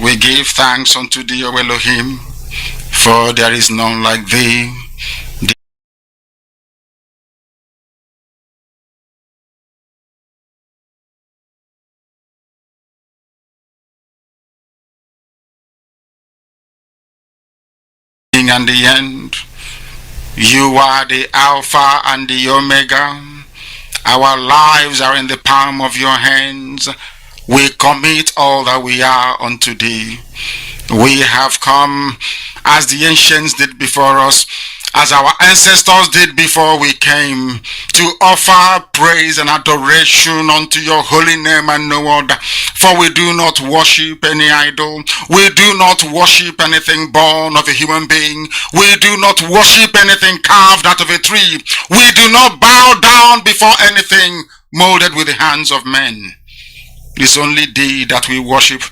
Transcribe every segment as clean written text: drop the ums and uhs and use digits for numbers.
We give thanks unto thee, O Elohim, for there is none like thee. And the end. You are the Alpha and the Omega. Our lives are in the palm of your hands. We commit all that we are unto thee. We have come as the ancients did before us, as our ancestors did before we came, to offer praise and adoration unto your holy name and no other. For we do not worship any idol. We do not worship anything born of a human being. We do not worship anything carved out of a tree. We do not bow down before anything molded with the hands of men. It is only thee that we worship.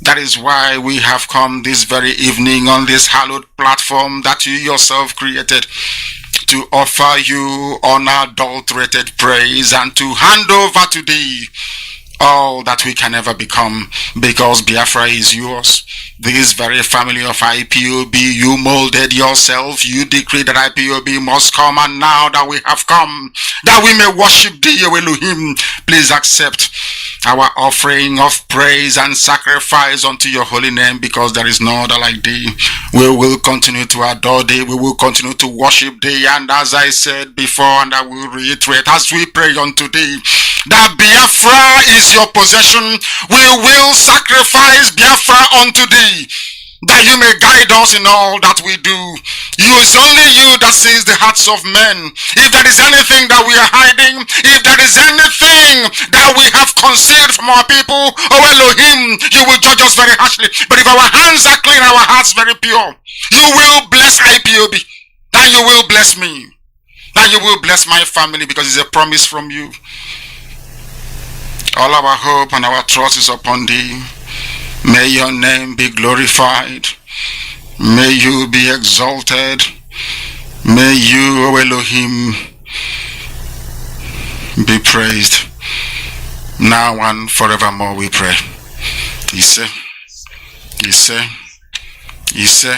That is why we have come this very evening on this hallowed platform that you yourself created, to offer you unadulterated praise and to hand over to thee all that we can ever become, because Biafra is yours. This very family of IPOB, you molded yourself. You decreed that IPOB must come, and now that we have come, that we may worship thee, O Elohim, please accept our offering of praise and sacrifice unto your holy name, because there is no other like thee. We will continue to adore thee. We will continue to worship thee. And as I said before, and I will reiterate, as we pray unto thee, that Biafra is your possession, we will sacrifice Biafra unto thee, that you may guide us in all that we do. It's only you that sees the hearts of men. If there is anything that we are hiding, if there is anything that we have concealed from our people, O Elohim, you will judge us very harshly. But if our hands are clean, our hearts very pure, you will bless IPOB, and you will bless me, and you will bless my family, because it's a promise from you. All our hope and our trust is upon thee. May your name be glorified. May you be exalted. May you, O Elohim, be praised. Now and forevermore we pray. Ise. Ise. Ise.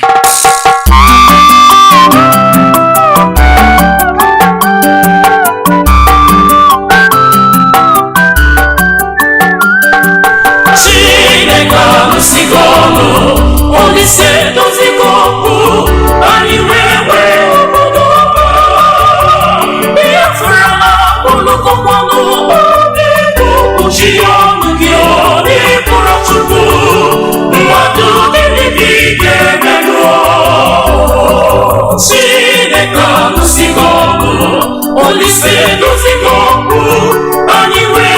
Sigolo, only said those go, anywhere, Biafra, Olokono, Uchion, Gioni, Purachubu, what do they get? Sineka, Sigolo, only said those go, anywhere.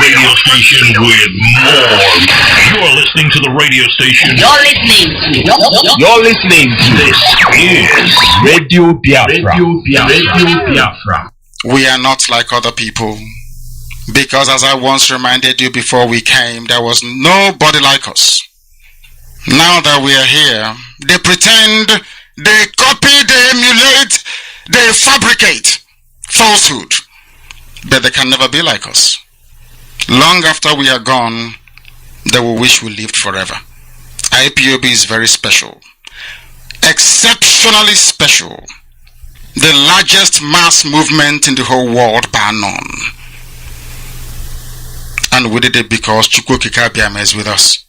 Radio station with more. You're listening to the radio station. You're listening to this is Radio Biafra. Radio Biafra. We are not like other people. Because as I once reminded you before we came, there was nobody like us. Now that we are here, they pretend, they copy, they emulate, they fabricate falsehood. But they can never be like us. Long after we are gone, they will wish we lived forever. IPOB is very special. Exceptionally special. The largest mass movement in the whole world bar none. And we did it because Chukwokika Biama is with us.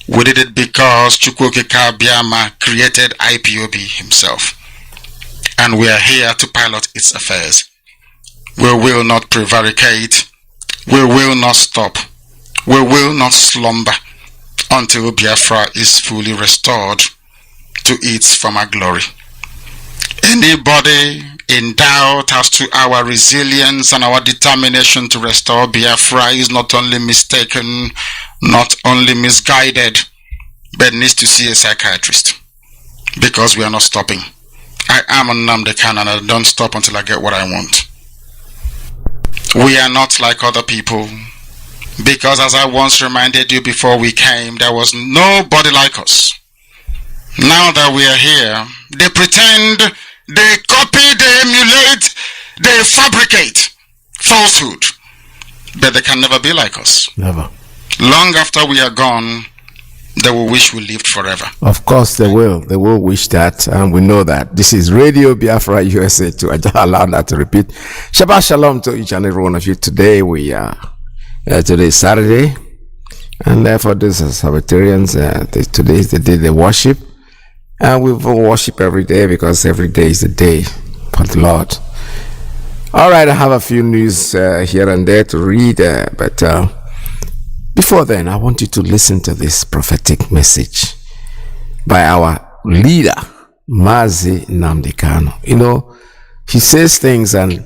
We did it because Chukwokika Biama created IPOB himself. And we are here to pilot its affairs. We will not prevaricate. We will not stop. We will not slumber until Biafra is fully restored to its former glory. Anybody in doubt as to our resilience and our determination to restore Biafra is not only mistaken, not only misguided, but needs to see a psychiatrist. Because we are not stopping. I am Nnamdi Kanu and I don't stop until I get what I want. We are not like other people. Because as I once reminded you before we came, there was nobody like us. Now that we are here, they pretend, they copy, they emulate, they fabricate falsehood. But they can never be like us. Never. Long after we are gone, they will wish we lived forever. Of course they will. They will wish that, and we know that. This is Radio Biafra USA too. I just allow that to repeat. Shabbat Shalom to each and every one of you. Today we are, today is Saturday, and therefore these are Sabbatarians. Today is the day they worship. And we will worship every day because every day is the day for the Lord. All right, I have a few news here and there to read, but before then, I want you to listen to this prophetic message by our leader, Mazi Nnamdi Kanu. You know, he says things and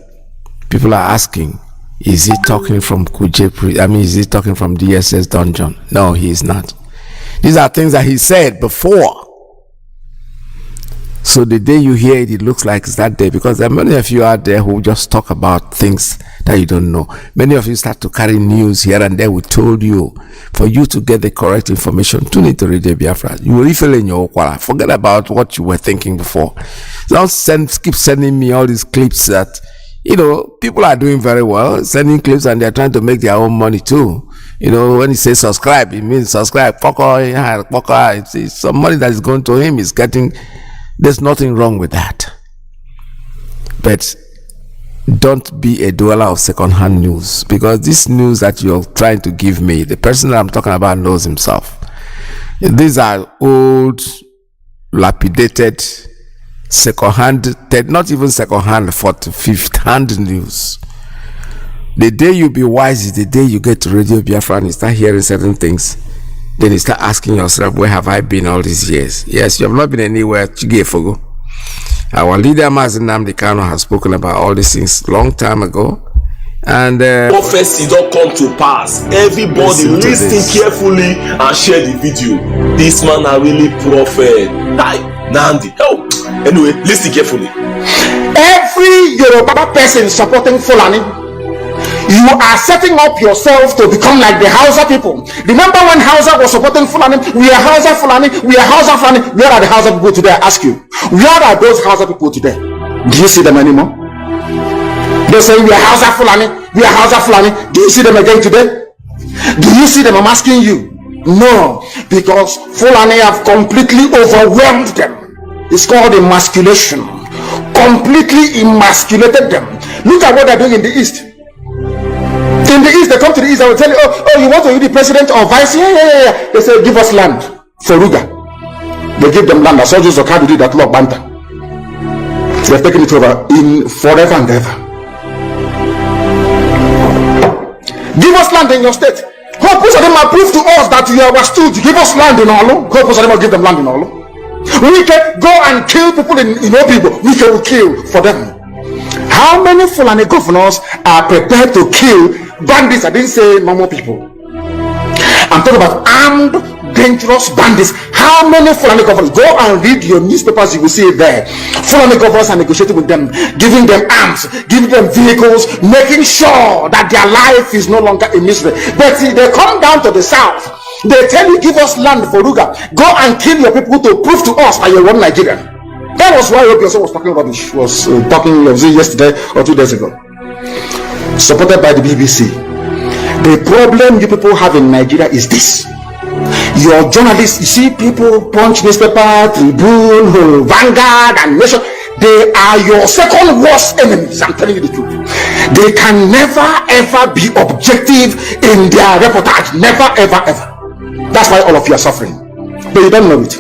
people are asking, is he talking from Kuje? Is he talking from DSS dungeon? No, he is not. These are things that he said before. So the day you hear it, it looks like it's that day, because there are many of you out there who just talk about things that you don't know. Many of you start to carry news here and there. We told you, for you to get the correct information, tune into Radio Biafra. You will refill in your Okwara. Forget about what you were thinking before. Don't keep sending me all these clips that, you know, people are doing very well, sending clips and they're trying to make their own money too. You know, when he says subscribe, it means subscribe. It's some money that is going to him. Is getting. There's nothing wrong with that. But don't be a dweller of second-hand news, because this news that you're trying to give me, the person that I'm talking about knows himself. These are old, lapidated, second-hand, not even second-hand, fifth-hand news. The day you be wise is the day you get to Radio Biafra and you start hearing certain things. Then you start asking yourself, where have I been all these years? Yes, you have not been anywhere. Our leader, Mazi Nnamdi Kanu, has spoken about all these things long time ago. And prophecy don't come to pass. Everybody listen carefully and share the video. This man are really prophet. Hi, Nandi. Oh, anyway, listen carefully. Every Yoruba person supporting Fulani, you are setting up yourself to become like the Hausa people. Remember when Hausa was supporting Fulani? We are Hausa Fulani. We are Hausa Fulani. Where are the Hausa people today? I ask you. Where are those Hausa people today? Do you see them anymore? They say we are Hausa Fulani. We are Hausa Fulani. Do you see them again today? Do you see them? I'm asking you. No, because Fulani have completely overwhelmed them. It's called emasculation. Completely emasculated them. Look at what they're doing in the East. In the East, they come to the East, I will tell you, oh, you want to be the president or vice? Yeah. They say, give us land for Ruga. They give them land. As soldiers of Kadudi that law Banta. They've taken it over in forever and ever. Give us land in your state. Hope of them are prove to us that you are stood. Give us land in Olo. Hope of them will give them land in Olo. We can go and kill people in people. We can kill for them. How many Fulani governors are prepared to kill bandits? I didn't say normal people. I'm talking about armed, dangerous bandits. How many Fulani governors? Go and read your newspapers, you will see it there. Fulani governors are negotiating with them, giving them arms, giving them vehicles, making sure that their life is no longer a misery. But see, they come down to the south, they tell you, give us land for Ruga. Go and kill your people to prove to us that you're one Nigerian. That was why Obiose was talking rubbish. Was yesterday or 2 days ago. Supported by the BBC. The problem you people have in Nigeria is this. Your journalists, you see people, Punch newspaper, Tribune, Vanguard, and Nation, they are your second worst enemies. I'm telling you the truth. They can never ever be objective in their reportage. Never ever ever. That's why all of you are suffering. But you don't know it.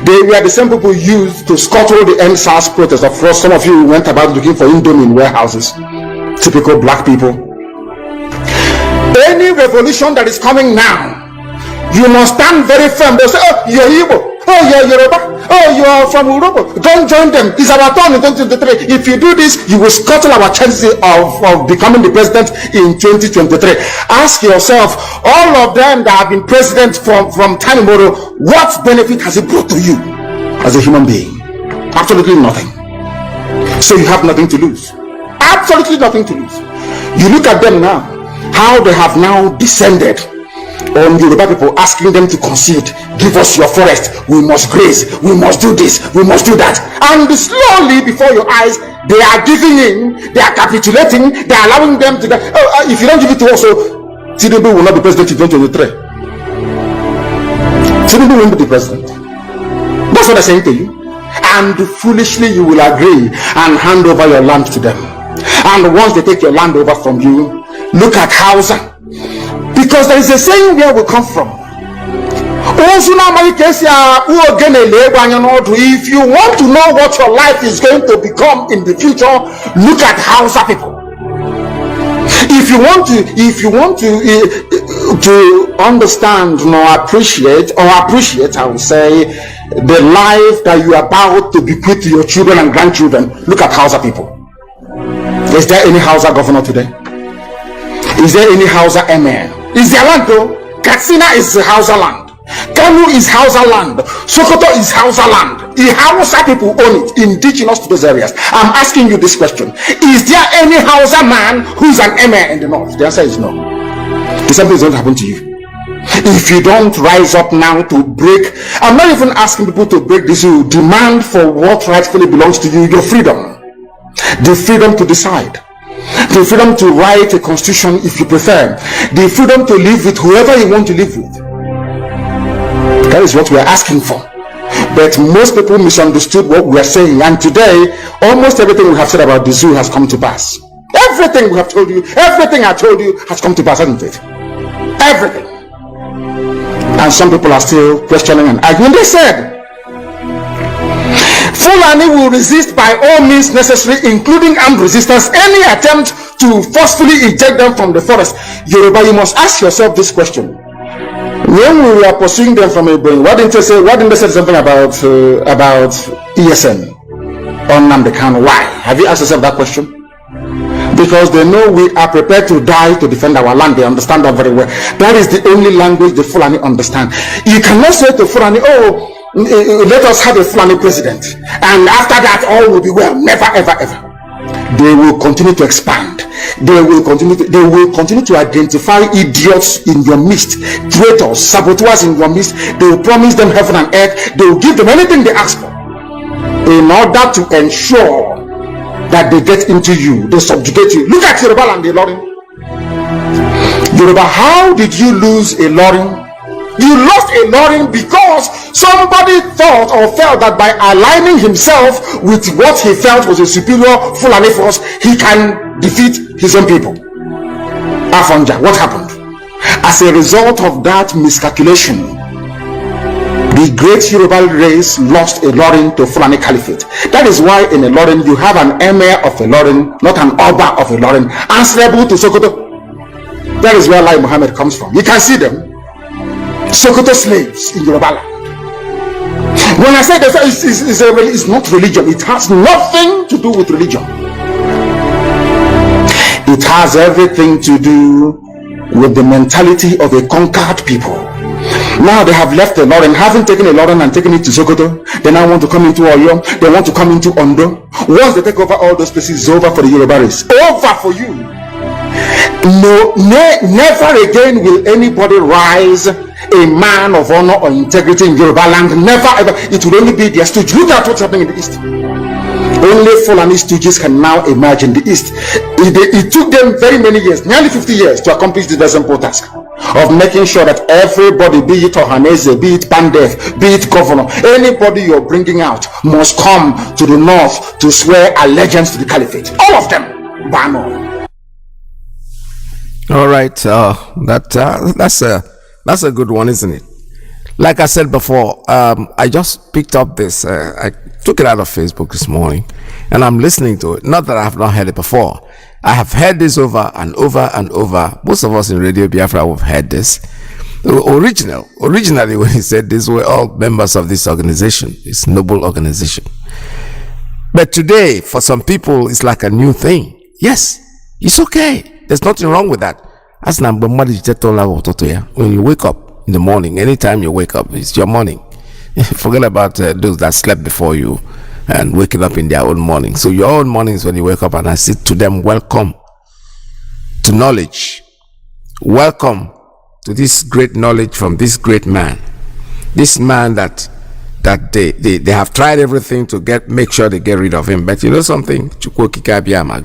They were the same people used to scuttle the NSAS protest. Of course, some of you went about looking for Indomie in warehouses. Typical black people. Any revolution that is coming now, you must stand very firm. They'll say, oh, you're Igbo, oh, you're Yoruba, oh, you're from Urobo. Don't join them. It's our turn in 2023. If you do this, you will scuttle our chances of becoming the president in 2023. Ask yourself, all of them that have been president from time immemorial, what benefit has it brought to you as a human being? Absolutely nothing. So you have nothing to lose. Absolutely nothing to lose. You look at them now, how they have now descended on Yoruba people, asking them to concede, give us your forest, we must graze, we must do this, we must do that, and slowly before your eyes they are giving in, they are capitulating, they are allowing them to go, if you don't give it to us, Tinubu will not be president in 2023. Tinubu won't be the president. That's what I'm saying to you. And foolishly you will agree and hand over your land to them. And once they take your land over from you, look at Hausa. Because there is a saying where we come from. If you want to know what your life is going to become in the future, look at Hausa people. If you want to understand or appreciate, I will say, the life that you are about to bequeath to your children and grandchildren, look at Hausa people. Is there any Hausa governor today? Is there any Hausa emir? Is their land though? Katsina is Hausa land. Kanu is Hausa land. Sokoto is Hausa land. The Hausa people own it, indigenous to those areas. I'm asking you this question. Is there any Hausa man who's an emir in the north? The answer is no. The same thing is going to happen to you. If you don't rise up now to break, I'm not even asking people to break this, you demand for what rightfully belongs to you, your freedom. The freedom to decide. The freedom to write a constitution if you prefer. The freedom to live with whoever you want to live with. That is what we are asking for. But most people misunderstood what we are saying, and today almost everything we have said about the zoo has come to pass. Everything we have told you, everything I told you has come to pass, hasn't it? Everything. And some people are still questioning and arguing. They said Fulani will resist by all means necessary, including armed resistance, any attempt to forcefully eject them from the forest. Yoruba, you must ask yourself this question. When we were pursuing them from Ipob, why didn't they say something about ESN on Nnamdi Kanu? Why? Have you asked yourself that question? Because they know we are prepared to die to defend our land. They understand that very well. That is the only language the Fulani understand. You cannot say to Fulani, oh, let us have a Fulani president, and after that all will be well. Never ever ever. They will continue to expand. They will continue to identify idiots in your midst, traitors, saboteurs in your midst. They will promise them heaven and earth. They will give them anything they ask for in order to ensure that they get into you, they subjugate you. Look at Yoruba and the Ilorin. Yoruba, how did you lose a Ilorin? You lost a Ilorin because somebody thought or felt that by aligning himself with what he felt was a superior Fulani force, he can defeat his own people. Afonja, what happened? As a result of that miscalculation, the great Yoruba race lost a Ilorin to Fulani Caliphate. That is why in Ilorin you have an emir of Ilorin, not an Oba of Ilorin, answerable to Sokoto. That is where Lai Muhammad comes from. You can see them. Sokoto slaves in Yoruba land. When I say that, it's not religion. It has nothing to do with religion. It has everything to do with the mentality of a conquered people. Now they have left the Ilorin, having taken a Ilorin and taken it to Sokoto. They now want to come into Oyo. They want to come into Ondo. Once they take over all those places, it's over for the Yoruba race. Over for you. No, never again will anybody rise a man of honor or integrity in Yoruba land. Never ever. It will only be their stooge. Look at what's happening in the East. Only Fulani stooges can now emerge in the East. It took them very many years, nearly 50 years, to accomplish this very simple task of making sure that everybody, be it Ohaneze, be it Pandef, be it governor, anybody you're bringing out must come to the north to swear allegiance to the caliphate. All of them, ban all. All right, that's a good one, isn't it? Like I said before, I just picked up this. I took it out of Facebook this morning, and I'm listening to it. Not that I have not heard it before. I have heard this over and over and over. Most of us in Radio Biafra have heard this. Originally, when he said this, we're all members of this organization, this noble organization. But today, for some people, it's like a new thing. Yes, it's okay. There's nothing wrong with that. When you wake up in the morning, anytime you wake up, it's your morning. Forget about those that slept before you and waking up in their own morning. So your own mornings when you wake up, and I say to them, welcome to knowledge. Welcome to this great knowledge from this great man. This man that they have tried everything to make sure they get rid of him. But you know something?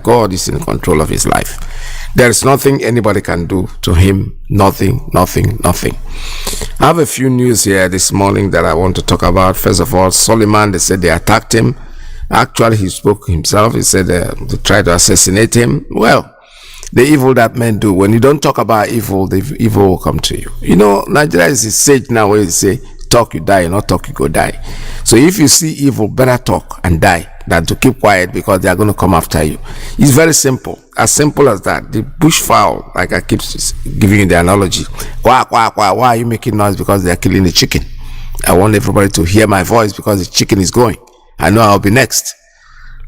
God is in control of his life. There is nothing anybody can do to him. Nothing. I have a few news here this morning that I want to talk about. First of all, Solomon, they said they attacked him. Actually, he spoke himself. He said they tried to assassinate him. Well, the evil that men do, when you don't talk about evil, the evil will come to you. You know, Nigeria is a sage now where you say, talk, you die. You not talk, you go die. So if you see evil, better talk and die than to keep quiet because they are going to come after you. It's very simple. As simple as that. The bushfowl, like I keep giving you the analogy. Why are you making noise? Because they are killing the chicken. I want everybody to hear my voice because the chicken is going. I know I'll be next.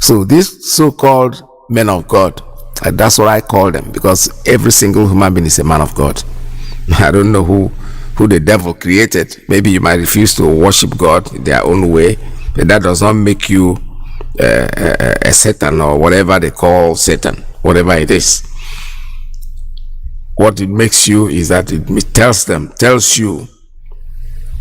So these so-called men of God, that's what I call them, because every single human being is a man of God. I don't know who the devil created. Maybe you might refuse to worship God in their own way, but that does not make you a Satan or whatever they call Satan, whatever it is. What it makes you is that it tells you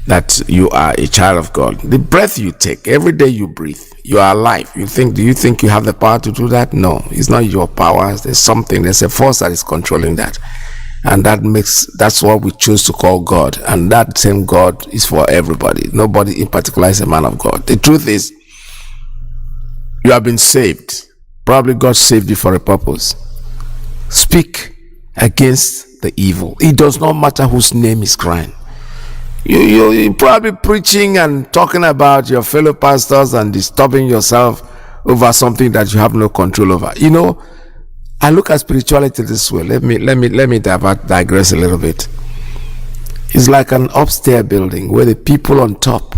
that you are a child of God. The breath you take, every day you breathe, you are alive. Do you think you have the power to do that? No, it's not your power. There's a force that is controlling that. And that's what we choose to call God. And that same God is for everybody. Nobody in particular is a man of God. The truth is, you have been saved. Probably God saved you for a purpose. Speak against the evil. It does not matter whose name is crying. You're probably preaching and talking about your fellow pastors and disturbing yourself over something that you have no control over. You know, I look at spirituality this way. Let me digress a little bit. It's like an upstairs building where the people on top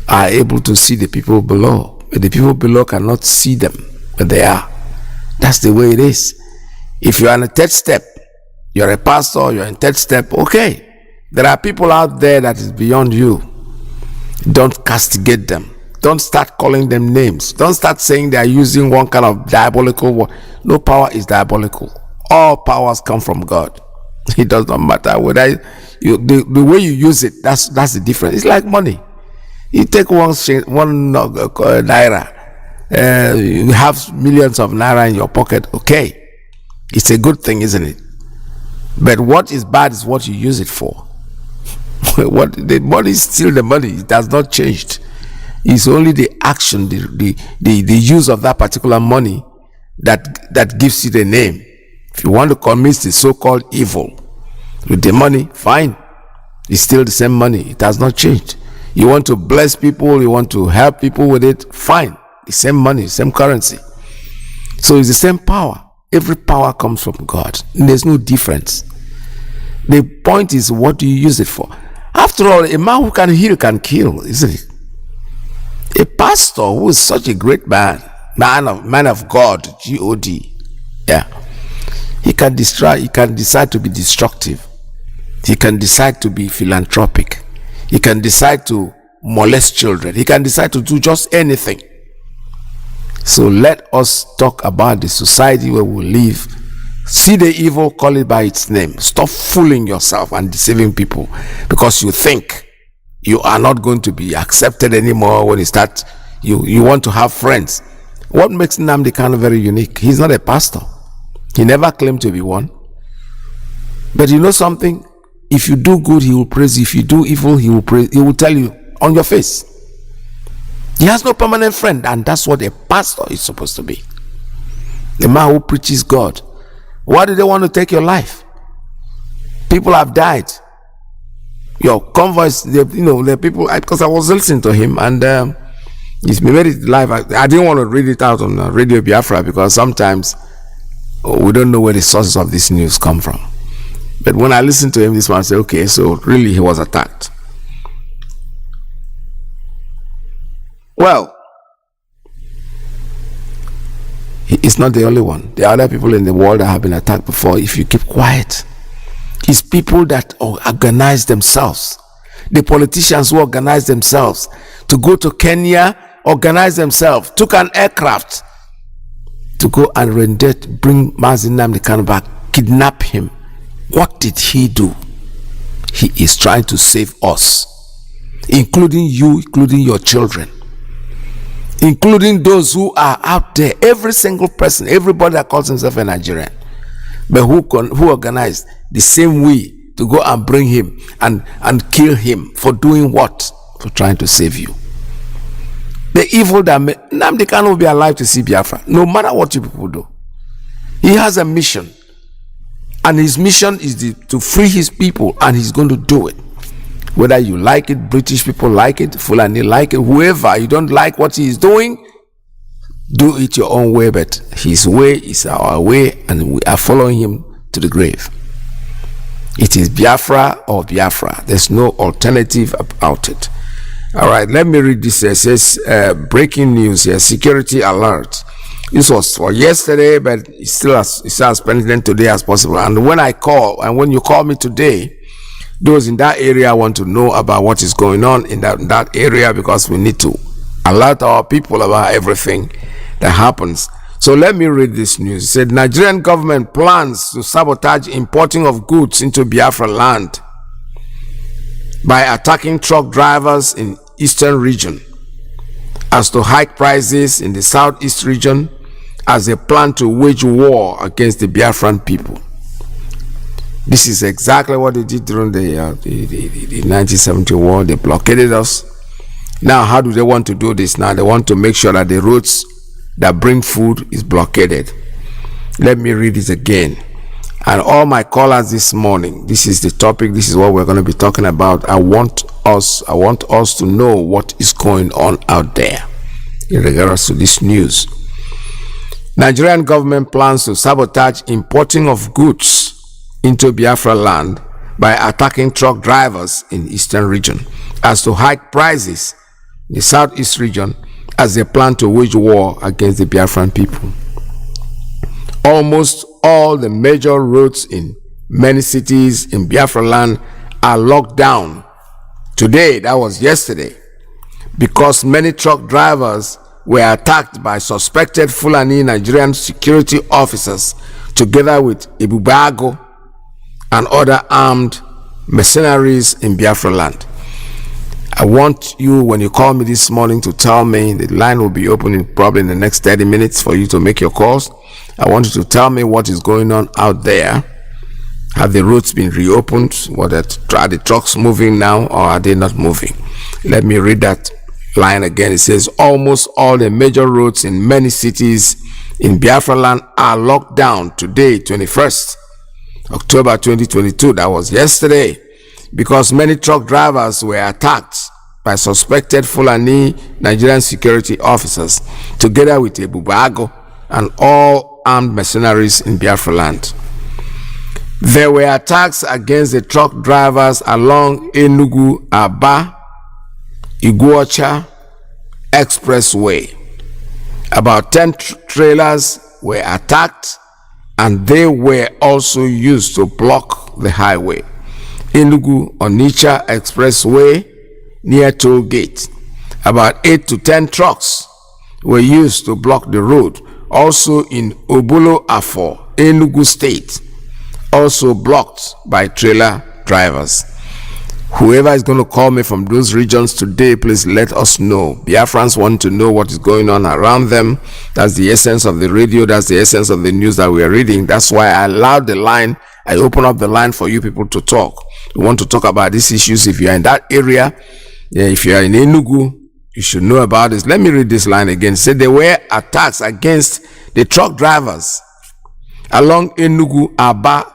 are able to see the people below. But the people below cannot see them, but they are. That's the way it is. If you're on a third step, you're a pastor, you're in third step, okay. There are people out there that is beyond you. Don't castigate them. Don't start calling them names. Don't start saying they are using one kind of diabolical word. No power is diabolical. All powers come from God. It does not matter whether the way you use it. That's the difference. It's like money. You take one naira, you have millions of naira in your pocket. Okay, it's a good thing, isn't it? But what is bad is what you use it for. What the money is still the money. It has not changed. It's only the action, the use of that particular money that gives you the name. If you want to commit the so-called evil with the money, fine. It's still the same money. It has not changed. You want to bless people, you want to help people with it, fine. The same money, same currency. So it's the same power. Every power comes from God. There's no difference. The point is, what do you use it for? After all, a man who can heal can kill, isn't it? A pastor who is such a great man of God, G-O-D, yeah, He can destroy, he can decide to be destructive. He can decide to be philanthropic. He can decide to molest children. He can decide to do just anything. So let us talk about the society where we live. See the evil, call it by its name. Stop fooling yourself and deceiving people because you think you are not going to be accepted anymore when you start, you want to have friends. What makes Nnamdi Kanu very unique? He's not a pastor. He never claimed to be one. But you know something? If you do good, he will praise you. If you do evil, he will praise. He will tell you on your face. He has no permanent friend, and that's what a pastor is supposed to be. The man who preaches God. Why do they want to take your life? People have died. Your convoys, the people, because I was listening to him, and he's made it live. I didn't want to read it out on Radio Biafra because sometimes we don't know where the sources of this news come from. But when I listened to him, this man said, okay, so really he was attacked. Well, he is not the only one. There are other people in the world that have been attacked before. If you keep quiet, it's people that organize themselves. The politicians who organize themselves to go to Kenya, organize themselves, took an aircraft to go and bring Mazi Kanu back, kidnap him. What did he do? He is trying to save us, including you, including your children, including those who are out there. Every single person, everybody that calls himself a Nigerian, but who organized the same way to go and bring him and kill him for doing what? For trying to save you. The evil that Nnamdi Kanu will be alive to see Biafra, no matter what you people do. He has a mission, and his mission is to free his people, and he's going to do it. Whether you like it, British people like it, Fulani like it, whoever, you don't like what he is doing, do it your own way, but his way is our way, and we are following him to the grave. It is Biafra or Biafra. There's no alternative about it. All right, let me read this. It says, breaking news here, security alert. This was for yesterday, but it's still as pertinent today as possible. And when you call me today, those in that area want to know about what is going on in that area, because we need to alert our people about everything that happens. So let me read this news. It said, Nigerian government plans to sabotage importing of goods into Biafra land by attacking truck drivers in eastern region, as to hike prices in the southeast region, as they plan to wage war against the Biafran people. This is exactly what they did during the 1970 war. They blockaded us. Now, how do they want to do this? Now, they want to make sure that the roads that bring food is blockaded. Let me read it again. And all my callers this morning, this is the topic, this is what we're going to be talking about. I want us to know what is going on out there in regards to this news. Nigerian government plans to sabotage importing of goods into Biafra land by attacking truck drivers in eastern region, as to hike prices in the southeast region, as they plan to wage war against the Biafran people. Almost all the major roads in many cities in Biafra land are locked down today, that was yesterday, because many truck drivers were attacked by suspected Fulani Nigerian security officers together with Ibubago and other armed mercenaries in Biafra land. I want you, when you call me this morning, to tell me, the line will be opening probably in the next 30 minutes for you to make your calls. I want you to tell me what is going on out there. Have the roads been reopened? Are the trucks moving now, or are they not moving? Let me read that line again. It says, almost all the major roads in many cities in Biafra land are locked down today, 21st October 2022. That was yesterday, because many truck drivers were attacked by suspected Fulani Nigerian security officers together with Ebubago and all armed mercenaries in Biafra land. There were attacks against the truck drivers along Enugu Aba Iguacha Expressway. About 10 trailers were attacked and they were also used to block the highway. Enugu Onitsha Expressway near toll gate. About 8 to 10 trucks were used to block the road. Also in Obulo Afo, Enugu State, also blocked by trailer drivers. Whoever is going to call me from those regions today, please let us know. Biafrans want to know what is going on around them. That's the essence of the radio. That's the essence of the news that we are reading. That's why I allowed the line. I open up the line for you people to talk. We want to talk about these issues. If you are in that area, if you are in Enugu, you should know about this. Let me read this line again. It said there were attacks against the truck drivers along Enugu Aba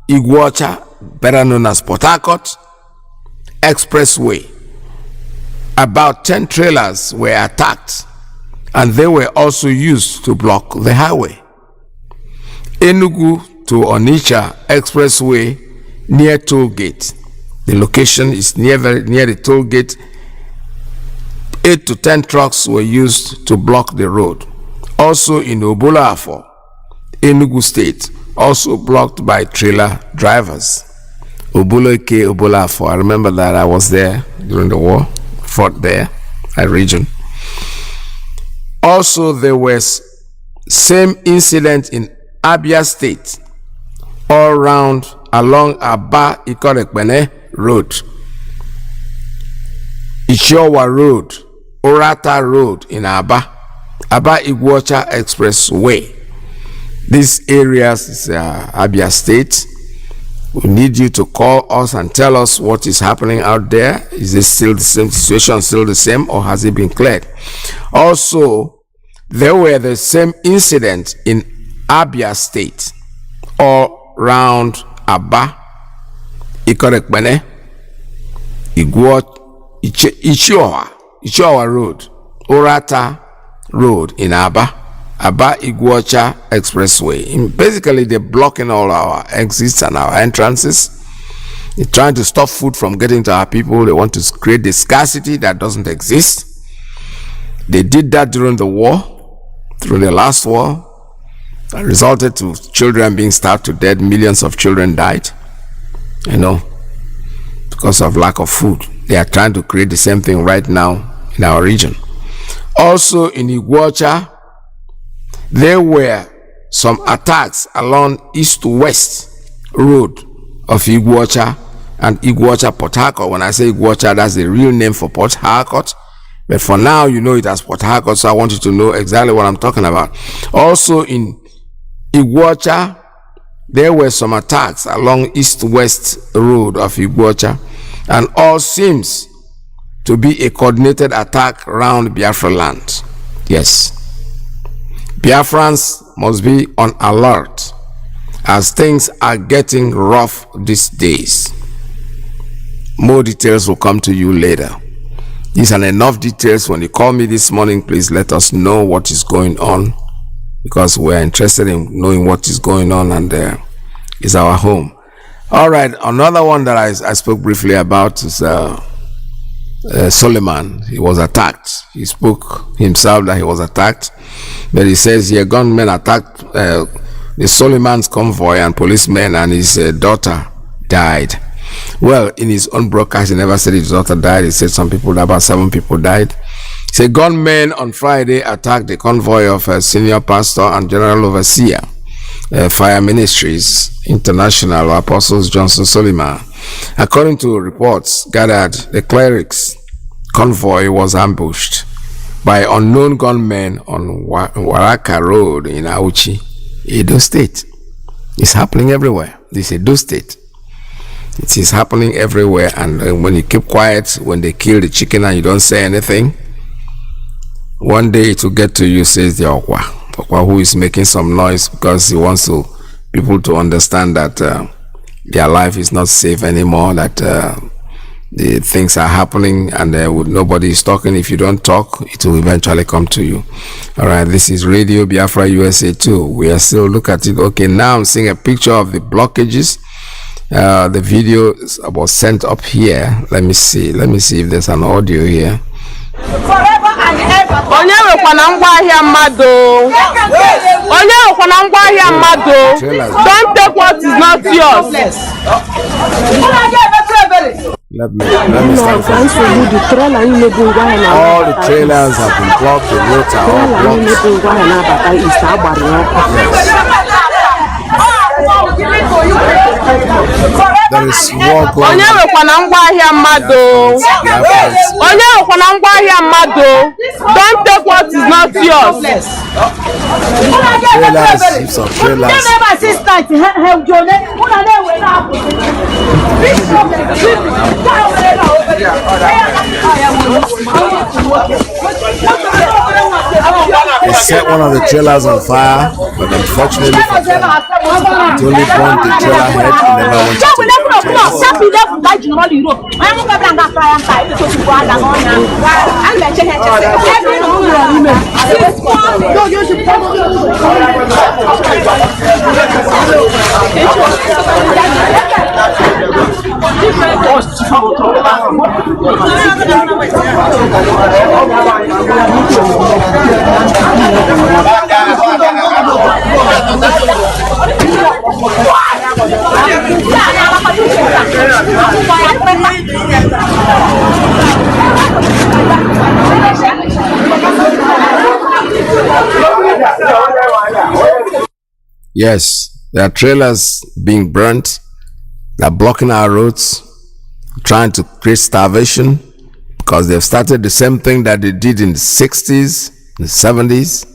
Iguacha, better known as Port Harcourt Expressway. About 10 trailers were attacked, and they were also used to block the highway. Enugu to Onitsha Expressway near toll gate. The location is near the toll gate. 8 to 10 trucks were used to block the road. Also in Obulo Afo, Enugu State, also blocked by trailer drivers. Obulo Iyke, Obulo Afo. I remember that I was there during the war, fought there, that region. Also, there was same incident in Abia State, all round along Aba Ikorekpene Road, Ishowa Road, Orata Road in Aba Iguacha Expressway. These areas is Abia State. We need you to call us and tell us what is happening out there. Is it still the same situation, still the same, or has it been cleared? Also, there were the same incident in Abia State, all round Aba Ikorekpene Ishowa Road, Orata Road in Aba Iguacha Expressway. Basically, they're blocking all our exits and our entrances. They're trying to stop food from getting to our people. They want to create the scarcity that doesn't exist. They did that during the war, through the last war. That resulted to children being starved to death. Millions of children died, because of lack of food. They are trying to create the same thing right now in our region. Also in Iguacha, there were some attacks along east-west road of Iguacha and Iguacha Port Harcourt. When I say Iguacha, that's the real name for Port Harcourt. But for now, you know it as Port Harcourt, so I want you to know exactly what I'm talking about. Also in Iguacha, there were some attacks along east-west road of Iguacha, and all seems to be a coordinated attack around Biafra land. Yes. Biafrans must be on alert as things are getting rough these days. More details will come to you later. These are enough details. When you call me this morning, please let us know what is going on, because we're interested in knowing what is going on, and is our home. All right, another one that I spoke briefly about is Solomon. He was attacked. He spoke himself that he was attacked, but he says here gunmen attacked the Solomon's convoy and policemen, and his daughter died. Well, in his own broadcast, he never said his daughter died. He said some people, about 7 people died. He said gunmen on Friday attacked the convoy of a senior pastor and general overseer, Fire Ministries International, Apostles Johnson Solomon. According to reports gathered, the clerics' convoy was ambushed by unknown gunmen on Waraka Road in Auchi, Edo State. It's happening everywhere. This is Edo State. It is happening everywhere, and when you keep quiet, when they kill the chicken and you don't say anything, one day it will get to you, says the Okwa, who is making some noise because he wants people to understand that their life is not safe anymore, that the things are happening, and nobody is talking. If you don't talk, it will eventually come to you. All right, this is Radio Biafra USA 2. We are still look at it. Okay, now I'm seeing a picture of the blockages. The video was sent up here. Let me see if there's an audio here. forever and ever. Onye wekwana ngwaahịa mmadụ. Onye wekwana ngwaahịa mmadụ. Don't take what is not yours. Let me start. All the trailers have been blocked, the roads are all blocked. There is war going on. Onye wekwana ngwaahịa mmadụ. Onye wekwana ngwaahịa mmadụ. Don't take what is not yours. Trailers, of trailers. They set one of the trailers on fire, but unfortunately for them, it only burned the trailer head and never went to the Yes, there are trailers being burnt. They're blocking our roads, trying to create starvation, because they've started the same thing that they did in the 60s, the 70s.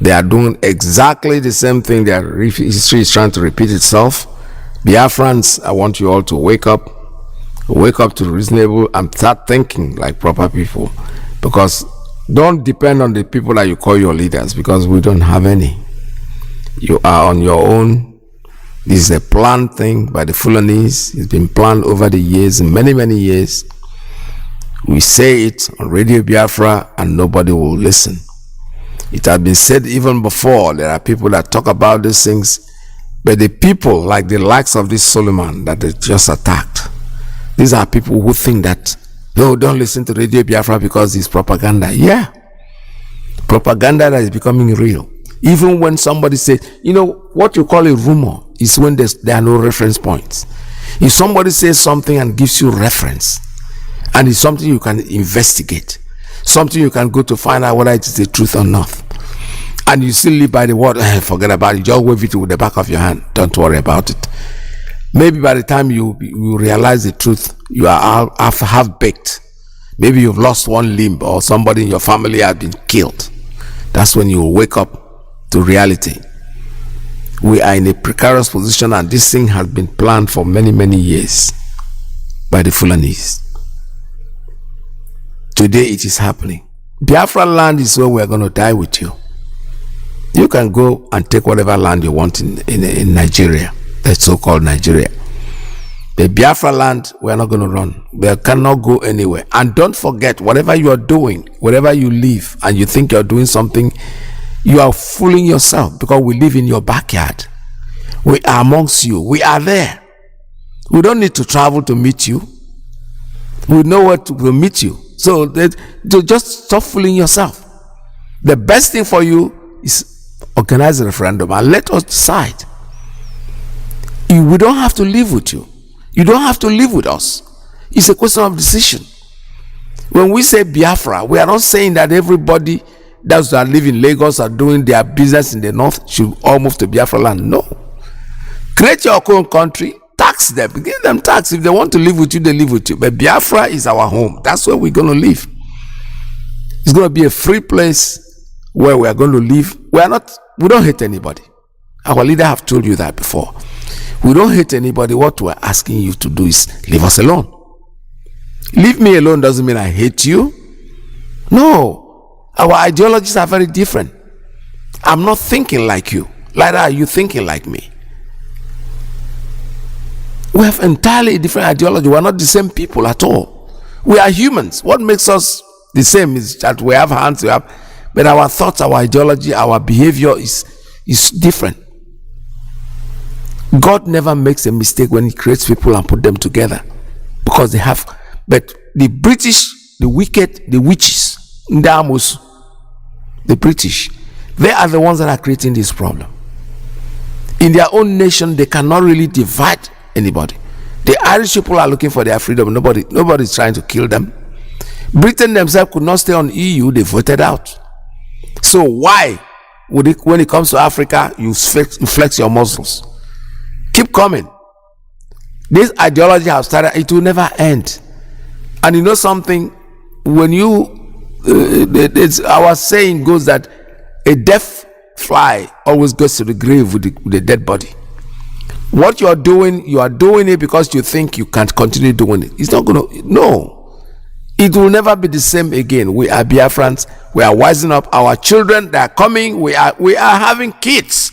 They are doing exactly the same thing. Their history is trying to repeat itself. Biafrans, I want you all to wake up to reasonable and start thinking like proper people, because don't depend on the people that you call your leaders, because we don't have any. You are on your own. This is a planned thing by the Fulanis. It's been planned over the years, many years. We say it on Radio Biafra and nobody will listen. It has been said even before. There are people that talk about these things, but the people like the likes of this Solomon that they just attacked, these are people who think that, no, don't listen to Radio Biafra because it's propaganda. Yeah, propaganda that is becoming real. Even when somebody says, what you call a rumor is when there are no reference points. If somebody says something and gives you reference, and it's something you can investigate, something you can go to find out whether it is the truth or not, and you still live by the word, forget about it, just wave it with the back of your hand, don't worry about it. Maybe by the time you realize the truth, you are half-baked. Maybe you've lost one limb, or somebody in your family has been killed. That's when you will wake up to reality. We are in a precarious position, and this thing has been planned for many years by the Fulanis. Today it is happening. Biafra land is where we are going to die with you. You can go and take whatever land you want in Nigeria, that so-called Nigeria. The Biafra land, we are not going to run. We cannot go anywhere. And don't forget, whatever you are doing, wherever you live, and you think you are doing something, you are fooling yourself, because we live in your backyard. We are amongst you. We are there. We don't need to travel to meet you. We know where to meet you. So just stop fooling yourself. The best thing for you is organize a referendum and let us decide. We don't have to live with you. You don't have to live with us. It's a question of decision. When we say Biafra, we are not saying that everybody that live in Lagos are doing their business in the north should all move to Biafra land. No. Create your own country, tax them, give them tax. If they want to live with you, they live with you. But Biafra is our home. That's where we're going to live. It's going to be a free place where we are going to live. We don't hate anybody. Our leader have told you that before. We don't hate anybody. What we're asking you to do is leave us alone. Leave me alone doesn't mean I hate you. No. Our ideologies are very different. I'm not thinking like you. Neither are you thinking like me. We have entirely different ideology. We're not the same people at all. We are humans. What makes us the same is that we have hands, but our thoughts, our ideology, our behavior is different. God never makes a mistake when he creates people and put them together, because they have. But the the wicked, the witches, Ndamus, the British, they are the ones that are creating this problem. In their own nation, they cannot really divide anybody. The Irish people are looking for their freedom. Nobody is trying to kill them. Britain themselves could not stay on EU. They voted out. So why would it, when it comes to Africa, you flex your muscles? Keep coming. This ideology has started. It will never end. And you know something? When our saying goes that a deaf fly always goes to the grave with the dead body. What you are doing it because you think you can't continue doing it. It's not going to, no. It will never be the same again. We are Biafrans. We are wising up. Our children, they are coming. We are having kids.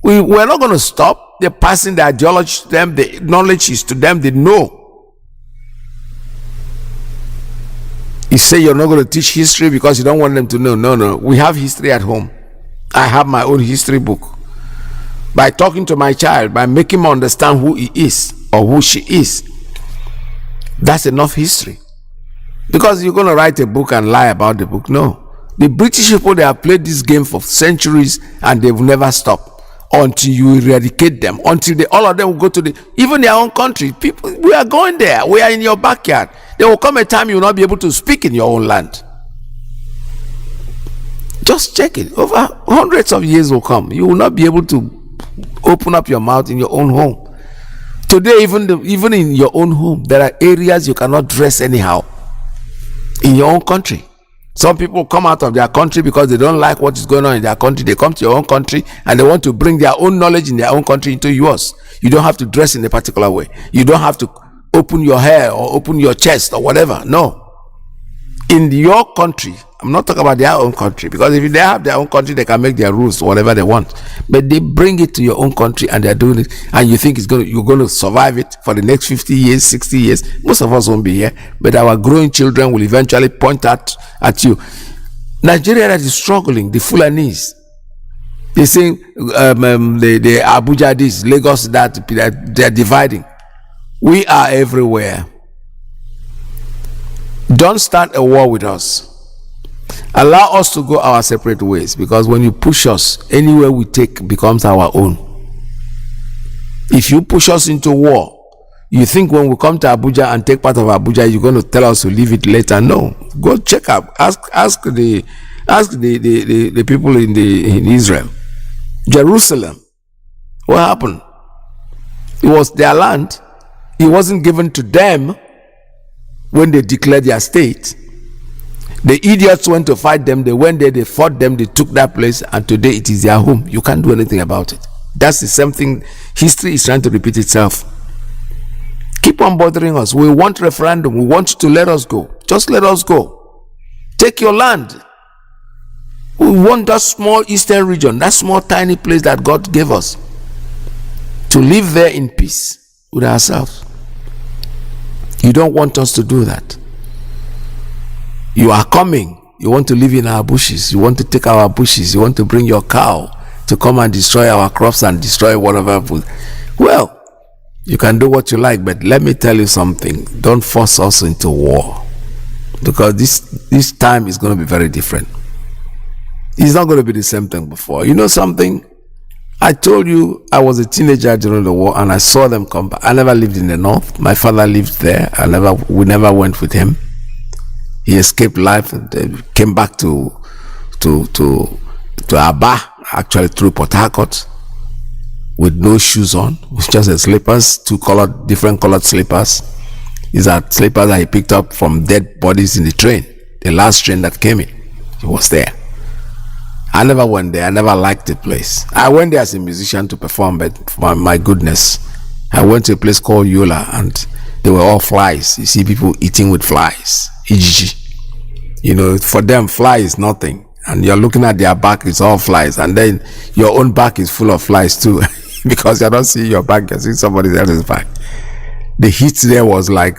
We're not going to stop. They're passing the ideology to them. The knowledge is to them. They know. You say you're not going to teach history because you don't want them to know. No. We have history at home. I have my own history book. By talking to my child, by making him understand who he is or who she is, that's enough history. Because you're going to write a book and lie about the book. No. The British people, they have played this game for centuries and they will never stop until you eradicate them, until all of them will go to even their own country. People, we are going there. We are in your backyard. There will come a time you will not be able to speak in your own land. Just check it. Over hundreds of years will come. You will not be able to open up your mouth in your own home. Today, even in your own home, there are areas you cannot dress anyhow. In your own country, some people come out of their country because they don't like what is going on in their country. They come to your own country and they want to bring their own knowledge in their own country into yours. You don't have to dress in a particular way. You don't have to open your hair or open your chest or whatever. No. In your country, I'm not talking about their own country, because if they have their own country, they can make their rules whatever they want. But they bring it to your own country and they're doing it, and you think you're going to survive it for the next 50 years, 60 years. Most of us won't be here, but our growing children will eventually point at you. Nigeria that is struggling, the Fulanis. They say the Abuja this, Lagos that, they're dividing. We are everywhere. Don't start a war with us. Allow us to go our separate ways, because when you push us, anywhere we take becomes our own. If you push us into war, you think when we come to Abuja and take part of Abuja, you're going to tell us to leave it later. No. Go check up. Ask the people in Israel. Jerusalem. What happened? It was their land. It wasn't given to them when they declared their state. The idiots went to fight them. They went there, they fought them, they took that place, and today it is their home. You can't do anything about it. That's the same thing. History is trying to repeat itself. Keep on bothering us. We want referendum. We want you to let us go. Just let us go. Take your land. We want that small eastern region, that small tiny place that God gave us, to live there in peace with ourselves. You don't want us to do that. You are coming. You want to live in our bushes. You want to take our bushes. You want to bring your cow to come and destroy our crops and destroy whatever food. Well, you can do what you like, but let me tell you something. Don't force us into war, because this time is going to be very different. It's not going to be the same thing before. You know something? I told you I was a teenager during the war and I saw them come back. I never lived in the north. My father lived there. We never went with him. He escaped life and came back to Aba, actually through Port Harcourt, with no shoes on, with just the slippers, different colored slippers. These are slippers that he picked up from dead bodies in the train, the last train that came in. He was there. I never went there. I never liked the place. I went there as a musician to perform, but my goodness, I went to a place called Yola and they were all flies. You see people eating with flies. You know, for them, fly is nothing. And you're looking at their back, it's all flies. And then your own back is full of flies too. Because you don't see your back, you're seeing somebody else's back. The heat there was like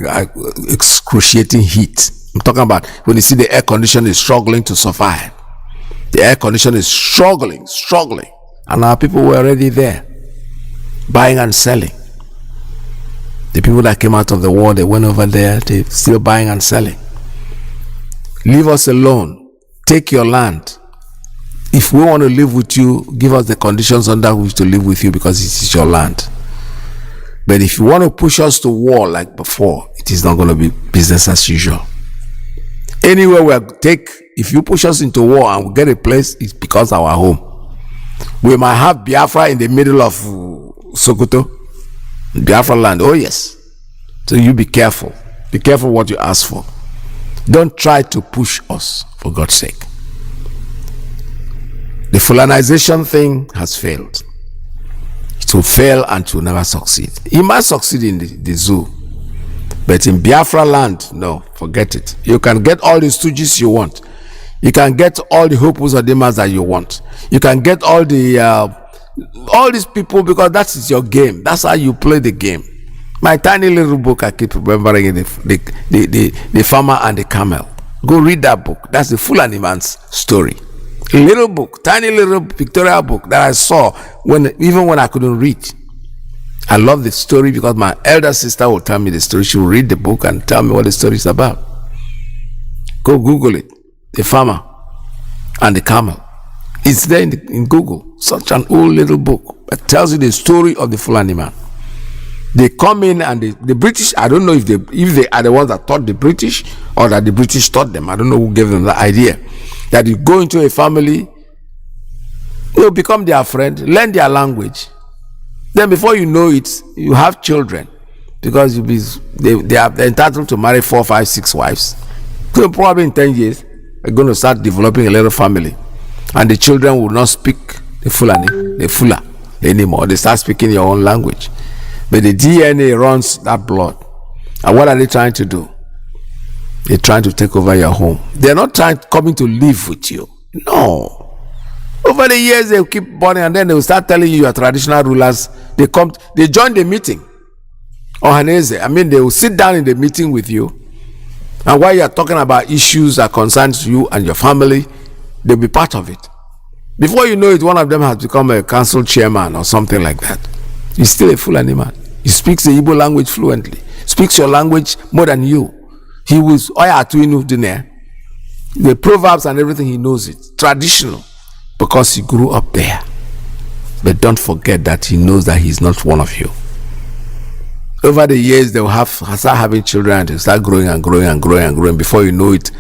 excruciating heat. I'm talking about when you see the air conditioner is struggling to survive. The air conditioner is struggling. And our people were already there, buying and selling. The people that came out of the war, they went over there, they're still buying and selling. Leave us alone. Take your land. If we want to live with you, give us the conditions under which to live with you, because it is your land. But if you want to push us to war like before, it is not going to be business as usual. Anywhere if you push us into war and we get a place, it's because our home. We might have Biafra in the middle of Sokoto, Biafra land. Oh yes. So you be careful. Be careful what you ask for. Don't try to push us, for God's sake. The Fulanization thing has failed. It will fail and it will never succeed. It might succeed in the zoo, but in Biafra land, no, forget it. You can get all the stooges you want. You can get all the Hopus or Demas that you want. You can get all these people, because that is your game. That's how you play the game. My tiny little book, I keep remembering the farmer and the camel. Go read that book. That's the Fulani man's story. A little book, tiny little pictorial book that I saw even when I couldn't read. I love the story because my elder sister will tell me the story. She will read the book and tell me what the story is about. Go Google it. The farmer and the camel. It's there in Google. Such an old little book that tells you the story of the Fulani man. They come in and the British, I don't know if they are the ones that taught the British or that the British taught them. I don't know who gave them the idea. That you go into a family, you become their friend, learn their language. Then before you know it, you have children, because they are entitled to marry 4, 5, 6 wives. So probably in 10 years, they're going to start developing a little family, and the children will not speak the Fula anymore. They start speaking your own language, but the DNA runs that blood. And what are they trying to do? They're trying to take over your home. They're not coming to live with you. No. Over the years, they'll keep burning, and then they'll start telling you your traditional rulers. They join the meeting. They will sit down in the meeting with you, and while you're talking about issues that concern you and your family, they'll be part of it. Before you know it, one of them has become a council chairman or something like that. He's still a Fulani man. He speaks the Igbo language fluently. Speaks your language more than you. He was the proverbs and everything, he knows it. Traditional, because he grew up there. But don't forget that he knows that he's not one of you. Over the years, they'll start having children, and they'll start growing and growing and growing and growing. Before you know it,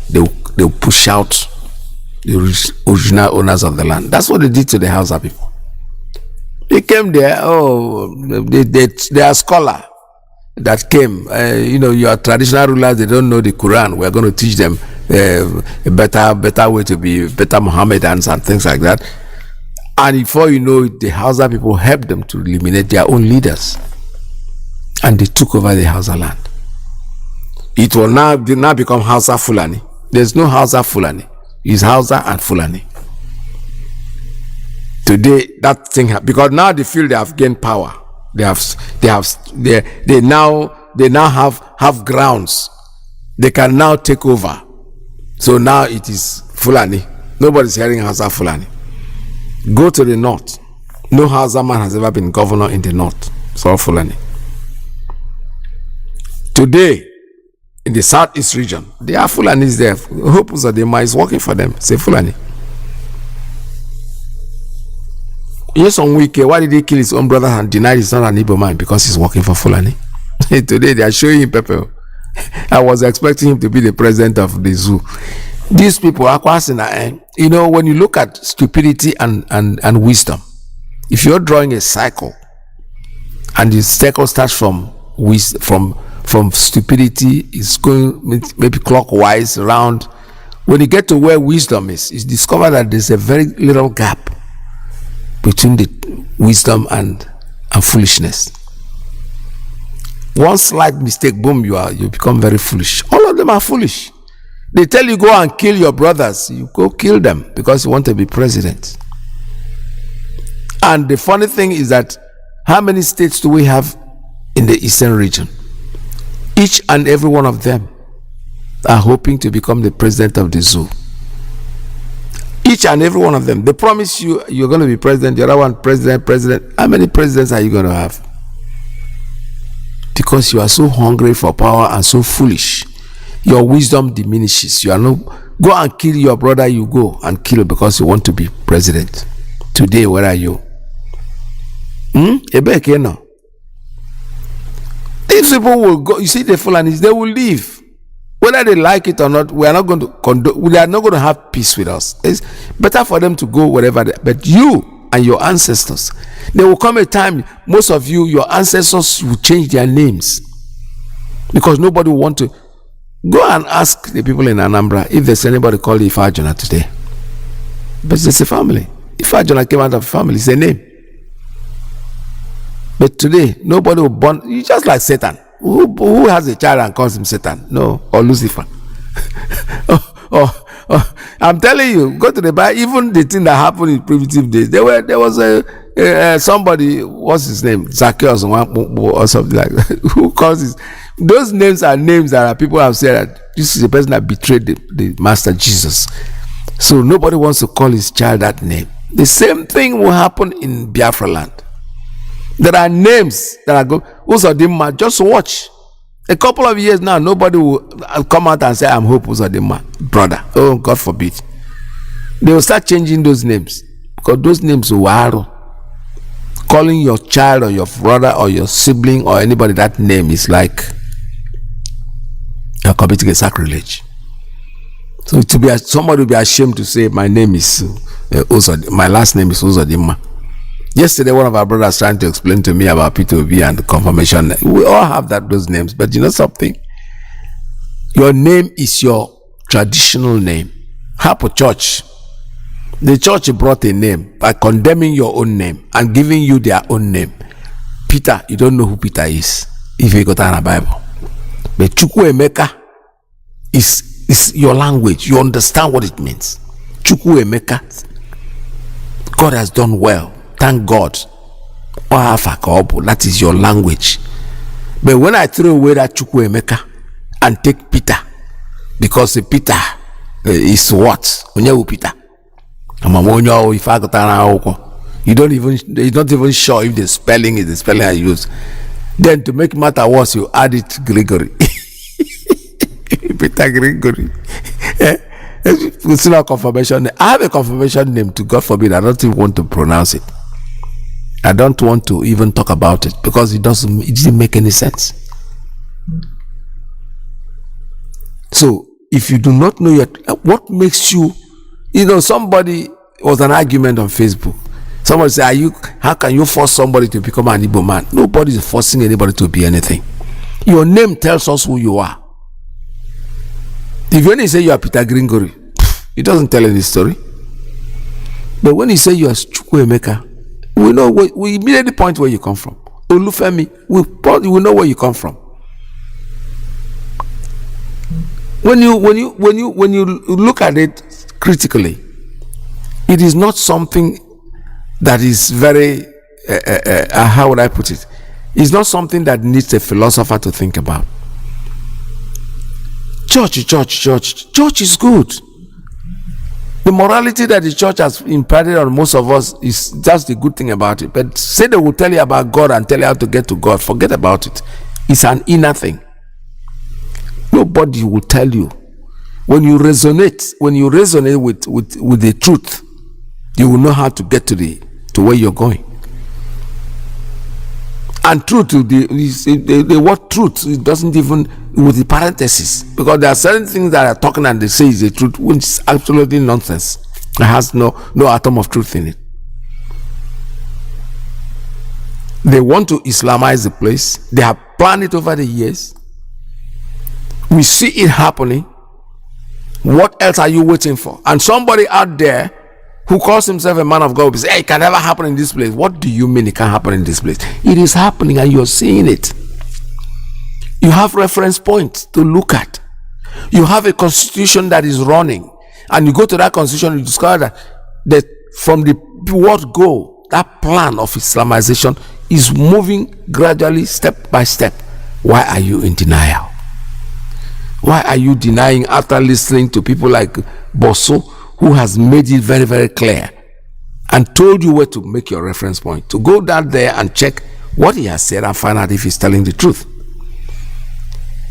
they'll push out the original owners of the land. That's what they did to the Hausa people. They came there, they are scholar that came, your traditional rulers, they don't know the Quran. We're going to teach them a better way to be better Mohammedans and things like that. And before you know it, the Hausa people helped them to eliminate their own leaders, and they took over the Hausa land. It will now become Hausa Fulani. There's no Hausa Fulani. It's Hausa and Fulani. Today, that thing, because now they feel they have gained power. They now have grounds. They can now take over. So now it is Fulani. Nobody's hearing Hausa Fulani. Go to the north. No Hausa man has ever been governor in the north. It's all Fulani. Today, in the southeast region, there are Fulanis there. Hopus of Dema is working for them. Say Fulani. Yes, on Iyke, why did he kill his own brother and deny he's not an Igbo man? Because he's working for Fulani. Today they are showing him pepper. I was expecting him to be the president of the zoo. These people are when you look at stupidity and wisdom, if you're drawing a cycle and the cycle starts from stupidity, is going maybe clockwise around, when you get to where wisdom is, you discover that there's a very little gap between the wisdom and foolishness. One slight mistake, boom, you become very foolish. All of them are foolish. They tell you go and kill your brothers, you go kill them because you want to be president. And the funny thing is that how many states do we have in the eastern region? Each and every one of them are hoping to become the president of the zoo. Each and every one of them. They promise you're going to be president, the other one president. How many presidents are you going to have? Because you are so hungry for power and so foolish. your wisdom diminishes. You are no go and kill your brother. You go and kill because you want to be president. Today, where are you? These people will go. You see the Fulanis, they will leave. Whether they like it or not, we are not going to we are not going to have peace with us. It's better for them to go wherever but you and your ancestors, there will come a time, most of you, your ancestors will change their names because nobody will want to. Go and ask the people in Anambra if there's anybody called Ifajona today. But it's a family. Ifajona came out of a family, it's a name. But today, nobody will born. You just like Satan. Who has a child and calls him Satan? No, or Lucifer. I'm telling you, go to the Bible. Even the thing that happened in primitive days, there was somebody. What's his name? Zacchaeus or something like that. Who calls his? Those names are names that are people have said that this is the person that betrayed the Master Jesus. So nobody wants to call his child that name. The same thing will happen in Biafra land. There are names that are good. Uzodimma, just watch. A couple of years now, nobody will come out and say, I'm Hope Uzodimma, brother. Oh, God forbid. They will start changing those names because those names will calling your child or your brother or your sibling or anybody that name is like you're committing a sacrilege. So somebody will be ashamed to say, my name is Uzodimma. My last name is Uzodimma. Yesterday, one of our brothers trying to explain to me about P2B and the confirmation. We all have those names, but you know something? Your name is your traditional name. Hapo Church. The church brought a name by condemning your own name and giving you their own name. Peter, you don't know who Peter is if you got in a Bible. But Chukwuemeka is your language. You understand what it means. Chukwuemeka. God has done well. Thank God. That is your language. But when I throw away that Chukwuemeka and take Peter, because Peter is what? Onyewu Peter. You're not even sure if the spelling is the spelling I use. Then to make matter worse, you add it Gregory. Peter Gregory. It's not a confirmation. I have a confirmation name to, God forbid. I don't even want to pronounce it. I don't want to even talk about it because it didn't make any sense. So if you do not know what makes you, somebody was an argument on Facebook. Somebody said, how can you force somebody to become an Igbo man? Nobody is forcing anybody to be anything. Your name tells us who you are. If you only say you are Peter Gregory, it doesn't tell any story. But when you say you are Chukwuemeka, we know we immediately point where you come from. Olufemi, we know where you come from. When you look at it critically, it is not something that is very how would I put it? It's not something that needs a philosopher to think about. Church is good. The morality that the church has imparted on most of us is just the good thing about it. But say they will tell you about God and tell you how to get to God. Forget about it. It's an inner thing. Nobody will tell you. When you resonate with the truth, you will know how to get to where you're going. And truth, the word truth, it doesn't even with the parenthesis, because there are certain things that are talking and they say is the truth, which is absolutely nonsense. It has no atom of truth in it. They want to Islamize the place. They have planned it over the years. We see it happening. What else are you waiting for? And somebody out there who calls himself a man of God will say, hey, it can never happen in this place. What do you mean it can't happen in this place? It is happening and you're seeing it. You have reference points to look at. You have a constitution that is running, and you go to that constitution, you discover that from the word go, that plan of Islamization is moving gradually, step by step. Why are you in denial? Why are you denying after listening to people like Bosso, who has made it very, very clear and told you where to make your reference point, to go down there and check what he has said and find out if he's telling the truth?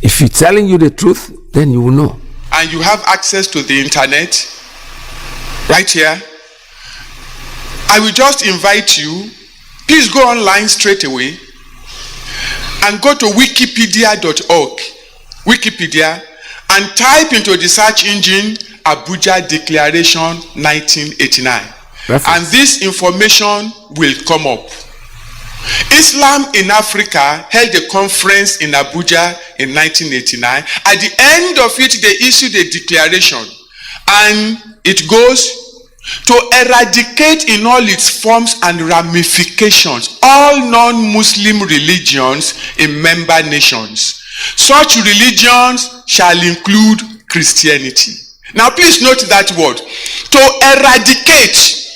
If he's telling you the truth, then you will know. And you have access to the internet right here. I will just invite you, please go online straight away and go to wikipedia.org, Wikipedia, and type into the search engine Abuja Declaration 1989. And this information will come up. Islam in Africa held a conference in Abuja in 1989. At the end of it, they issued a declaration, and it goes to eradicate in all its forms and ramifications all non-Muslim religions in member nations. Such religions shall include Christianity. Now please note that word. To eradicate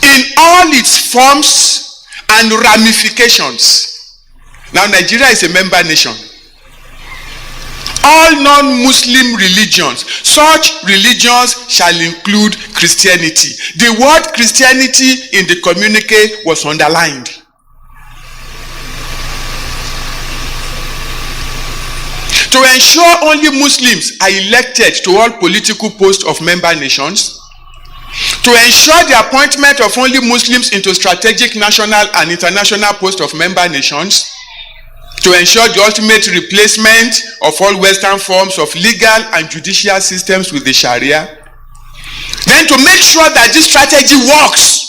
in all its forms and ramifications. Now Nigeria is a member nation. All non-Muslim religions, such religions shall include Christianity. The word Christianity in the communique was underlined. To ensure only Muslims are elected to all political posts of member nations, to ensure the appointment of only Muslims into strategic national and international posts of member nations, to ensure the ultimate replacement of all Western forms of legal and judicial systems with the Sharia. Then to make sure that this strategy works,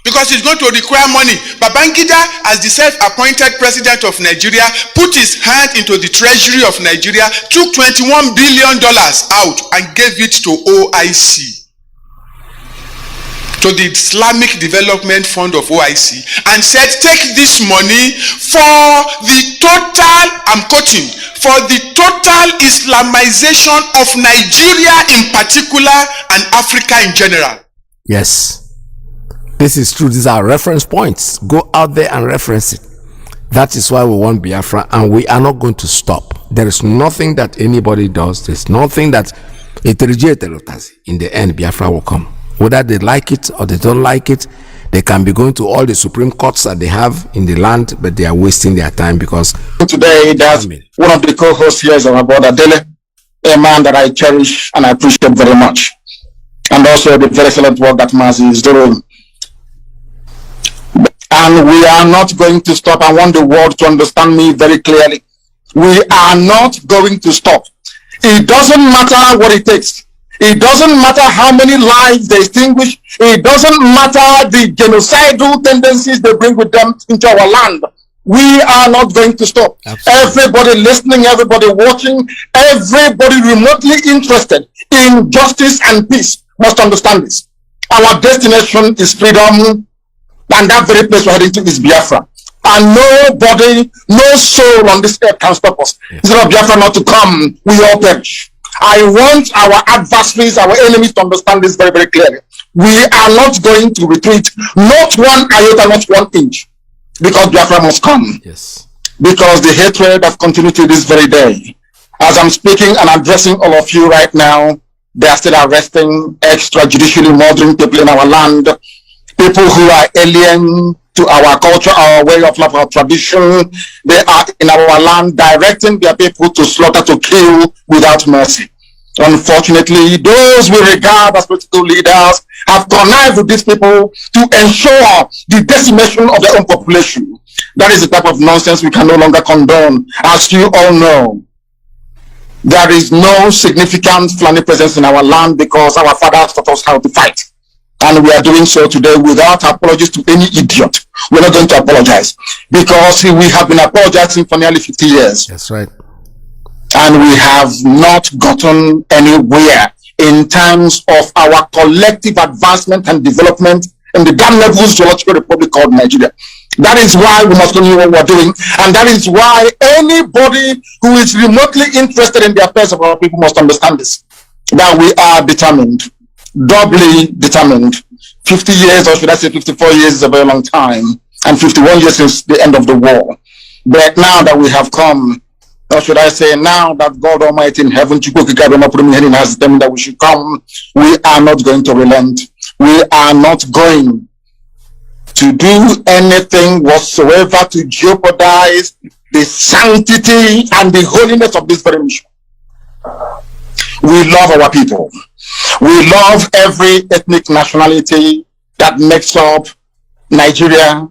because it's going to require money. Babangida, as the self-appointed president of Nigeria, put his hand into the treasury of Nigeria, took $21 billion out and gave it to OIC, to the Islamic Development Fund of OIC, and said, take this money for the total, I'm quoting, for the total Islamization of Nigeria in particular and Africa in general. Yes, this is true. These are reference points. Go out there and reference it. That is why we want Biafra, and we are not going to stop. There is nothing that anybody does. There's nothing that in the end Biafra will come. Whether they like it or they don't like it, they can be going to all the Supreme Courts that they have in the land, but they are wasting their time because today that one of the co-hosts here is our brother Dele, a man that I cherish and I appreciate very much, and also the very excellent work that Mazi is doing. And we are not going to stop. I want the world to understand me very clearly. We are not going to stop. It doesn't matter what it takes. It doesn't matter how many lives they extinguish. It doesn't matter the genocidal tendencies they bring with them into our land. We are not going to stop. Absolutely. Everybody listening, everybody watching, everybody remotely interested in justice and peace must understand this. Our destination is freedom, and that very place we're heading to is Biafra. And nobody, no soul on this earth can stop us. Instead of Biafra not to come, we all perish. I want our adversaries, our enemies to understand this very, very clearly. We are not going to retreat, not one iota, not 1 inch, because Biafra must come. Yes. Because the hatred has continued to this very day. As I'm speaking and addressing all of you right now, they are still arresting extrajudicially murdering people in our land, people who are alien to our culture, our way of life, our tradition. They are in our land directing their people to slaughter, to kill without mercy. Unfortunately, those we regard as political leaders have connived with these people to ensure the decimation of their own population. That is the type of nonsense we can no longer condone. As you all know, there is no significant Fulani presence in our land because our fathers taught us how to fight. And we are doing so today without apologies to any idiot. We're not going to apologize because we have been apologizing for nearly 50 years. That's right. And we have not gotten anywhere in terms of our collective advancement and development in the damnable zoological republic called Nigeria. That is why we must continue what we're doing. And that is why anybody who is remotely interested in the affairs of our people must understand this. That we are determined. Doubly determined. 50 years, or should I say 54 years, is a very long time, and 51 years since the end of the war. But now that we have come, or should I say now that God Almighty in heaven has determined that we should come, we are not going to relent. We are not going to do anything whatsoever to jeopardize the sanctity and the holiness of this very mission. We love our people. We love every ethnic nationality that makes up Nigeria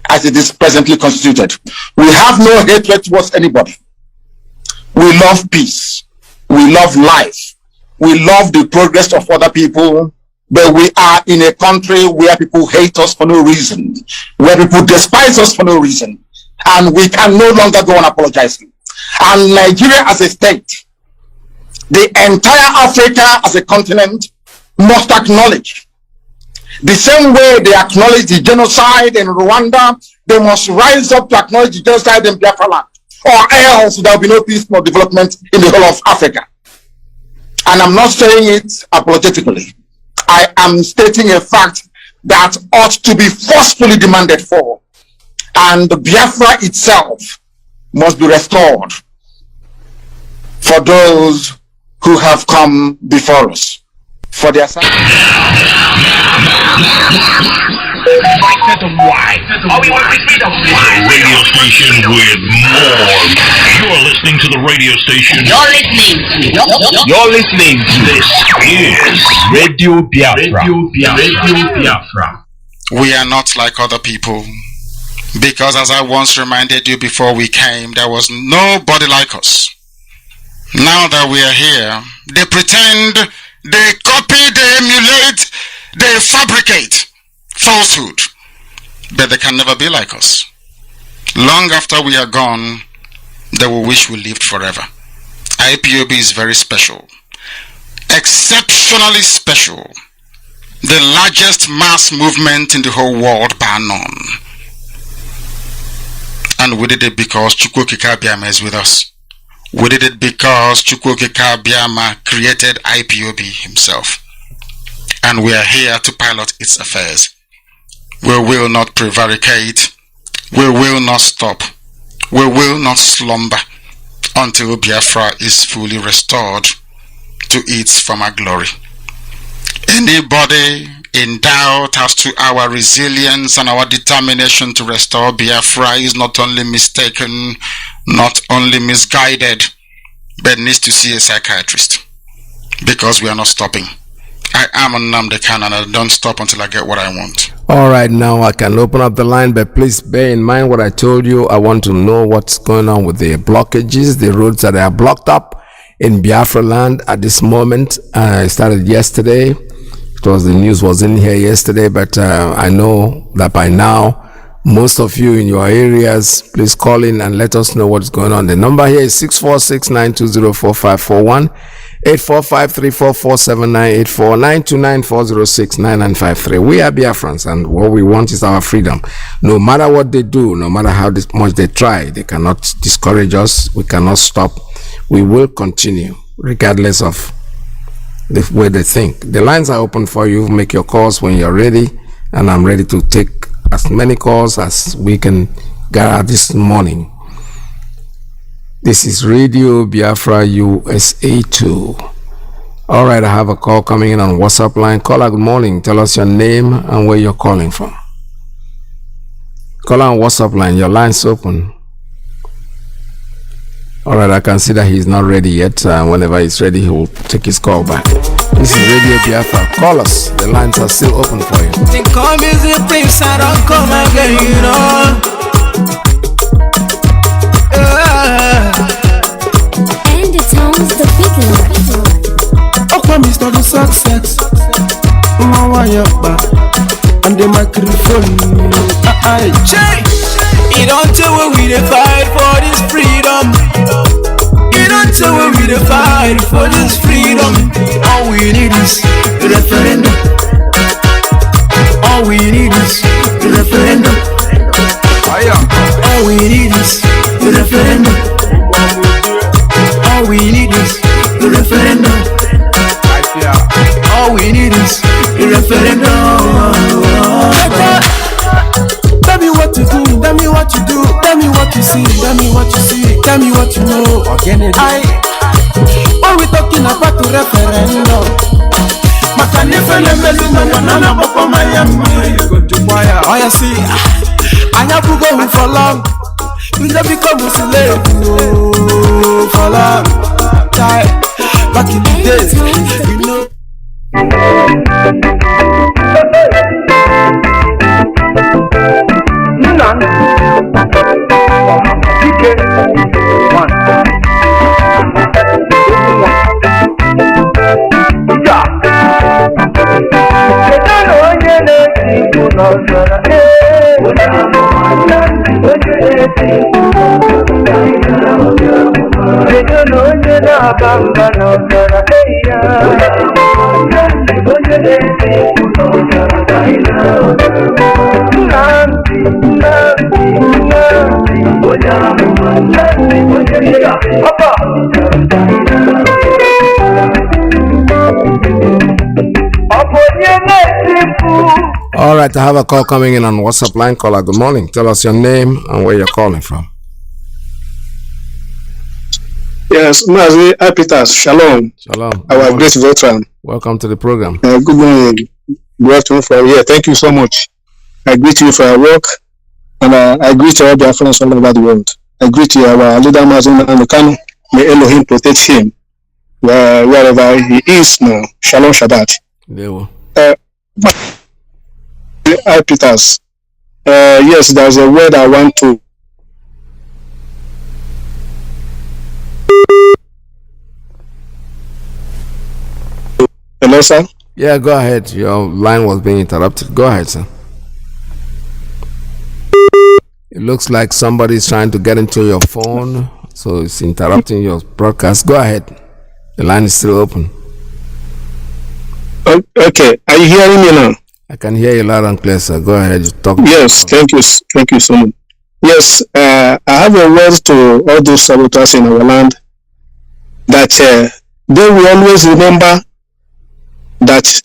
as it is presently constituted. We have no hatred towards anybody. We love peace. We love life. We love the progress of other people. But we are in a country where people hate us for no reason, where people despise us for no reason, and we can no longer go on apologizing. And Nigeria as a state, the entire Africa as a continent must acknowledge. The same way they acknowledge the genocide in Rwanda, they must rise up to acknowledge the genocide in Biafra land, or else there will be no peace nor development in the whole of Africa. And I'm not saying it apologetically. I am stating a fact that ought to be forcefully demanded for. And Biafra itself must be restored for those who have come before us. For their Radio station with more. You're listening to the radio station. You're listening to this is Radio Biafra. Radio Biafra. We are not like other people, because as I once reminded you before we came, there was nobody like us. Now that we are here, they pretend, they copy, they emulate, they fabricate falsehood, but they can never be like us. Long after we are gone, they will wish we lived forever. IPOB is very special, exceptionally special, the largest mass movement in the whole world bar none. And we did it because Chukwokika Abiyama is with us. We did it because Chukwokika Abiyama created IPOB himself. And we are here to pilot its affairs. We will not prevaricate. We will not stop. We will not slumber until Biafra is fully restored to its former glory. Anybody in doubt as to our resilience and our determination to restore Biafra is not only mistaken, not only misguided, but needs to see a psychiatrist, because we are not stopping. I am Nnamdi Kanu, and I don't stop until I get what I want. All right, now I can open up the line, but please bear in mind what I told you. I want to know what's going on with the blockages, the roads that are blocked up in Biafra land at this moment. I started yesterday. The news was in here yesterday, but I know that by now, most of you in your areas, please call in and let us know what's going on. The number here is 646-920-4541, 845-344-7984, 929-406-9953. We are Biafrans, and what we want is our freedom. No matter what they do, no matter how much they try, they cannot discourage us. We cannot stop. We will continue, regardless of the way they think. The lines are open for you. Make your calls when you're ready, and I'm ready to take as many calls as we can gather this morning. This is Radio Biafra USA 2. All right, I have a call coming in on WhatsApp line. Caller, good morning. Tell us your name and where you're calling from. Caller on WhatsApp line. Your line's open. All right, I can see that he's not ready yet. Whenever he's ready, he will take his call back. This is Radio Biafra. Call us. The lines are still open for you. Think come is the prince, I don't come again, you know. And the town's the big Oh, come is not the success. Mama, and the microphone. You don't tell what we dey fight for this freedom. You don't tell what we dey fight for this freedom. All we need is the referendum. All we need is the referendum. All we need is the referendum. All we need is the referendum. All we need is the referendum. Tell me what to do, tell me what you do, tell me what you see, tell me what you see, tell me what you know. When we talking about the referendum, oh, you see, I have to go for long. We just become a slave, oh, for love. Back in the days, you know. All right, I have a call coming in on WhatsApp line. Caller, good morning. Tell us your name and where you're calling from. Yes, Mazi Iyke, Shalom. Shalom. Our great veteran. Welcome to the program. Good morning. Good afternoon from here. Thank you so much. I greet you for your work, and I greet all Biafrans all over the world. I greet you, our leader Mazi Iyke. May Elohim protect him wherever he is now. Shalom Shabbat. Iyke, yes, there's a word I want to. Hello, sir? Yeah, go ahead. Your line was being interrupted. Go ahead, sir. It looks like somebody's trying to get into your phone, so it's interrupting your broadcast. Go ahead. The line is still open. Okay. Are you hearing me now? I can hear you loud and clear, sir. Go ahead. You talk. Yes, thank you. Thank you so much. Yes, I have a word to all those saboteurs in our land that they will always remember that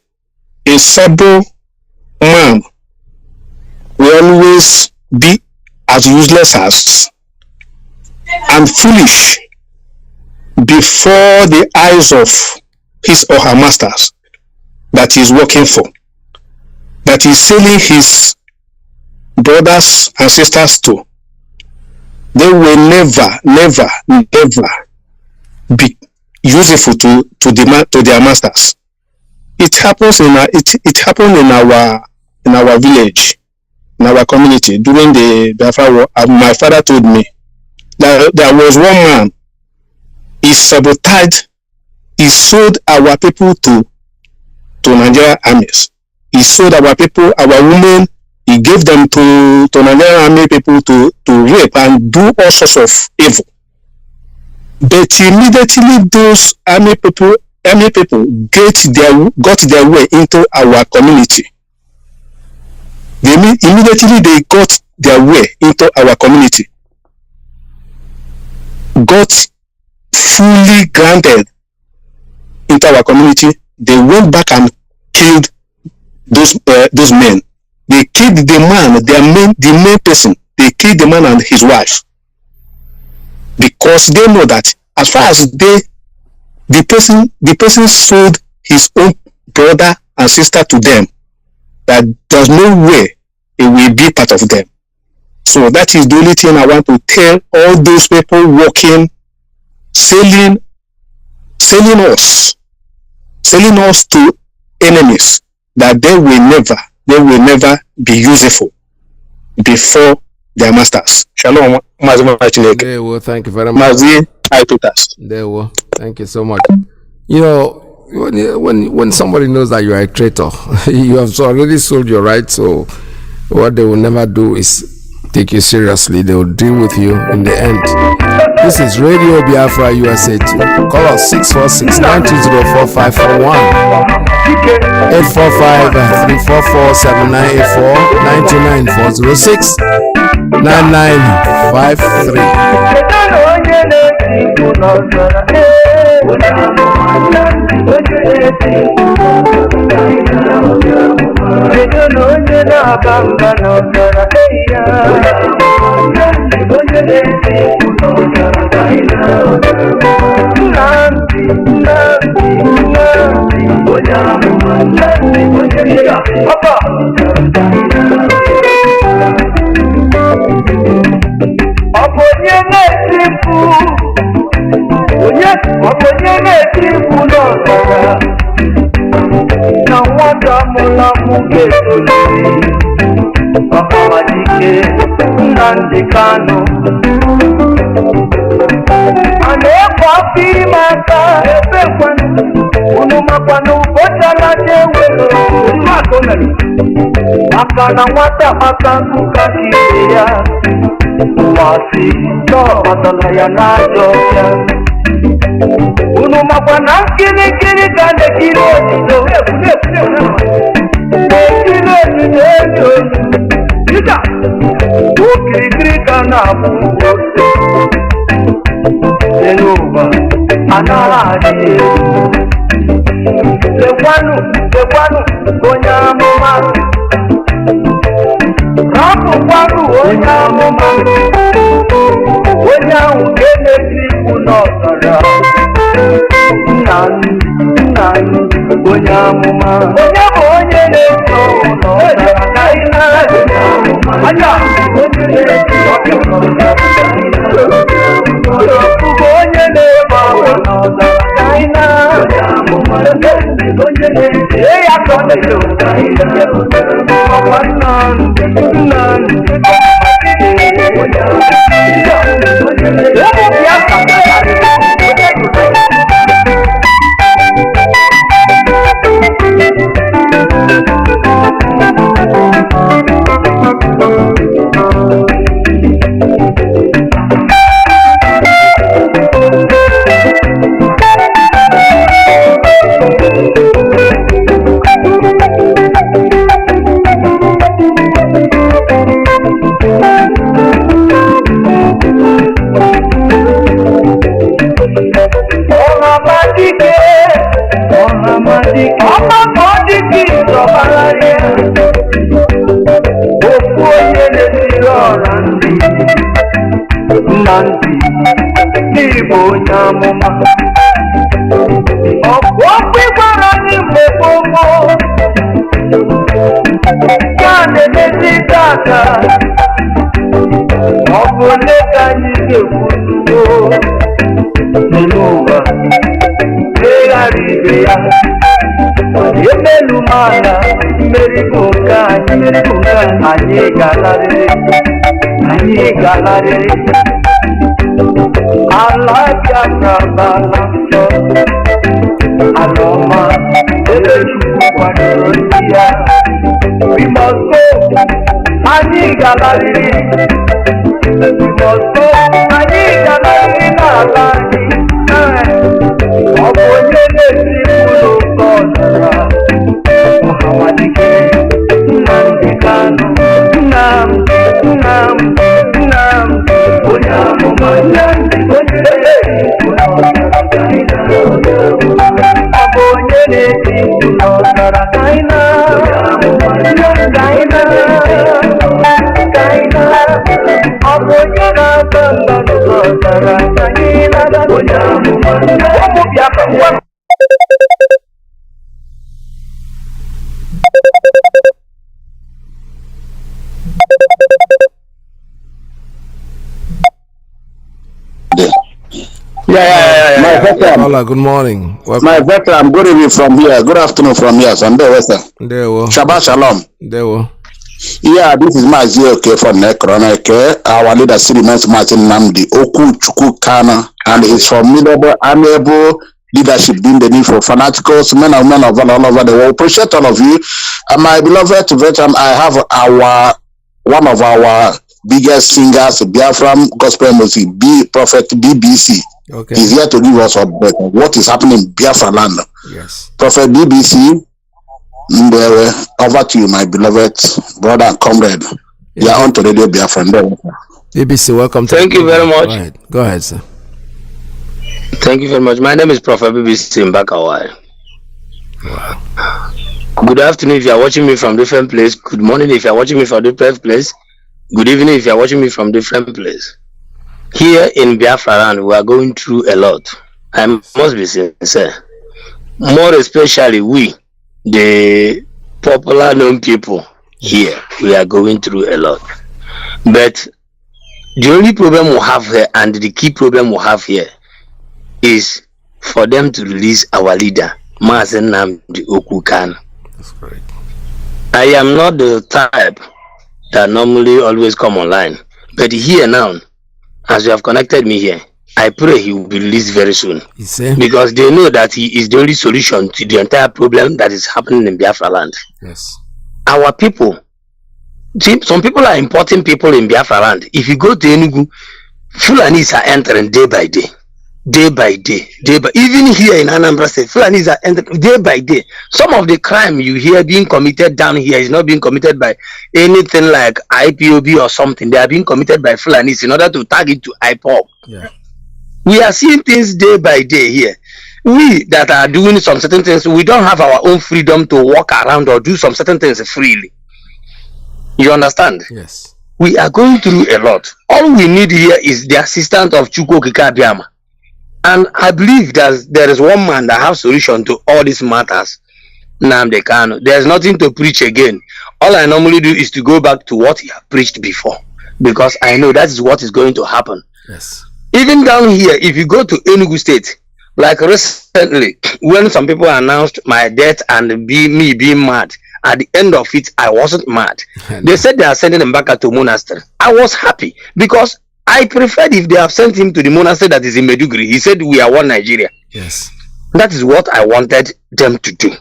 a Sabo man will always be as useless as and foolish before the eyes of his or her masters that he is working for, that he is selling his brothers and sisters to. They will never be useful to their masters. It happens it happened in our village, in our community during the Biafra war. My father told me that there was one man. He sabotaged. He sold our people to Nigerian armies. He sold our people, our women. He gave them to Nigerian army people to rape and do all sorts of evil. But immediately those army people got their way into our community. Immediately they got their way into our community. Got fully granted into our community. They went back and killed those men. They killed the man, the main person. They killed the man and his wife, because they know that as far as the person sold his own brother and sister to them, that there's no way it will be part of them. So that is the only thing I want to tell all those people working, selling us to enemies, that they will never be useful before their masters. Shalom, Mazi Iyke. Well, thank you very much. Mazi Iyke. There, well, thank you so much. You know, when somebody knows that you are a traitor, you have already sold your rights. So what they will never do is take you seriously. They will deal with you in the end. This is Radio Biafra USA 2. Call us 646-920-4541, 845-344-7984, Up Mazi Iyke, Nnamdi Kanu. Ane-ekwafi maka ebe kwanu, unu makwanu bochala jewelo. Maka na nwata maka nkuka kide ya, wasi no batala ya na jobia. Unu makwana nkiri kande kilo odido. Ukirikiri kana mungose Yoruba anaraje Lekwanu onyamuma Rapu kwanu onyamuma Onyamu kenesi kunotara Nani onyamuma Onyamu onyenesi unotara Naina Anya onyenesi we must go. My veteran. Hola, good morning. Welcome. My veteran, good evening from here. Good afternoon from here. Sunday, Western. Shabbat Shalom. Yeah, this is Mazi Iyke from Nekroneke. Our leader, Citizenship Nnamdi Kanu, and his formidable, amiable leadership being the need for fanaticals, men and women of all over the world. Appreciate all of you. My beloved veteran, I have one of our biggest singers, Biafran gospel music, Prophet BBC. Okay. He's here to give us what is happening in Biafra land. Yes. Prophet BBC, over to you, my beloved brother and comrade. You are on to Radio Biafra. BBC, welcome. Thank you very much. Go ahead, sir. Thank you very much. My name is Prophet BBC in Bakawai. Wow. Good afternoon if you are watching me from different place. Good morning if you are watching me from different place. Good evening if you are watching me from different place. Here in Biafra land, we are going through a lot. I must be sincere. More especially we, the popular known people here, we are going through a lot. But The only problem we have here, and the key problem we have here, is for them to release our leader, Mazi Kanu. That's correct. I am not the type that normally always come online, but here now, as you have connected me here, I pray he will be released very soon. Because they know that he is the only solution to the entire problem that is happening in Biafra land. Yes. Our people, see, some people are importing people in Biafra land. If you go to Enugu, Fulanis are entering day by day. Day by day, even here in Anambra State, Fulanis are entering day by day. Some of the crime you hear being committed down here is not being committed by anything like IPOB or something. They are being committed by Fulanis in order to tag it to Ipob. Yeah. We are seeing things day by day here. We that are doing some certain things, we don't have our own freedom to walk around or do some certain things freely. You understand? Yes. We are going through a lot. All we need here is the assistance of Chukwu Kikabiama. And I believe that there is one man that has solution to all these matters, Nnamdi Kanu. There's nothing to preach again. All I normally do is to go back to what he had preached before, because I know that is what is going to happen. Yes. Even down here, if you go to Enugu State, like recently, when some people announced my death and me being mad, at the end of it, I wasn't mad. They said they are sending him back to monastery. I was happy because I preferred if they have sent him to the monastery that is in Meduguri. He said we are one Nigeria. Yes. That is what I wanted them to do.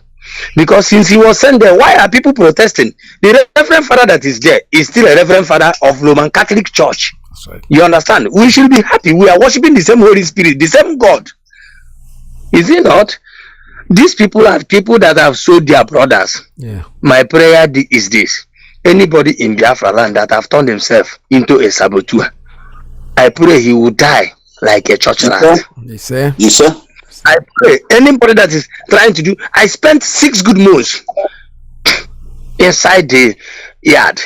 Because since he was sent there, why are people protesting? The Reverend Father that is there is still a Reverend Father of Roman Catholic Church. That's right. You understand? We should be happy. We are worshiping the same Holy Spirit, the same God. Is it not? These people are people that have sold their brothers. Yeah. My prayer is this. Anybody in Biafra land that have turned himself into a saboteur, I pray he will die like a church rat. Yes, sir. Yes, sir. I pray anybody that is trying to do. I spent 6 good months inside the yard.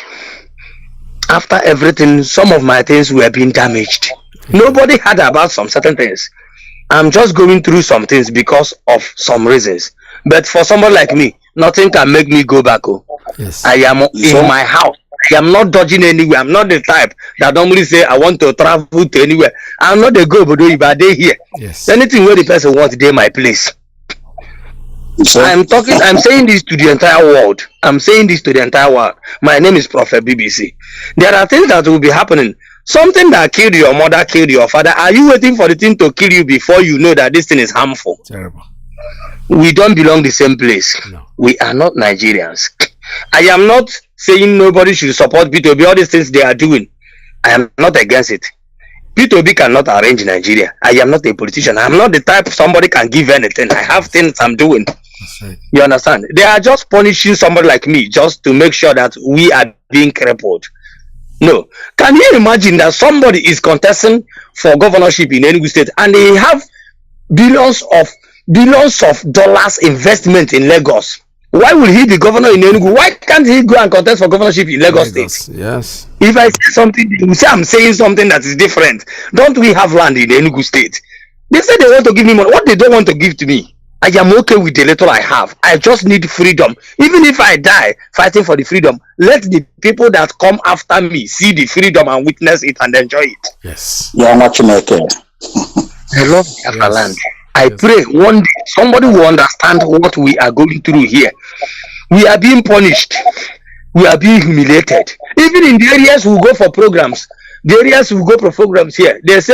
After everything, some of my things were being damaged. Nobody heard about some certain things. I'm just going through some things because of some reasons. But for somebody like me, nothing can make me go back. Oh. Yes. I am in my house. I am not dodging anywhere. I'm not the type that normally say I want to travel to anywhere. I'm not the go, but if I day here. Yes. Anything where the person wants, they my place. I'm saying this to the entire world. I'm saying this to the entire world. My name is Prophet BBC. There are things that will be happening. Something that killed your mother, killed your father. Are you waiting for the thing to kill you before you know that this thing is harmful? Terrible. We don't belong the same place. No. We are not Nigerians. I am not saying nobody should support P2B, all these things they are doing. I am not against it. P2B cannot arrange Nigeria. I am not a politician. I am not the type somebody can give anything. I have things I'm doing. That's right. You understand? They are just punishing somebody like me just to make sure that we are being crippled. No. Can you imagine that somebody is contesting for governorship in Enugu State and they have billions of dollars investment in Lagos? Why will he be governor in Enugu? Why can't he go and contest for governorship in Lagos State? Yes. If I say something, they will say I'm saying something that is different. Don't we have land in Enugu State? They say they want to give me money. What they don't want to give to me, I am okay with the little I have. I just need freedom. Even if I die fighting for the freedom, let the people that come after me see the freedom and witness it and enjoy it. Yes. You are not making. I love Biafra land. I pray one day somebody will understand what we are going through here. We are being punished. We are being humiliated. Even in the areas we go for programs, the areas we go for programs here, they say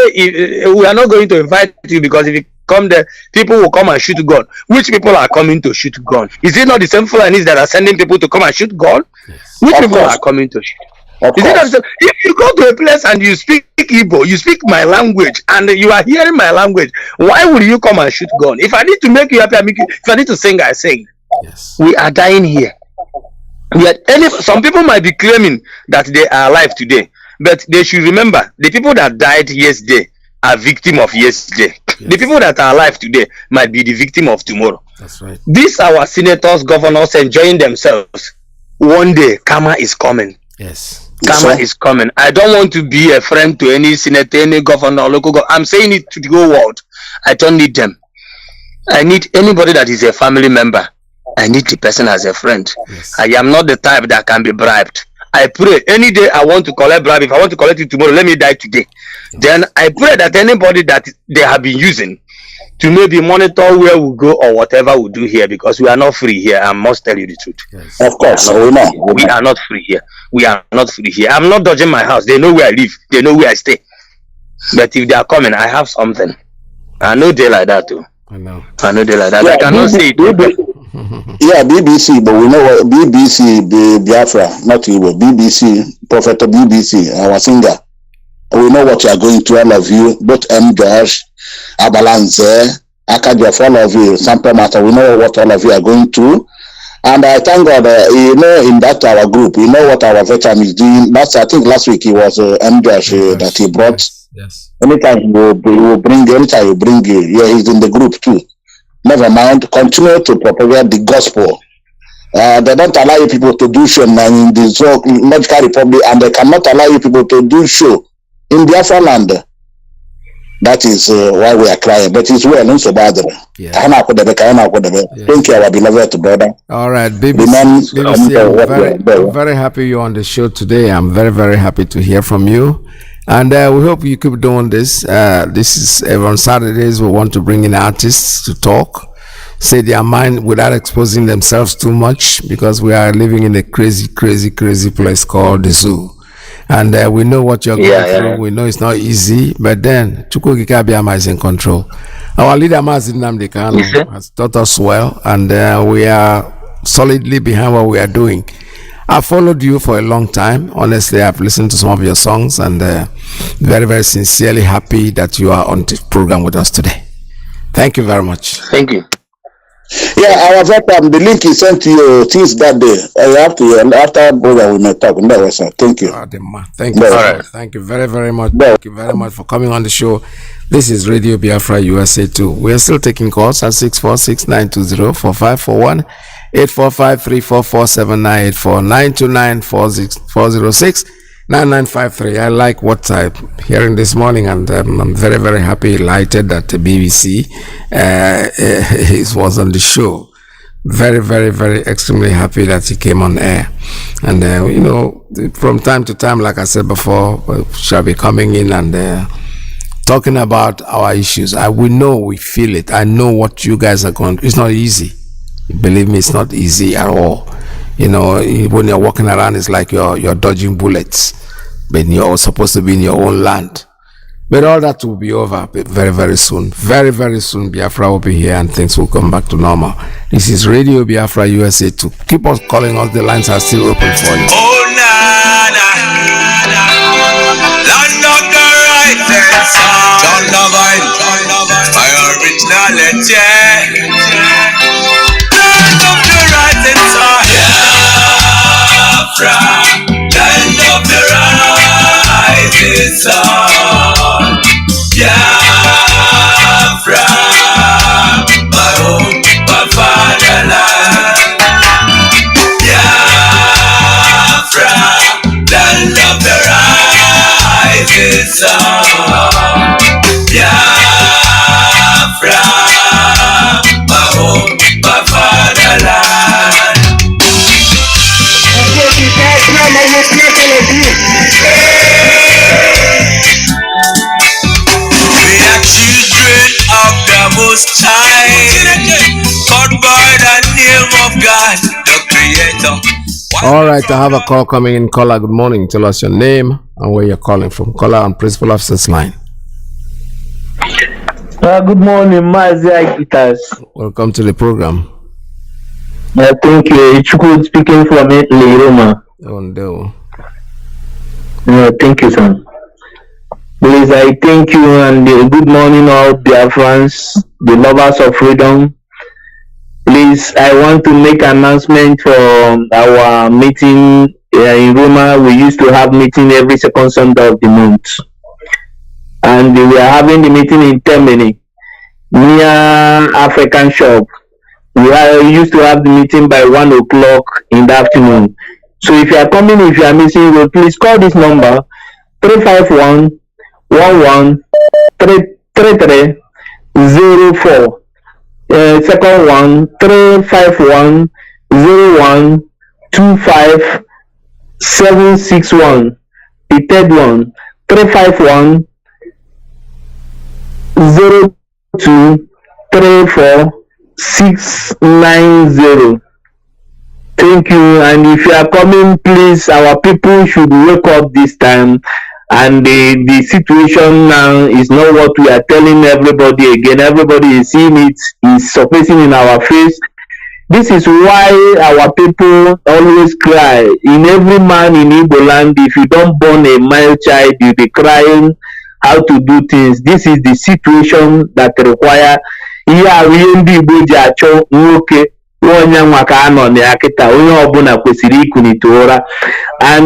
we are not going to invite you because if you come there, people will come and shoot gun. Which people are coming to shoot gun? Is it not the same Fulanis that are sending people to come and shoot gun? Yes. Which people are coming to shoot? Is it not, if you go to a place and you speak Igbo, you speak my language, and you are hearing my language, why would you come and shoot gun? If I need to make you happy, I make you. If I need to sing, I sing. Yes. We are dying here. Some people might be claiming that they are alive today, but they should remember the people that died yesterday are victim of yesterday. Yes. The people that are alive today might be the victim of tomorrow. That's right. These our senators, governors enjoying themselves. One day, karma is coming. Yes. Karma is coming. I don't want to be a friend to any senator, any governor, local government. I'm saying it to the whole world. I don't need them. I need anybody that is a family member. I need the person as a friend. Yes. I am not the type that can be bribed. I pray any day I want to collect bribe. If I want to collect it tomorrow, let me die today. Then I pray that anybody that they have been using to maybe monitor where we go or whatever we do here, because we are not free here. I must tell you the truth. Yes. Of course, we are not free here. We are not free here. I'm not dodging my house. They know where I live. They know where I stay. But if they are coming, I have something. I know they like that too. I know they like that. Yeah, I cannot say it. Yeah, BBC, but we know what BBC, Biafra, not Igbo, BBC, Prophet BBC, our singer. We know what you are going to, all of you, both M. Josh, Abalanze, Akaja, all of you, Sample Matter, we know what all of you are going to. And I thank God, in that our group, we know what our veteran is doing. I think last week it was M. Josh that he brought. Yes. Anytime you bring, yeah, he's in the group too. Never mind, continue to propagate the gospel. They don't allow you people to do show in the Logical Republic, and they cannot allow you people to do show in Biafra land. That is why we are crying. But it's well, not so bad. Yeah. Thank you, our beloved brother. All right, BBC, I'm very happy you're on the show today. I'm very, very happy to hear from you. And we hope you keep doing this. This is on Saturdays. We want to bring in artists to talk, say their mind without exposing themselves too much, because we are living in a crazy place called the zoo. And we know what you're going through. Yeah. We know it's not easy, but then Chukwu Abiyama is in control. Our leader, Mazi Iyke, has taught us well, and we are solidly behind what we are doing. I followed you for a long time. Honestly, I've listened to some of your songs, and very, very sincerely happy that you are on this program with us today. Thank you very much. Thank you. Yeah, our veteran, the link is sent to you since that day. After program we may talk. No, sir. Thank you. Thank you. Right. Thank you very, very much. Thank you very much for coming on the show. This is Radio Biafra USA 2. We are still taking calls at 646-920-4541, 845-344-7984, 929-406-9953. I like what I'm hearing this morning, and I'm very, very happy, delighted that the BBC was on the show. Very, very, very extremely happy that he came on air. And, from time to time, like I said before, we shall be coming in and talking about our issues. We feel it. I know what you guys are going through. It's not easy. Believe me, it's not easy at all. When you're walking around, it's like you're dodging bullets, but you're supposed to be in your own land. But all that will be over very, very soon. Very, very soon, Biafra will be here and things will come back to normal. This is Radio Biafra USA 2. Keep on calling us. The lines are still open for you. Oh, nana, land of the right side, John Lovine, my originality. Land of the right side, Biafra, land of the rising sun, Biafra, my home, my fatherland, Biafra, land of the rising sun, Biafra, my home, my fatherland. We are children of the Most High, called by the name of God, the Creator. All right, I have a call coming in. Caller, good morning. Tell us your name and where you're calling from. Caller on Principal Officer's line. Good morning, Mazi Iyke. Welcome to the program. Thank you. It's good speaking from Italy, Roma. Thank you, sir. Please, I thank you and good morning, all Biafrans, the lovers of freedom. Please, I want to make an announcement for our meeting in Roma. We used to have meeting every second Sunday of the month. And we are having the meeting in Termini, near African shop. We used to have the meeting by 1 o'clock in the afternoon. So if you are coming, if you are missing, please call this number 351 11 3304. Second one 351 01 25 761. The third one 351 0234 Thank you. And if you are coming, please, our people should wake up this time. And the situation now is not what we are telling everybody again. Everybody is seeing it, is surfacing in our face. This is why our people always cry. In every man in Igbo land, if you don't born a male child, you'll be crying how to do things. This is the situation that require and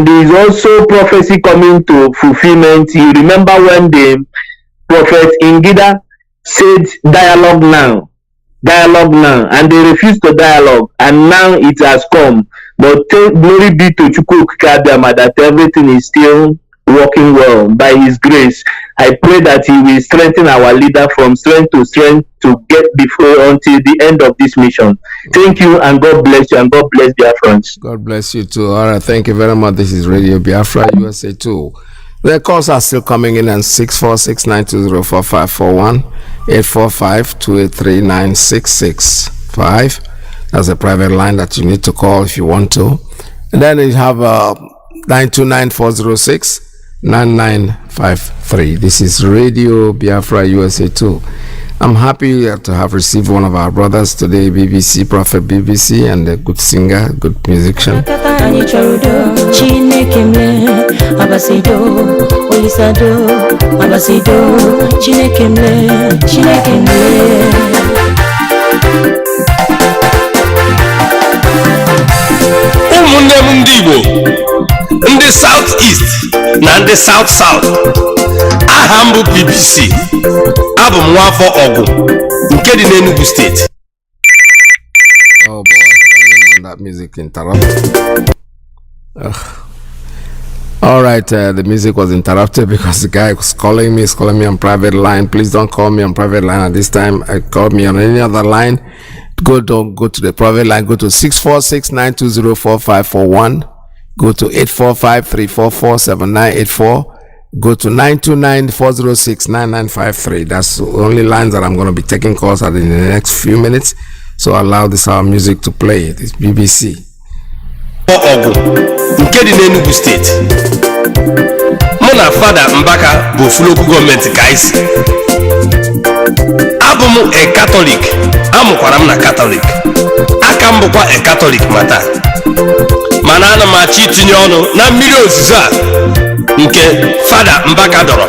there is also prophecy coming to fulfillment. You remember when the prophet Ingida said dialogue now, and they refused to dialogue, and now it has come. But glory be to Chukwu that everything is still working well by his grace. I pray that he will strengthen our leader from strength to strength to get before until the end of this mission. Thank you, and God bless you, and God bless Biafrans. God bless you too. All right, thank you very much. This is Radio Biafra USA 2. The calls are still coming in on 646-920-4541, 845-283-9665. That's a private line that you need to call if you want to. And then you have 929-406-9953. This is Radio Biafra USA 2. I'm happy to have received one of our brothers today, BBC, Prophet BBC, and a good singer, good musician. Ụmụnne m ndị Igbo, ndị South East na ndị South South, aha m bụ BBC, abụ m nwafọ ọgwụ nke dị n'Enugu steeti. Oh boy, I didn't want that music interrupted. All right, the music was interrupted because the guy was calling me on private line. Please don't call me on private line at this time. Call me on any other line. Go to the private line. Go to 646-920-4541. Go to 845-344-7984. Go to 929-406-9953. That's the only lines that I'm going to be taking calls at in the next few minutes. So allow this our music to play. It's BBC. Nke dị n'Enugu steeti. Mụ na Fada Mbaka bụ fuloku gọọmenti ka isi. Abụ m a Catholic. Amụkwara m na Catholic. Aka m bụkwa a Catholic mata. Mana ana m achọ itinye ọnụ na mmiri ozuzo a nke Fada Mbaka dọrọ.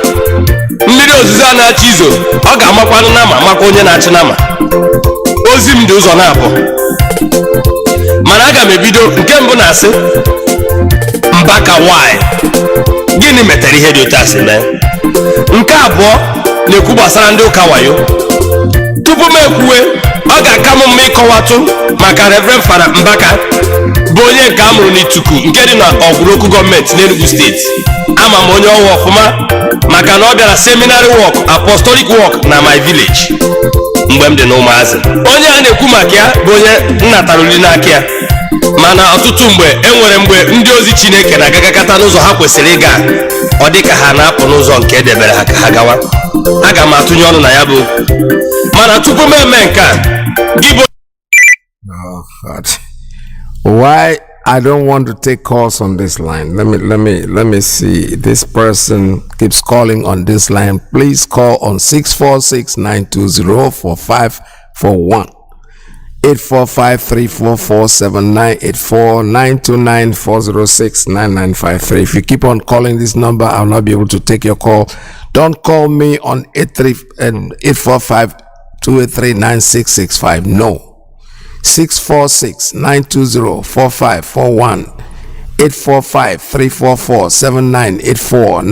Mmiri ozuzo a na-achị izo, ọ ga-amakwanụ nama makwa onye na-achị nama. Ozi m dị ụzọ na-abụ. Mana aga m ebido nke mbụ na-asị Mbaka why? Gịnị metere ihe dị otu asị mee? Nke abụọ na-ekwu gbasara ndị ụka wayo. Tupu m ekwuwe, ọ ga-aka m mma ịkọwatụ maka Reverend Fada Mbaka bụ onye nke a mụrụ n'Ituku nke dị na Ọgwụrokwu gọọmenti n'Enugu steeti. Ama m onye ọwa ọfụma maka na ọ bịara seminary work, apostolic work na my village mgbe m dị n'ụmụazị. Onye a na-ekwu maka ya bụ onye nnatara uli n'aka ya, mana ọtụtụ mgbe mgbe ndị ozi Chineke na-agagakata n'ụzọ ha kwesịrị ịga, ọ dị ka ha na-apụ n'ụzọ nke edebere ha ka ha gawa. Aga m atụnye ọnụ na ya bụ mana tupu m eme nke a gị bụ why I don't want to take calls on this line. Let me see. This person keeps calling on this line. Please call on 646-920-4541. 845-344-7984, 929-406-9953. If you keep on calling this number, I'll not be able to take your call. Don't call me on 845-283-9665. No. 646-920-4541, 845-344-7984,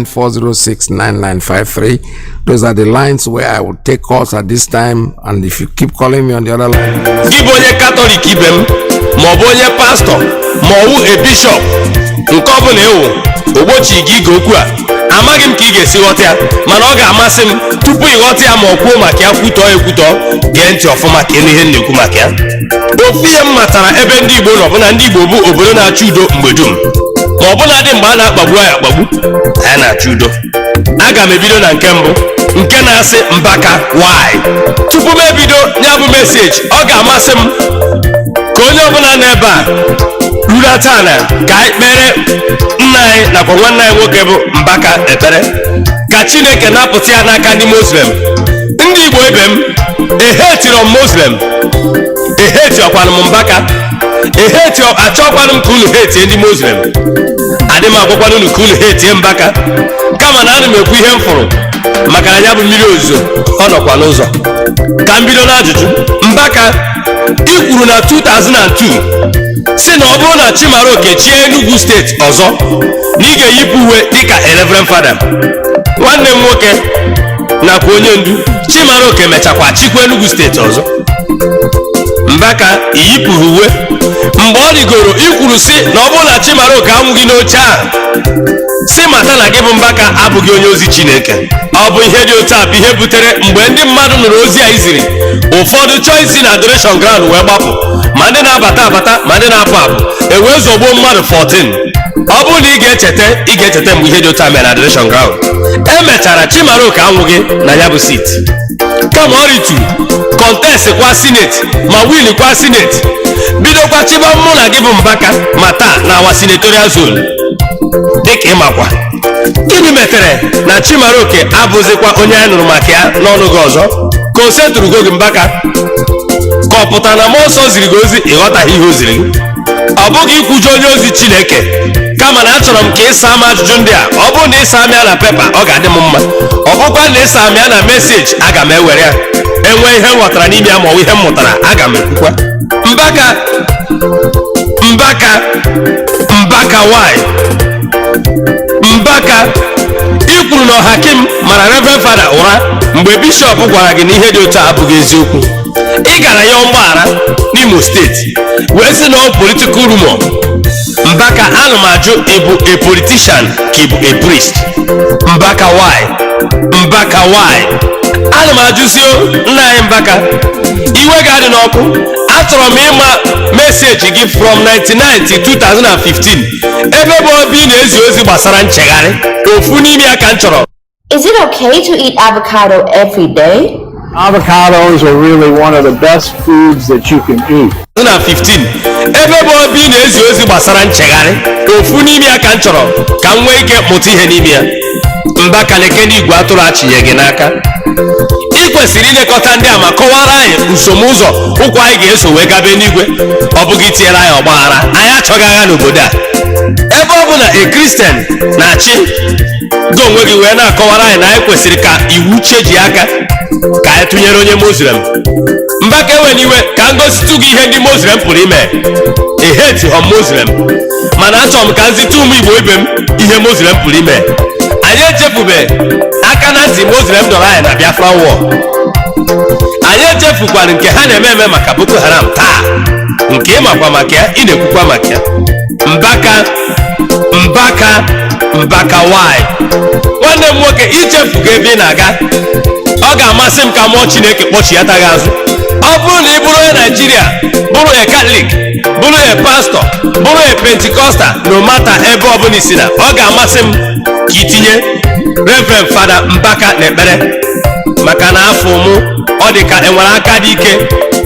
929-406-9953. Those are the lines where I will take calls at this time. And if you keep calling me on the other line, give onye Catholic ibem, ma ọ bụ onye pastor, ma ọ bụ a bishop, nke ọ bụla ewu ogbochi gị okwu a amaghị m ka ị ga-esi ghọta ya, mana ọ ga-amasị m tupu ị ghọta ya ma ọ kwuo maka ya kwutọọ ekwutọọ, gee ntị ọfụma ka ịnụ ihe m na-ekwu maka ya. Ofu ihe m matara ebe ndị Igbo nọ bụ na ndị Igbo bụ obodo na-achọ udo mgbe dum, ma ọ bụla dị mgbe a na-akpagbu anyị akpagbu, anyị na-achọ udo. Aga m ebido na nke mbụ, nke na-asị Mbaka why. Tupu m ebido ya bụ meseji, ọ ga-amasị m ka onye ọbụla nọ ebe a rurata ala ka anyị kpere nna anyị nakwa nwanne anyị nwoke bụ Mbaka ekpere ka Chineke napụta ya n'aka ndị Muslim. Ndị Igbo ibe m, ehetiro m Muslim, ehetiọkwanụ m Mbaka, achọkwanụ m ka unu hetie ndị Muslim, adị m agwakwanụ unu ka unu hetie Mbaka, kama na ana m ekwu ihe m fụrụ maka na ya bụ mmiri ozuzo ọ nọkwa n'ụzọ. Ka m bido n'ajụjụ. Mbaka, i kwuru na 2002 si na ọ bụrụ na Chimaroke chie Enugu steeti ọzọ na ị ga-eyipụ uwe dịka Reverend Fada. Nwanne m nwoke nakwa onye ndu Chimaroke mechakwa chikwa Enugu steeti ọzọ. Mbaka, iyipụghị uwe mgbe ọ rigoro, ikwuru si na ọ bụrụ na Chimaroke anwụghị n'oche ahụ, si mata na gị bụ Mbaka abụghị onye ozi Chineke. Ọ bụ ihe dị otu a bụ ihe butere mgbe ndị mmadụ nụrụ ozi a iziri, ụfọdụ chọọ isi na adoration ground wee gbapụ, ma ndị na-abata abata ma ndị na-apụ apụ, ewee zọgbuo mmadụ 14. Ọ bụrụ na ị ga-echeta mgbe ihe dị otu a mere na adoration ground, emechara Chimaroke anwụghị na ya bụ seat, kama ọ rituru contest kwa sineti ma win kwa sineti, bidokwa chiba mụ na gị bụ Mbaka ma taa na awa senatorial zone. Dịka ịmakwa, gịnị metere na Chimaroke abụzikwa onye anyị nụrụ maka ya n'ọnụ gị ọzọ? Ka o setụrụgo gị Mbaka? Ka ọ pụta na mmụọ nsọ ziri gị ozi ịghọtaghị ihe o ziri gị? Ọ bụghị ikwuju onye ozi Chineke, kama na achọrọ m ka ịsa m ajụjụ ndị a. Ọ bụrụ na ịsa m ya na pepa, ọ ga-adị m mma. Ọ bụkwa na ịsa m ya na meseji, aga m ewere ya. Enwee ihe m ghọtara n'ime ya ma ọ bụ ihe m mụtara, aga m ekwukwa. Mbaka why? Mbaka, i kwuru na ọhakim mara Reverend Fada ụra mgbe bishọp gwara gị na ihe dị otu a abụghị eziokwu. Ị gara ya mgbaghara n'Imo steeti wee sị na ọ political rumor. Mbaka, ana m ajụ, ị bụ a politician ka ị bụ a priest? Mbaka why? Ana m ajụzi nna anyị Mbaka, iwe ga-adị n'ọkụ. Achọrọ m ịma meseji gị from 1999 to 2015 ebe bụ obi na-ezi ozi gbasara nchegharị. Ofu n'ime ya ka m chọrọ. Is it okay to eat avocado every day? Avocados are really one of the best foods that you can eat. 2015 ebe bụ obi na-ezi ozi gbasara nchegharị. Ofu n'ime ya ka m chọrọ ka m nwee ike mụta ihe n'ime ya. Mbaka, leke ndị igwe atụrụ achịnye gị n'aka. Ị kwesịrị ilekọta ndị a ma kọwara anyị nsomụzọ ụkwụ anyị ga-eso wee gaba n'igwe, ọ bụghị tinyere anyị ọgbaghara. Anyị achọghị agha n'obodo a. Ebe ọ bụ na a Christian na-achị gị onwe gị wee na-akọwara anyị na anyị kwesịrị ka iwu cheji aka ka anyị tụnyere onye Muslim. Mbaka, ewe n'iwe ka m gositụ gị ihe ndị Muslim pụrụ ime. Eheti hom Muslim, mana achọrọ m ka m zite ụmụ Igbo ibe m ihe Muslim pụrụ ime. Anyị echefube aka na ntị Muslim dọrọ anyị na Biafra war. Anyị echefukwana nke ha na-eme maka Boko Haram taa, nke ịmakwa maka ya, ị na-ekwukwa maka ya. Mbaka why? Nwanne m nwoke, ichefugo ebe ị na-aga. Ọ ga-amasị m ka mmụọ Chineke kpọchiata gị azụ. Ọ bụrụ na ị bụrụ onye Naijiria, bụrụ a Catholic, bụrụ a pastor, bụrụ a Pentecostal, no matter ebe ọ bụla isi na, ọ ga-amasị m ka itinye Reverend Fada Mbaka n'ekpere, maka na afọ mụ ọ dị ka enwere aka dị ike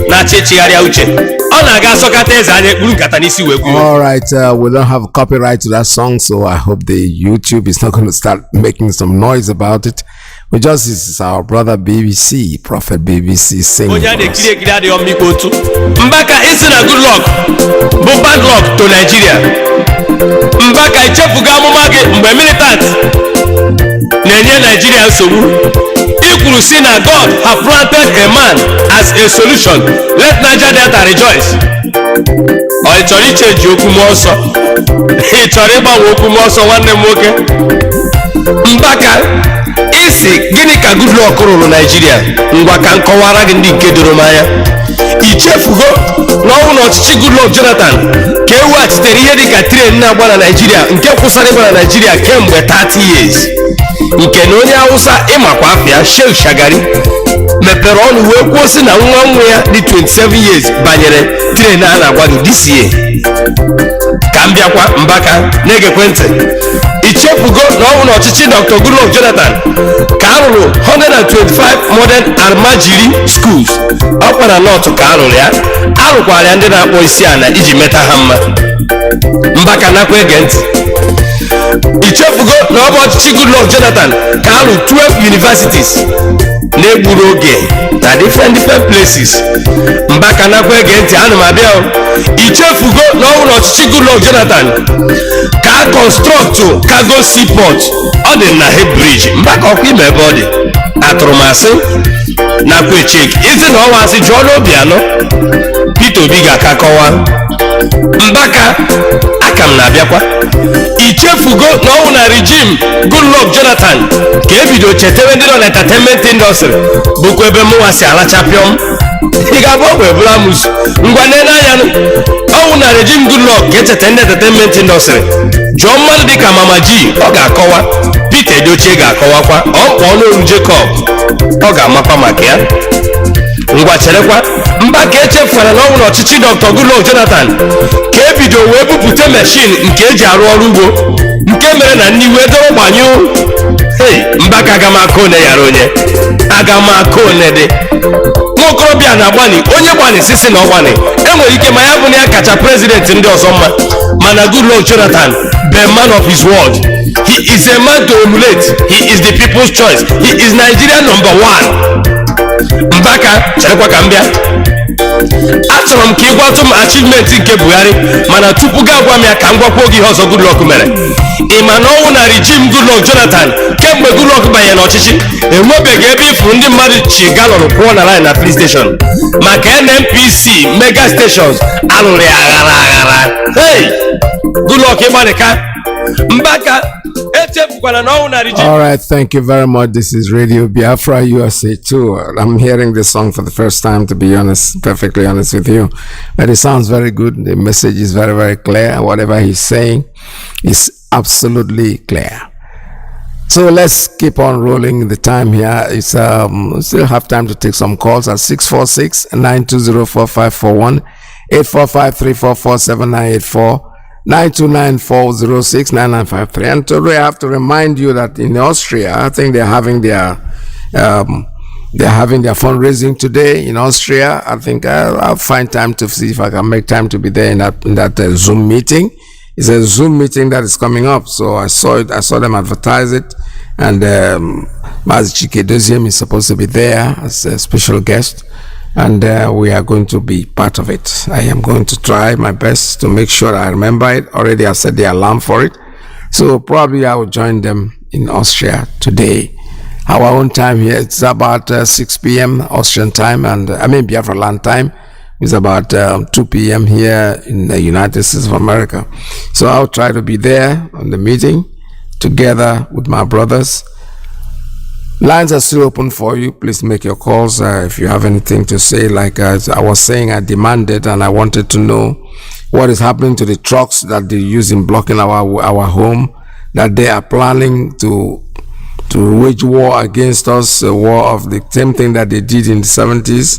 na-achị chigharịa uche. Ọ na-aga asọkata eze anya ekpuru nkata n'isi wee kwuo. All right, we don't have copyright to that song, so I hope the YouTube is not going to start making some noise about it. We just, this is our brother BBC, Prophet BBC singing. Mbaka, isi na good luck bụ bad luck to Nigeria. Mbaka, ichefuga amụma gị mgbe militant na-enye Nigeria nsogbu. I kwuru si na God have planted a man as a solution. Let Niger Delta rejoice. Ọ ị chọrọ ichenji okwu mmụọ nsọ? Ị chọrọ ịgbanwe okwu mmụọ nsọ, nwanne m nwoke? Mbaka, isi gịnị ka Goodluck rụrụ Nigeria? Ngwa ka nkọwara gị ndị nke doro m anya. Ichefugo n'ọnwụ na ọchịchị Goodluck Jonathan ka eweghachitere ihe dịka tren na-agba na Nigeria nke kwụsara ịgba na Nigeria kemgbe 30 years, nke na onye Hausa ịmakwa afịa Shehu Shagari mepere ọnụ wee kwuo sị na nwa ya dị 27 years banyere tren a na-agbado DCA. Ka m bịakwa Mbaka na-egekwe ntị. Ichefugo na ọnwụ na ọchịchị Dr. Goodluck Jonathan ka a rụrụ 125 modern Almajiri schools ọkwa na North ka a rụrụ ya. A rụkwara ya ndị na-akpọ isi ala iji meta ha mma. Mbaka nakwa ege ntị. Ichefugo na ọ bụ ọchịchị Goodluck Jonathan ka a rụrụ 12 universities na-egburu oge na different places. Mbaka nakwa ege ntị, ana m abịa. Ichefugo na ọnwụ na ọchịchị Goodluck Jonathan ka a construct cargo seaport ọ dị na Hebridge. Mbaka ọkwa ime ebe ọ dị atụrụmasị nakwa echeki izi na ọnwa asị jụọ n'obi anọ Peter Obi ga-aka kọwa. Mbaka aka m na-abịakwa. Ichefugo na ọnwụ na regime Goodluck Jonathan ka ebido chetewe ndị nọ na entertainment industry bụkwa ebe mụnwa si alachapịọm. Ị ga-abụ ọgwụ eburu amụsụ ngwa nene anya ọnwụ na regime Goodluck ka echeta ndị entertainment industry jụọ mmadụ dịka Mama G ọ ga-akọwa, Peter Edochie ga-akọwakwa, ọkpọ ọnụolu Jacob ọ ga-amakwa maka ya. Ngwa cherekwa. Mbaka echefukwara na ọnwụ na ọchịchị Dr. Goodluck Jonathan ka ebido wee bupụta meshin nke eji arụ ọrụ ugbo nke mere na nni wee dọrọ gbanyụọ. Mbaka agamaka one yara onye agamaka one dị nwokorobịa na-agbani onye gbani sisi na ọgbani enwere ike ma ya bụ na ya kacha prezident ndị ọzọ mma, mana Goodluck Jonathan be man of his word. He is a man to emulate. He is the people's choice. He is Nigeria #1. Mbaka cherekwa ka m bịa. Achọrọ m ka ị gwatụ m achievement nke Buhari, mana tupu gị agwa m ya ka m gwakwuo gị ihe ọzọ Goodluck mere. Ị ma na ọnwụ na regime Goodluck Jonathan kemgbe Goodluck banyere n'ọchịchị enwebeghị ebe ịfụ ndị mmadụ chi galọn pụọ na line na police station maka NNPC mega stations alụrụ ya aghara. Goodluck ịgbalịka. Mbaka echefukwala na ọnwụ na regime. All right, thank you very much. This is Radio Biafra USA 2. I'm hearing this song for the first time, to be honest, perfectly honest with you. But it sounds very good. The message is very, very clear. Whatever he's saying is absolutely clear. So let's keep on rolling the time here. It's we still have time to take some calls at 646-920-4541, 845-344-7984, 929-406-9953. And today I have to remind you that in Austria, I think they're having their fundraising today in Austria. I think I'll find time to see if I can make time to be there in that Zoom meeting. It's a Zoom meeting that is coming up, so I saw it. I saw them advertise it, and Mazi Iyke is supposed to be there as a special guest, and we are going to be part of it. I am going to try my best to make sure I remember it. Already I set the alarm for it, so probably I will join them in Austria today. Our own time here, it's about 6 p.m. Austrian time, and Biafra land time. It's about 2 p.m. here in the United States of America. So I'll try to be there on the meeting together with my brothers. Lines are still open for you. Please make your calls if you have anything to say. Like as I was saying, I demanded and I wanted to know what is happening to the trucks that they use in blocking our home, that they are planning to wage war against us, a war of the same thing that they did in the 70s.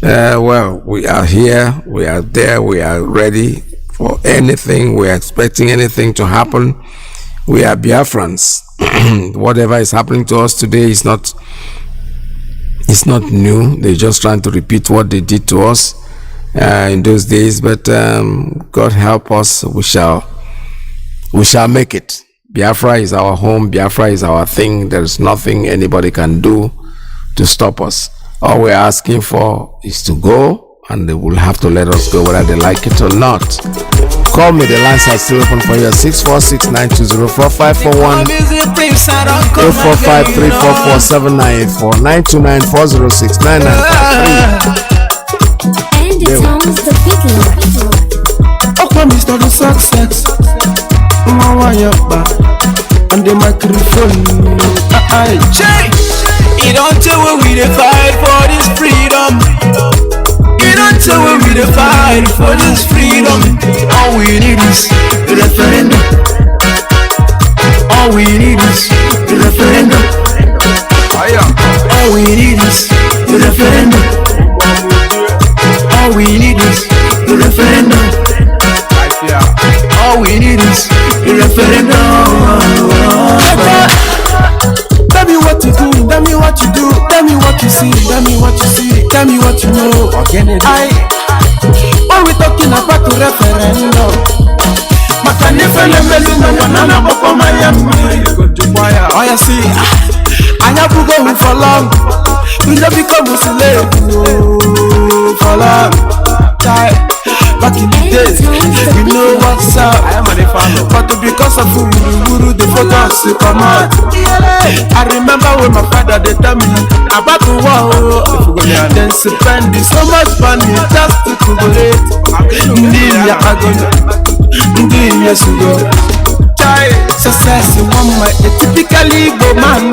Well, we are here, we are there, we are ready for anything. We are expecting anything to happen. We are Biafrans. Whatever is happening to us today is not new. They're just trying to repeat what they did to us in those days. But God help us. We shall make it. Biafra is our home. Biafra is our thing. There is nothing anybody can do to stop us. All we're asking for is to go, and they will have to let us go whether they like it or not. Call me, the lines are still open for you. 646-920-4541, 845-344-7984, 929-406-9953. And it sounds the people. Oh, Mr. The success. on the microphone. You don't tell where we dey fight for this freedom. You don't tell where we dey fight for this freedom. All we need is a referendum. All we need is a referendum. All we need is a referendum. All we need is a referendum. All we need is a referendum. Tell me what you do, tell me what you do, tell me what you see, tell me what you see, tell me what you know. When we talking about the referendum, oh you see, I have to go for long. We don't become slave for long. Back in the days, we know what's up. But because of Guru, the focus to come out. I remember when my father they tell me about the war. Then spend so much money just to collaborate. Success in one my typically go man.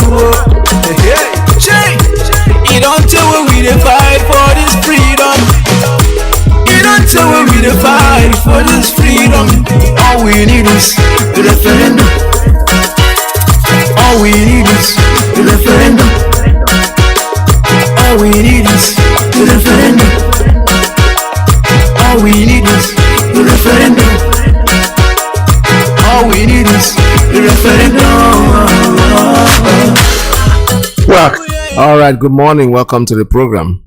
You don't tell where we dey fight for this freedom. You don't tell where we dey fight for this freedom. All we need is a referendum. All we need is a referendum. All we need is a referendum. All we need is a referendum. All we need is a referendum. Well, all right. Good morning. Welcome to the program.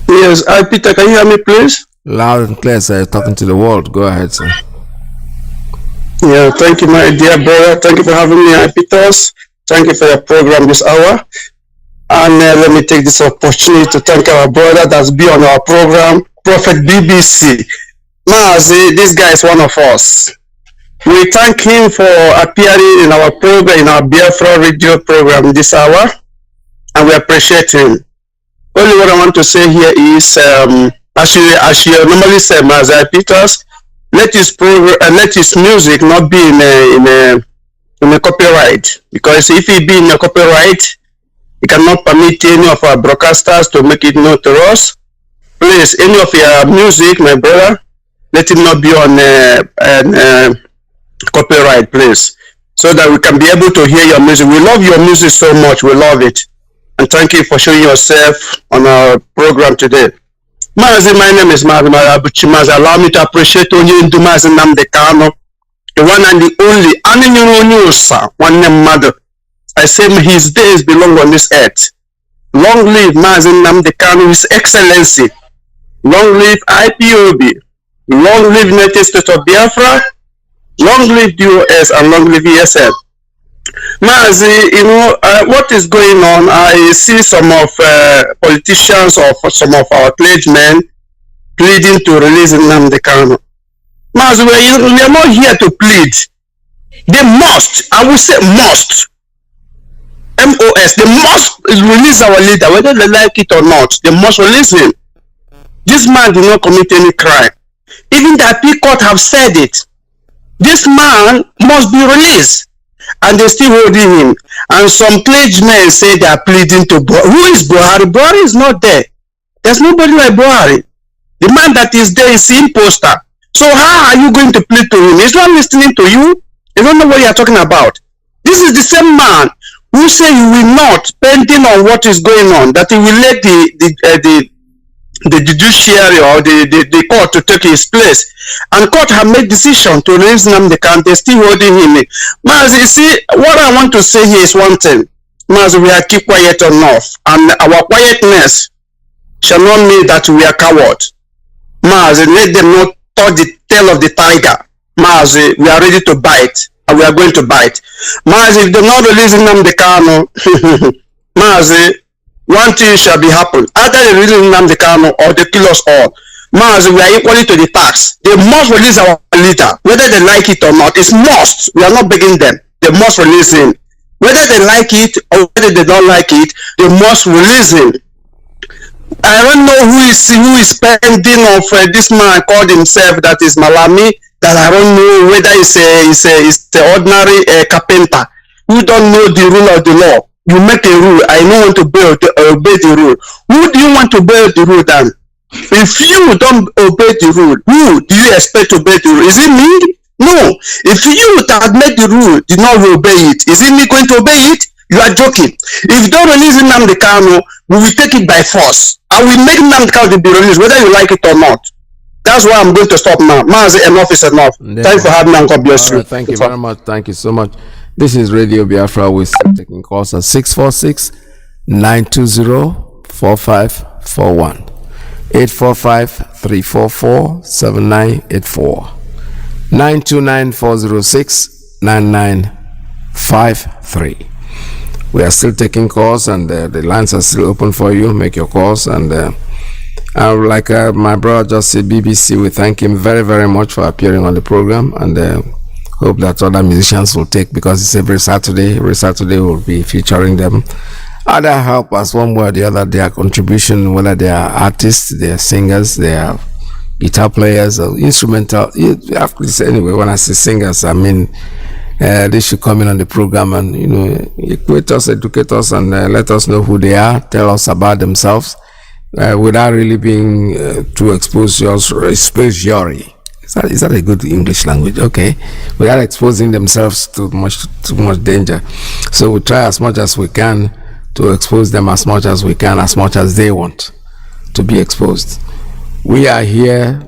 Yes, Peter, can you hear me, please? Loud and clear, sir. Talking to the world. Go ahead, sir. Yeah, thank you, my dear brother. Thank you for having me, Peters. Thank you for your program this hour. And let me take this opportunity to thank our brother that's been on our program, Prophet BBC. Mazi, this guy is one of us. We thank him for appearing in our program, in our Biafra radio program this hour, and we appreciate him. Only what I want to say here is, as you normally say, Mazi Peters, let his program, let his music not be in a copyright, because if he be in a copyright, he cannot permit any of our broadcasters to make it known to us. Please, any of your music, my brother, let it not be on copyright, please, so that we can be able to hear your music. We love your music so much. We love it. And thank you for showing yourself on our program today. Mazi, my name is Mazi Iyke. Allow me to appreciate Mazi Nnamdi Kanu, the one and the only. I say his days belong on this earth. Long live Mazi Nnamdi Kanu, His Excellency. Long live Ipob. Long live United States of Biafra. Long live the US and long live ESL. Mazi, you know, what is going on? I see some of politicians or some of our clergymen pleading to release Nnamdi Kanu. Mazi, we are not here to plead. They must, I will say must, MOS, they must release our leader, whether they like it or not. They must release him. This man did not commit any crime. Even the appeal court have said it. This man must be released. And they're still holding him. And some clergymen say they are pleading to Buhari. Who is Buhari? Buhari is not there. There's nobody like Buhari. The man that is there is Impostor. So how are you going to plead to him? He's not listening to you. You don't know what you're talking about. This is the same man who say he will not, pending on what is going on, that he will let the judiciary or the court to take his place. And court have made decision to release Nnamdi Kanu. They're still holding him. Mazi, see, what I want to say here is one thing. Mazi, we are keep quiet enough. And our quietness shall not mean that we are cowards. Mazi, let them not touch the tail of the tiger. Mazi, we are ready to bite. And we are going to bite. Mazi, if they're not releasing Nnamdi Kanu, Mazi, one thing shall be happen. Either they release Nnamdi Kanu or they kill us all. Mazi, we are equally to the tax. They must release our leader, whether they like it or not. It's must. We are not begging them. They must release him. Whether they like it or whether they don't like it, they must release him. I don't know who is pending of this man called himself, that is Malami. that I don't know whether it's the ordinary carpenter who don't know the rule of the law. You make a rule, I don't want to obey the rule. Who do you want to obey the rule then? If you don't obey the rule, who do you expect to obey the rule? Is it me? No. If you that made the rule did not obey it, is it me going to obey it? You are joking. If you don't release Nnamdi Kanu, we will take it by force. I will make Nnamdi Kanu to be released, whether you like it or not. That's why I'm going to stop now. Mazi, enough is enough. Thank you for having me, and God bless you. Thank you very much. Thank you so much. This is Radio Biafra. We're taking calls at 646-920-4541. 845-344-7984. 929-406-9953. We are still taking calls, and the lines are still open for you. Make your calls, and like my brother just said, BBC, we thank him very, very much for appearing on the program, and hope that other musicians will take, because it's every Saturday we'll be featuring them. Other help us one way or the other, their contribution, whether they are artists, they are singers, they are guitar players, or instrumental. Anyway, when I say singers, I mean they should come in on the program and equate us, educate us, and let us know who they are, tell us about themselves, without really being too expository. Is that a good English language? Okay. Without exposing themselves to too much danger. So we try as much as we can to expose them as much as we can, as much as they want to be exposed. We are here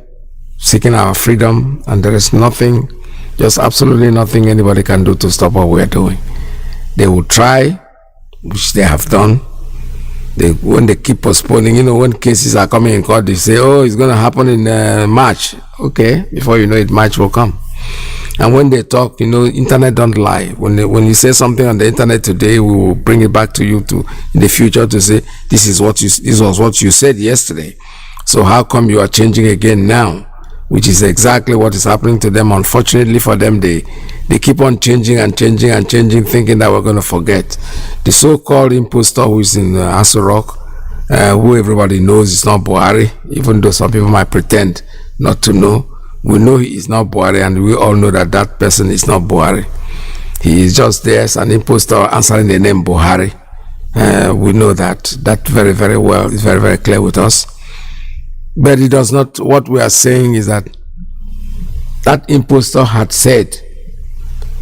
seeking our freedom, and there is nothing, just absolutely nothing anybody can do to stop what we are doing. They will try, which they have done. When they keep postponing, when cases are coming in court, they say, oh, it's going to happen in March. Okay, before you know it, March will come. And when they talk, internet don't lie. When you say something on the internet today, we will bring it back to you in the future to say, this was what you said yesterday. So how come you are changing again now? Which is exactly what is happening to them. Unfortunately for them, they keep on changing and changing and changing, thinking that we're going to forget. The so-called impostor who is in Aso Rock, who everybody knows is not Buhari, even though some people might pretend not to know. We know he is not Buhari, and we all know that that person is not Buhari. He is just there as an impostor answering the name Buhari. We know that very, very well. It's very, very clear with us. But it does not, what we are saying is that impostor had said,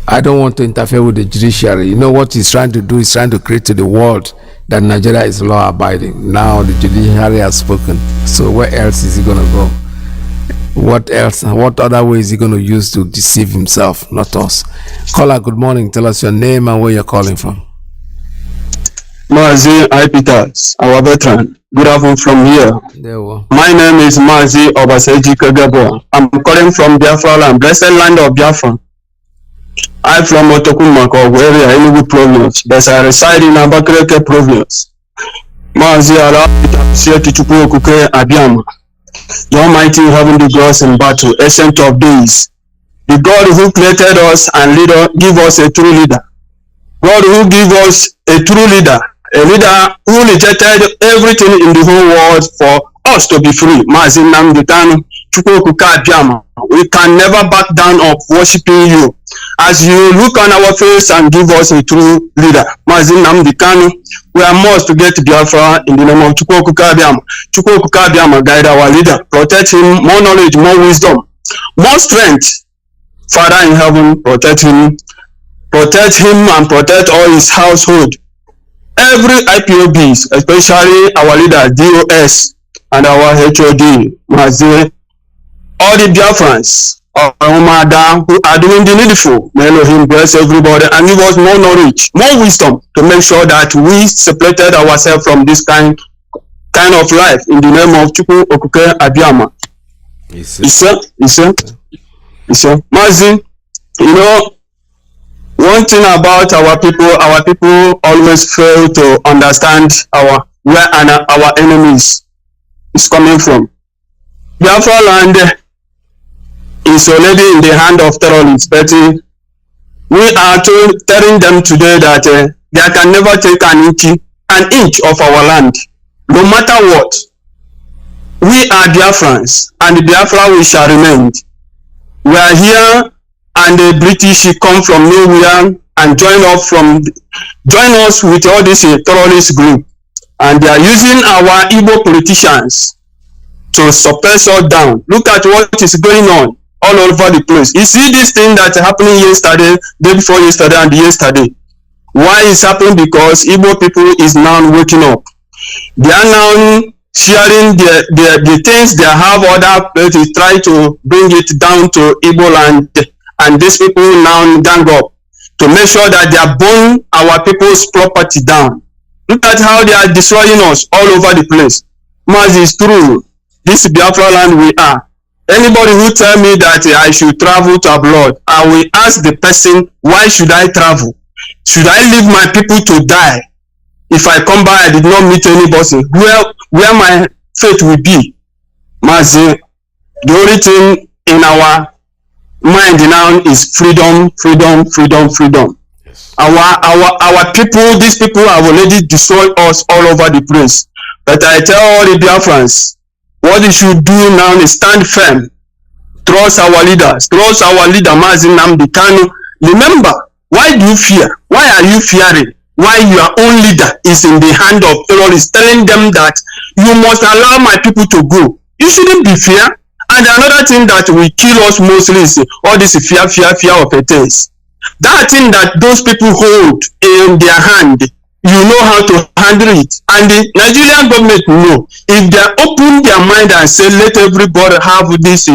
I don't want to interfere with the judiciary. What he's trying to do is trying to create to the world that Nigeria is law abiding. Now the judiciary has spoken. So where else is he going to go? What else? What other way is he going to use to deceive himself, not us? Caller, good morning. Tell us your name and where you're calling from. Mazi Iyke, our veteran. Good afternoon from here. My name is Mazi Iyke. I'm calling from Biafra land, blessed land of Biafra. I'm from Otokumako area, Enugu province, but I reside in Abakaliki province. Mazi Iyke Abiyama, the Almighty having the gods in battle, ancient of days, the God who created us and give us a true leader. God who give us a true leader, a leader who rejected everything in the whole world for us to be free. Mazi Nnamdi Kanu, we can never back down of worshiping you. As you look on our face and give us a true leader, Mazi Nnamdi Kanu, we are must to get Biafra in the name of Chukwuka, guide our leader, protect him, more knowledge, more wisdom, more strength. Father in heaven, protect him and protect all his household. Every IPOBs, especially our leader DOS and our HOD, Mazi, all the Biafrans, who are doing the needful. May Elohim bless everybody and give us more knowledge, more wisdom to make sure that we separated ourselves from this kind of life in the name of Chukwu Okuke Abiyama. Mazi, one thing about our people always fail to understand where our enemies is coming from. Biafra land is already in the hand of terrorists, but we are telling them today that they can never take an inch of our land, no matter what. We are Biafrans, and Biafra we shall remain. We are here, and the British come from nowhere and join us with all this terrorist group, and they are using our Igbo politicians to suppress us down. Look at what is going on all over the place. You see this thing that's happening yesterday, day before yesterday, and yesterday. Why is happening? Because Igbo people is now waking up. They are now sharing the things they have other places, try to bring it down to Igbo land, and these people now gang up to make sure that they are burn our people's property down. Look at how they are destroying us all over the place. Mazi, is true. This Biafra land we are. Anybody who tell me that I should travel to abroad, I will ask the person, why should I travel? Should I leave my people to die? If I come back, I did not meet anybody. Where my fate will be? Mazi, the only thing in our mind now is freedom, freedom, freedom, freedom. Yes. Our people, these people have already destroyed us all over the place. But I tell all the Biafrans, what you should do now is stand firm. Trust our leaders. Trust our leader, Mazi Nnamdi Kanu. Remember, why do you fear? Why are you fearing? Why your own leader is in the hand of terrorists, telling them that you must allow my people to go. You shouldn't be fear. And another thing that will kill us mostly is all this fear of a things. That thing that those people hold in their hand, you know how to handle it. And the Nigerian government know. If they open their mind and say, let everybody have this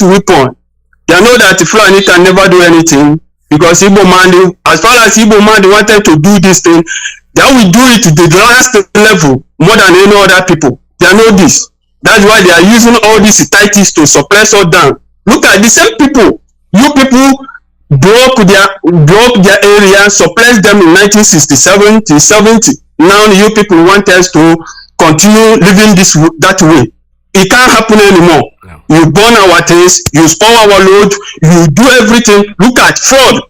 weapon, they know that Fulani can never do anything. Because Igbo man, as far as Igbo man wanted to do this thing, they will do it to the last level more than any other people. They know this. That's why they are using all these titles to suppress us down. Look at the same people. You people broke their area, suppressed them in 1967 to 70. Now you people want us to continue living that way. It can't happen anymore. No. You burn our things, you spoil our load, you do everything. Look at fraud.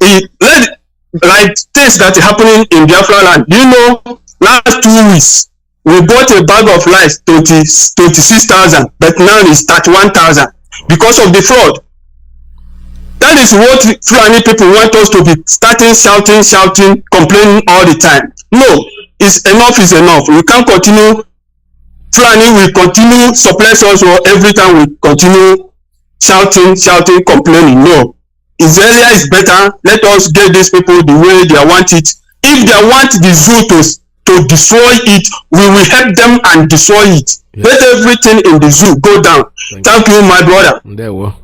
Like things that are happening in Biafra land. You know, last 2 weeks, we bought a bag of rice, 26,000, but now it's 31,000 because of the fraud. That is what Fulani people want us to be starting shouting, complaining all the time. No, enough is enough. We can't continue. Fulani will continue suppress us, or every time we continue shouting, complaining. No. Israelia is better. Let us get these people the way they want it. If they want the zoo to destroy it, we will help them and destroy it. Yes. Let everything in the zoo go down. Thank you, my brother.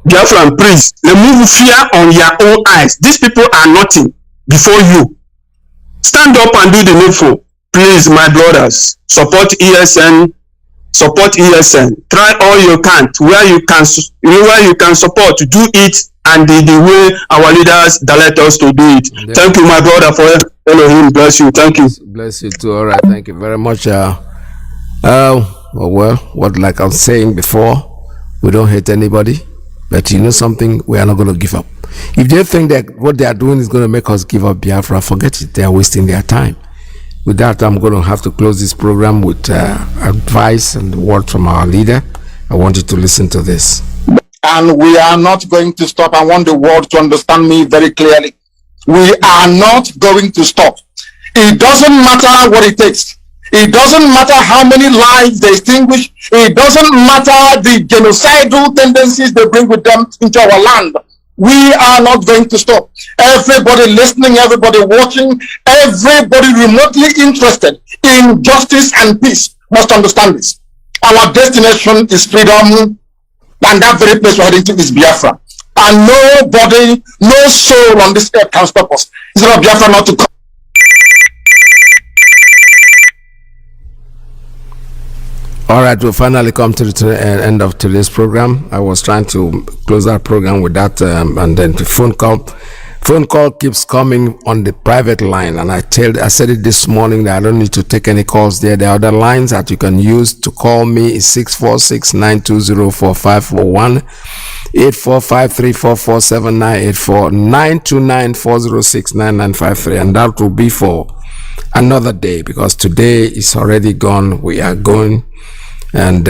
Biafran, please, remove fear on your own eyes. These people are nothing before you. Stand up and do the needful. Please, my brothers, support ESN. Support ESN. Try all you can where you can support to do it, and the way our leaders direct us to do it. Thank you, my brother, for Elohim. Bless you. Thank you. Bless you too. All right. Thank you very much. Like I was saying before, we don't hate anybody, but you know something, we are not going to give up. If they think that what they are doing is going to make us give up Biafra, forget it. They are wasting their time. With that, I'm going to have to close this program with advice and word from our leader. I want you to listen to this. And we are not going to stop. I want the world to understand me very clearly. We are not going to stop. It doesn't matter what it takes. It doesn't matter how many lives they extinguish. It doesn't matter the genocidal tendencies they bring with them into our land. We are not going to stop. Everybody listening, everybody watching, everybody remotely interested in justice and peace must understand this. Our destination is freedom, and that very place we're heading to is Biafra. And nobody, no soul on this earth can stop us. It's not Biafra not to come. All right, we'll finally come to the end of today's program. I was trying to close our program with that, and then the phone call keeps coming on the private line, and I said it this morning that I don't need to take any calls there. The other lines that you can use to call me is 646-920-4541, 845-344-7984, 929-406-9953, and that will be for another day, because today is already gone. We are going, and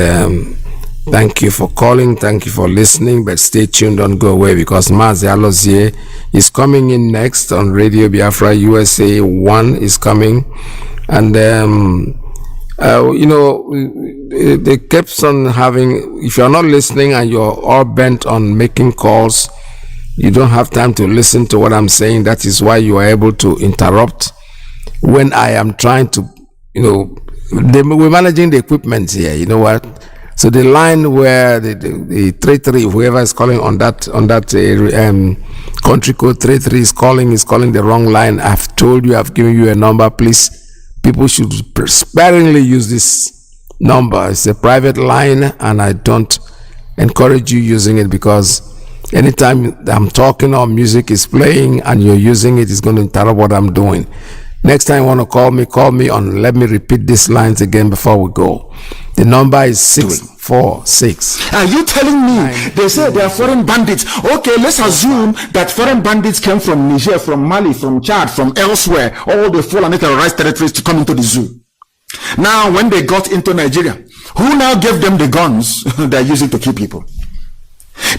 Thank you for calling. Thank you for listening. But stay tuned. Don't go away because Mazi Iyke is coming in next on Radio Biafra USA 1 is coming. And, they kept on having, if you're not listening and you're all bent on making calls, you don't have time to listen to what I'm saying. That is why you are able to interrupt when I am trying to, we're managing the equipment here. You know what? So the line where the 33, whoever is calling on that country code 33 is calling the wrong line. I've told you, I've given you a number. Please, people should sparingly use this number. It's a private line, and I don't encourage you using it because anytime I'm talking or music is playing and you're using it, it's going to interrupt what I'm doing. Next time you want to call me on, let me repeat these lines again before we go. The number is 646. Are you telling me they say they are foreign bandits? Okay, let's assume that foreign bandits came from Niger, from Mali, from Chad, from elsewhere, all the full and terrorized territories to come into the zoo. Now, when they got into Nigeria, who now gave them the guns they're using to kill people?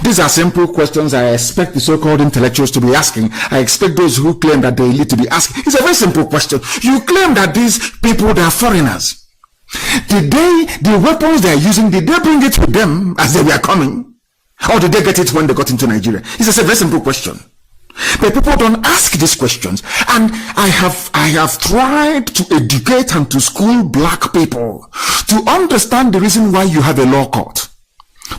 These are simple questions I expect the so-called intellectuals to be asking. I expect those who claim that they lead to be asking. It's a very simple question. You claim that these people, they are foreigners. The weapons they are using, did they bring it with them as they were coming? Or did they get it when they got into Nigeria? It's a very simple question. But people don't ask these questions. And I have tried to educate and to school black people to understand the reason why you have a law court.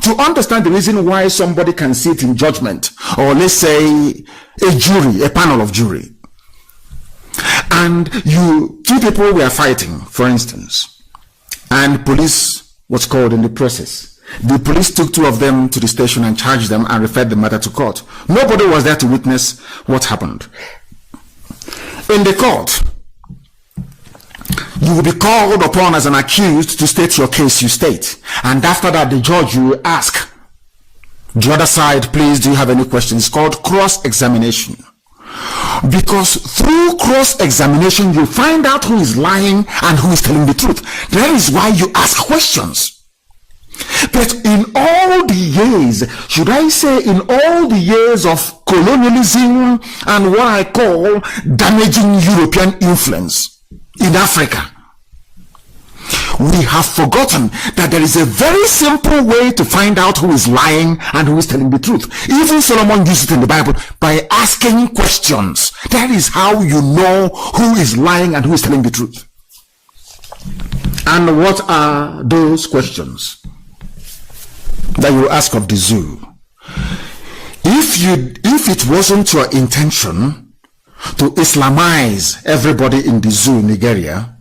To understand the reason why somebody can sit in judgment, or let's say a jury, a panel of jury. And two people were fighting, for instance, and police was called in the process. The police took two of them to the station and charged them and referred the matter to court. Nobody was there to witness what happened. In the court, you will be called upon as an accused to state your case, you state. And after that, the judge will ask the other side, please, do you have any questions? It's called cross-examination. Because through cross-examination, you find out who is lying and who is telling the truth. That is why you ask questions. But in all the years, should I say in all the years of colonialism and what I call damaging European influence in Africa, we have forgotten that there is a very simple way to find out who is lying and who is telling the truth. Even Solomon used it in the Bible by asking questions. That is how you know who is lying and who is telling the truth. And what are those questions that you ask of the zoo? If it wasn't your intention to Islamize everybody in the zoo in Nigeria,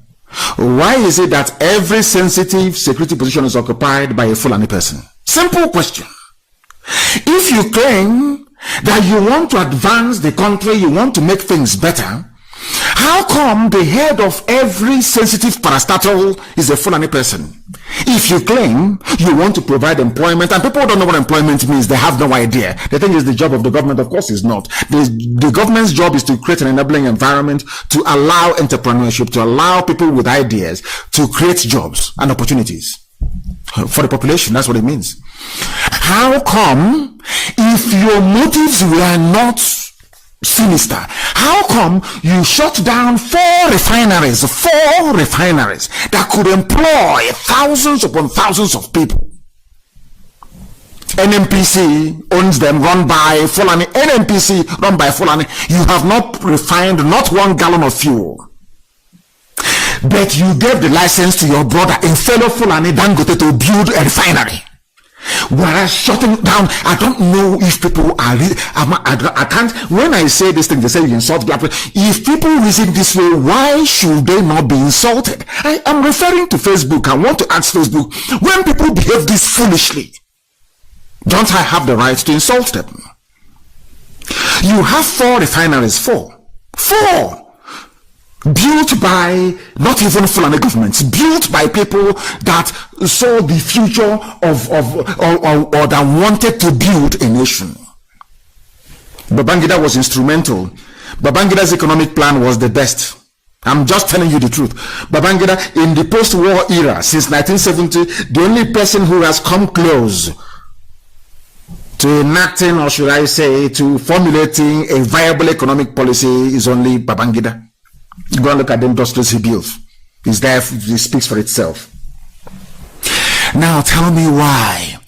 why is it that every sensitive security position is occupied by a Fulani person? Simple question. If you claim that you want to advance the country, you want to make things better, how come the head of every sensitive parastatal is a Fulani person? If you claim you want to provide employment, and people don't know what employment means, they have no idea. They think it's the job of the government. Of course it's not. The government's job is to create an enabling environment to allow entrepreneurship, to allow people with ideas to create jobs and opportunities for the population. That's what it means. How come, if your motives were not sinister, how come you shut down four refineries that could employ thousands upon thousands of people? NNPC owns them, run by Fulani. NNPC run by Fulani. You have not refined not 1 gallon of fuel, but you gave the license to your brother in fellow Fulani Dangote to build a refinery. Whereas shutting down, I don't know if people are, I can't, when I say this thing, they say you insult Biafra. If people reason this way, why should they not be insulted? I am referring to Facebook. I want to ask Facebook, when people behave this foolishly, don't I have the right to insult them? You have 4 refineries, 4. Built by not even Fulani governments, built by people that saw the future or that wanted to build a nation. Babangida was instrumental. Babangida's economic plan was the best. I'm just telling you the truth. Babangida, in the post-war era, since 1970, the only person who has come close to enacting, or should I say, to formulating a viable economic policy is only Babangida. Go and look at the industries he built. It's there, it speaks for itself. Now tell me why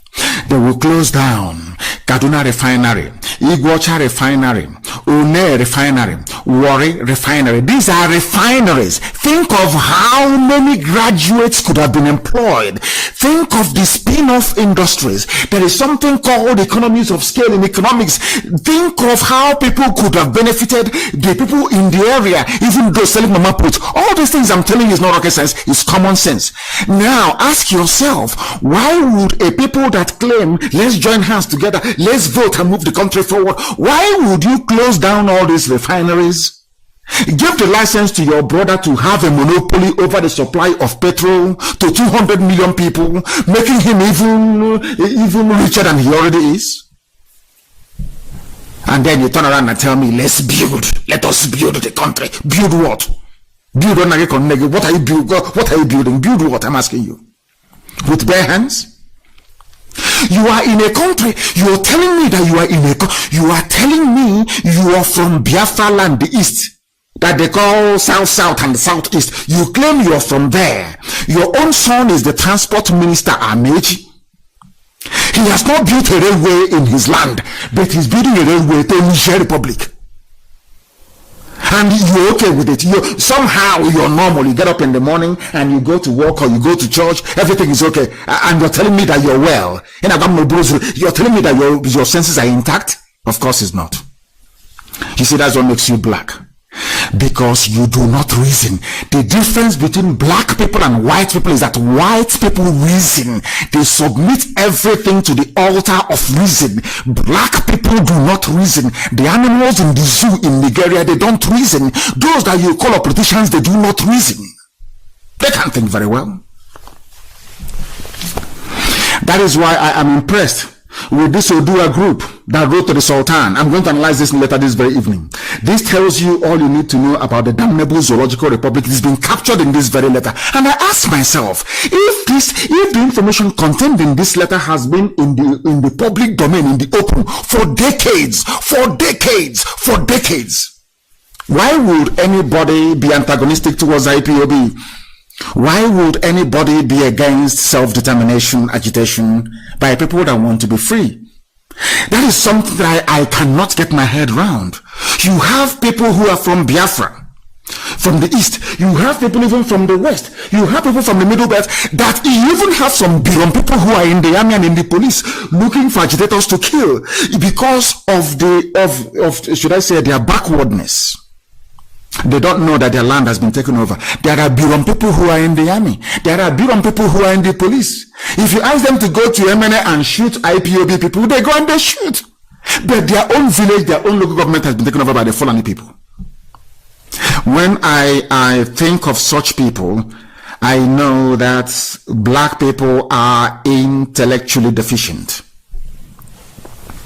they will close down Kaduna Refinery, Iguacha Refinery, Une Refinery, Warri Refinery. These are refineries. Think of how many graduates could have been employed. Think of the spin-off industries. There is something called economies of scale in economics. Think of how people could have benefited, the people in the area, even those selling mama put. All these things I'm telling you is not rocket science, it's common sense. Now ask yourself, why would a people that claim, let's join hands together, let's vote and move the country forward, why would you close down all these refineries? Give the license to your brother to have a monopoly over the supply of petrol to 200 million people, making him even richer than he already is. And then you turn around and tell me, let's build. Let us build the country. Build what? Build what are you building? What are you building? Build what? I'm asking you. With bare hands? You are in a country. You are telling me that you are telling me you are from Biafra land, the east, that they call South and the Southeast. You claim you are from there. Your own son is the transport minister, Amechi. He has not built a railway in his land, but he's building a railway to Niger Republic. And you're okay with it. Somehow you're normal. You get up in the morning and you go to work or you go to church. Everything is okay. And you're telling me that you're well. You're telling me that your senses are intact? Of course it's not. You see, that's what makes you black. Because you do not reason. The difference between black people and white people is that white people reason. They submit everything to the altar of reason. Black people do not reason. The animals in the zoo in Nigeria, they don't reason. Those that you call politicians, they do not reason. They can't think very well. That is why I am impressed with this Odua group that wrote to the Sultan. I'm going to analyze this letter this very evening. This tells you all you need to know about the damnable zoological republic. It has been captured in this very letter. And I ask myself, if the information contained in this letter has been in the public domain, in the open, for decades, why would anybody be antagonistic towards IPOB? Why would anybody be against self-determination agitation by people that want to be free? That is something that I cannot get my head around. You have people who are from Biafra, from the east. You have people even from the west. You have people from the middle belt. That you even have some Biron people who are in the army and in the police looking for agitators to kill because of should I say, their backwardness. They don't know that their land has been taken over. There are Biron people who are in the army. There are Biron people who are in the police. If you ask them to go to MNA and shoot IPOB people, they go and they shoot. But their own village, their own local government has been taken over by the Fulani people. When I think of such people, I know that black people are intellectually deficient.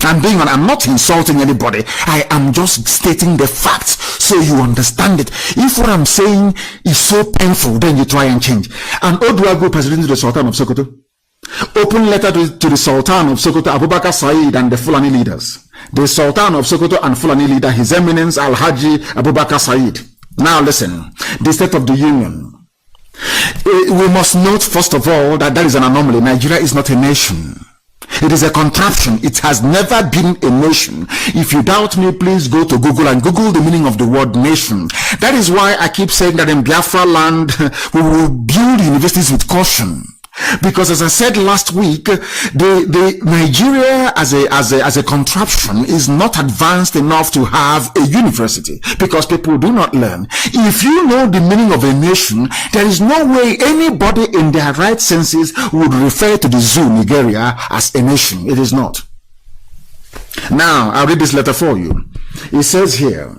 I'm not insulting anybody. I am just stating the facts so you understand it. If what I'm saying is so painful, then you try and change. An Odua group has written to the Sultan of Sokoto. Open letter to the Sultan of Sokoto, Abubakar Said, and the Fulani leaders. The Sultan of Sokoto and Fulani leader, His Eminence Al-Haji Abubakar Said. Now listen, the State of the Union. We must note first of all that there is an anomaly. Nigeria is not a nation. It is a contraption. It has never been a nation. If you doubt me, please go to Google and Google the meaning of the word nation. That is why I keep saying that in Biafra land, we will build universities with caution. Because as I said last week, the Nigeria as a contraption is not advanced enough to have a university because people do not learn. If you know the meaning of a nation, there is no way anybody in their right senses would refer to the zoo, Nigeria, as a nation. It is not. Now, I'll read this letter for you. It says here,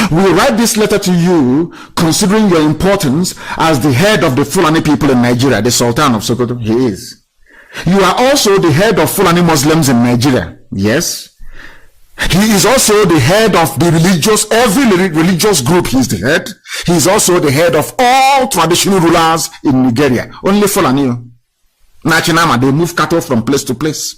we write this letter to you considering your importance as the head of the Fulani people in Nigeria, the Sultan of Sokoto. He is. You are also the head of Fulani Muslims in Nigeria. Yes. He is also the head of the every religious group. He's the head. He's also the head of all traditional rulers in Nigeria. Only Fulani. Nachinama, they move cattle from place to place.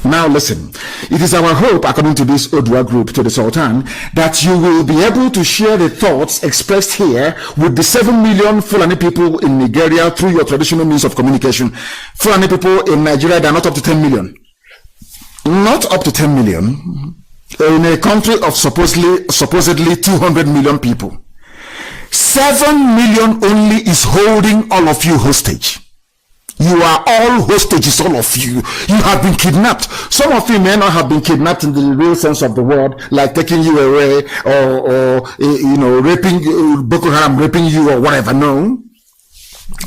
Now listen, it is our hope, according to this Odua group, to the Sultan, that you will be able to share the thoughts expressed here with the 7 million Fulani people in Nigeria through your traditional means of communication. Fulani people in Nigeria, they are not up to 10 million. Not up to 10 million. In a country of supposedly 200 million people. 7 million only is holding all of you hostage. You are all hostages, all of you. You have been kidnapped. Some of you may not have been kidnapped in the real sense of the word, like taking you away or raping, Boko Haram raping you or whatever, no.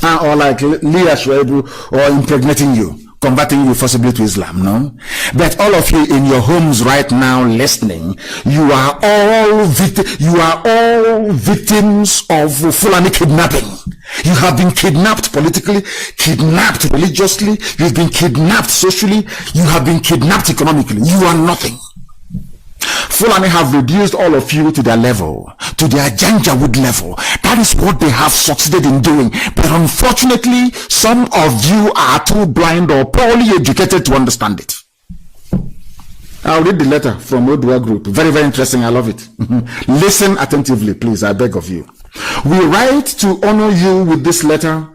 Or like Leah Shuaibu or impregnating you, converting you forcibly to Islam, no. But all of you in your homes right now listening, you are all victims of Fulani kidnapping. You have been kidnapped politically, kidnapped religiously, you've been kidnapped socially, you have been kidnapped economically. You are nothing. Fulani have reduced all of you to their level, to their Janjaweed level. That is what they have succeeded in doing. But unfortunately, some of you are too blind or poorly educated to understand it. I'll read the letter from Odua Group. Very, very interesting. I love it. Listen attentively, please. I beg of you. We write to honor you with this letter,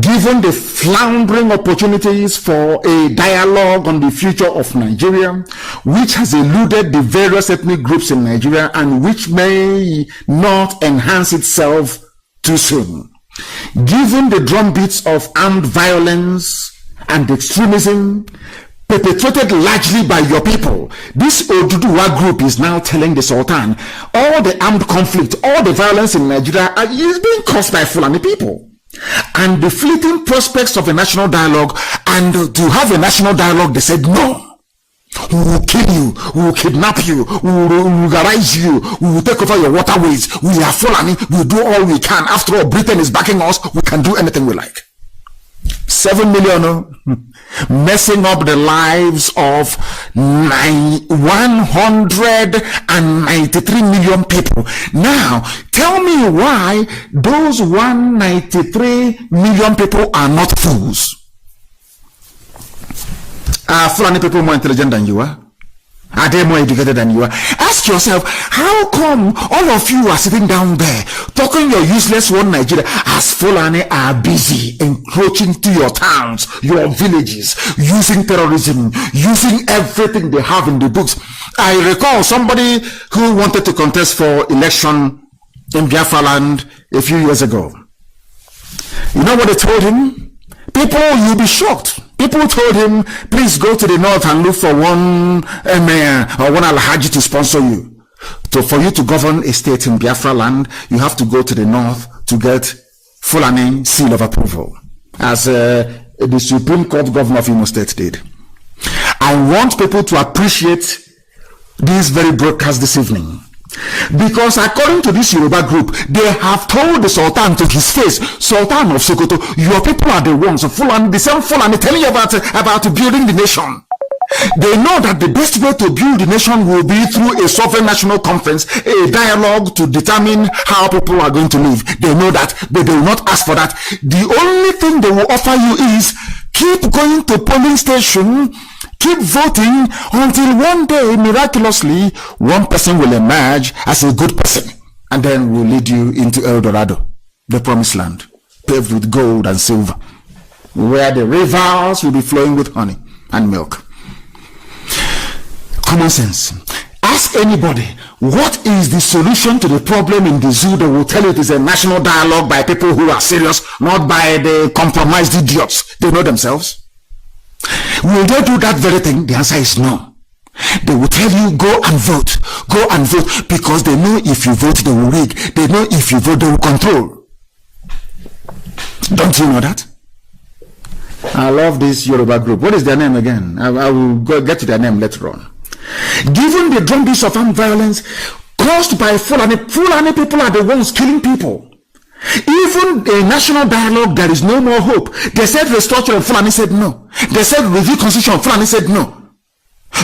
given the floundering opportunities for a dialogue on the future of Nigeria, which has eluded the various ethnic groups in Nigeria and which may not enhance itself too soon. Given the drumbeats of armed violence and extremism perpetrated largely by your people, this Oduduwa group is now telling the Sultan all the armed conflict, all the violence in Nigeria is being caused by Fulani people. And the fleeting prospects of a national dialogue, and to have a national dialogue, they said no. We will kill you, we will kidnap you, we will vulgarize you, we will take over your waterways. We are Fulani, we will do all we can. After all, Britain is backing us, we can do anything we like. 7 million messing up the lives of 193 million people. Now, tell me why those 193 million people are not fools. Are Fulani people more intelligent than you are? Are they more educated than you are? Ask yourself, how come all of you are sitting down there talking your useless one Nigeria as Fulani are busy encroaching to your towns, your villages, using terrorism, using everything they have in the books? I recall somebody who wanted to contest for election in Biafra land a few years ago. You know what they told him? People, you'll be shocked. People told him, please go to the north and look for one mayor or one alhaji to sponsor you. For you to govern a state in Biafra land, you have to go to the north to get Fulani seal of approval, as the Supreme Court governor of Imo State did. I want people to appreciate this very broadcast this evening. Because according to this Yoruba group, they have told the Sultan to his face, Sultan of Sokoto, your people are the ones of Fulani, the same Fulani telling you about building the nation. They know that the best way to build the nation will be through a sovereign national conference, a dialogue to determine how people are going to live. They know that, but they will not ask for that. The only thing they will offer you is keep going to polling station, keep voting until one day, miraculously, one person will emerge as a good person and then will lead you into El Dorado, the promised land, paved with gold and silver, where the rivers will be flowing with honey and milk. Common sense. Ask anybody, what is the solution to the problem in the zoo? They will tell you it is a national dialogue by people who are serious, not by the compromised idiots. They know themselves. Will they do that very thing? The answer is no. They will tell you, go and vote, because they know if you vote, they will rig. They know if you vote, they will control. Don't you know that? I love this Yoruba group. What is their name again? I will get to their name later on. Given the drumbeats of armed violence caused by Fulani people are the ones killing people. Even a national dialogue, there is no more hope. They said restructure, Fulani said no. They said review constitution, Fulani said no.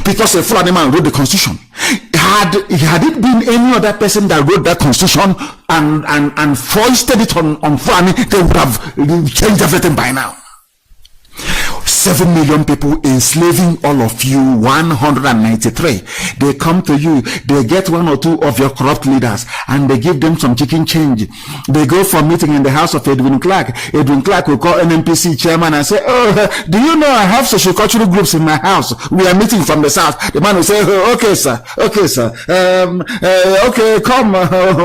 because a Fulani man wrote the constitution. Had it been any other person that wrote that constitution and foisted it on Fulani, they would have changed everything by now. 7 million people enslaving all of you, 193. They come to you, they get one or two of your corrupt leaders, and they give them some chicken change. They go for a meeting in the house of Edwin Clark. Edwin Clark will call NNPC chairman and say, oh, do you know I have socio-cultural groups in my house? We are meeting from the south. The man will say, oh, okay, sir. Okay, sir. Okay, come,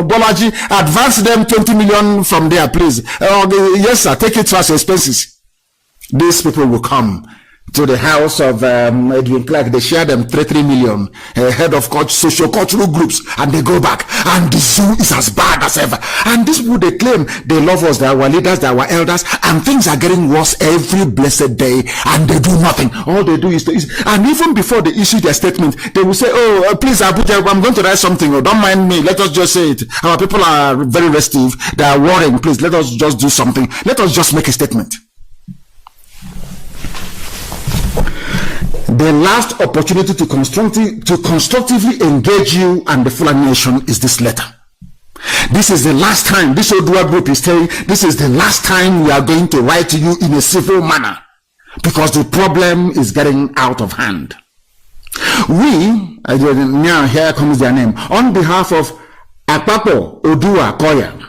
Bolaji, advance them 20 million from there, please. Yes, sir. Take it as expenses. These people will come to the house of Edwin Clark. They share them 3 million, head of socio-cultural groups, and they go back, and the zoo is as bad as ever. And these people, they claim they love us, they are our leaders, they are our elders, and things are getting worse every blessed day, and they do nothing. All they do is and even before they issue their statement, they will say, oh, please, Abuja, I'm going to write something. Oh, don't mind me. Let us just say it. Our people are very restive. They are worrying. Please, let us just do something. Let us just make a statement. The last opportunity to constructively engage you and the Fulani nation is this letter. This is the last time, this Odua group is saying, this is the last time we are going to write to you in a civil manner, because the problem is getting out of hand. We, now here comes their name, on behalf of Akpapo Odua Koya,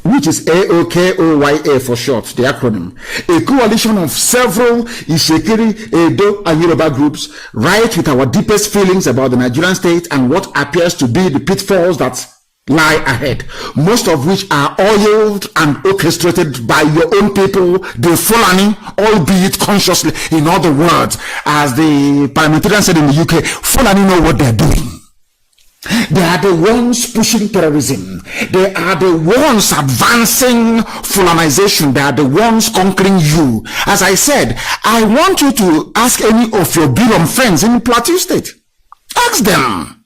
which is AOKOYA for short, the acronym, a coalition of several Ishekiri, Edo, and Yoruba groups, write with our deepest feelings about the Nigerian state and what appears to be the pitfalls that lie ahead, most of which are oiled and orchestrated by your own people, the Fulani, albeit consciously. In other words, as the parliamentarian said in the UK, Fulani know what they're doing. They are the ones pushing terrorism. They are the ones advancing Fulanization. They are the ones conquering you. As I said, I want you to ask any of your Birom friends in Plateau State. Ask them.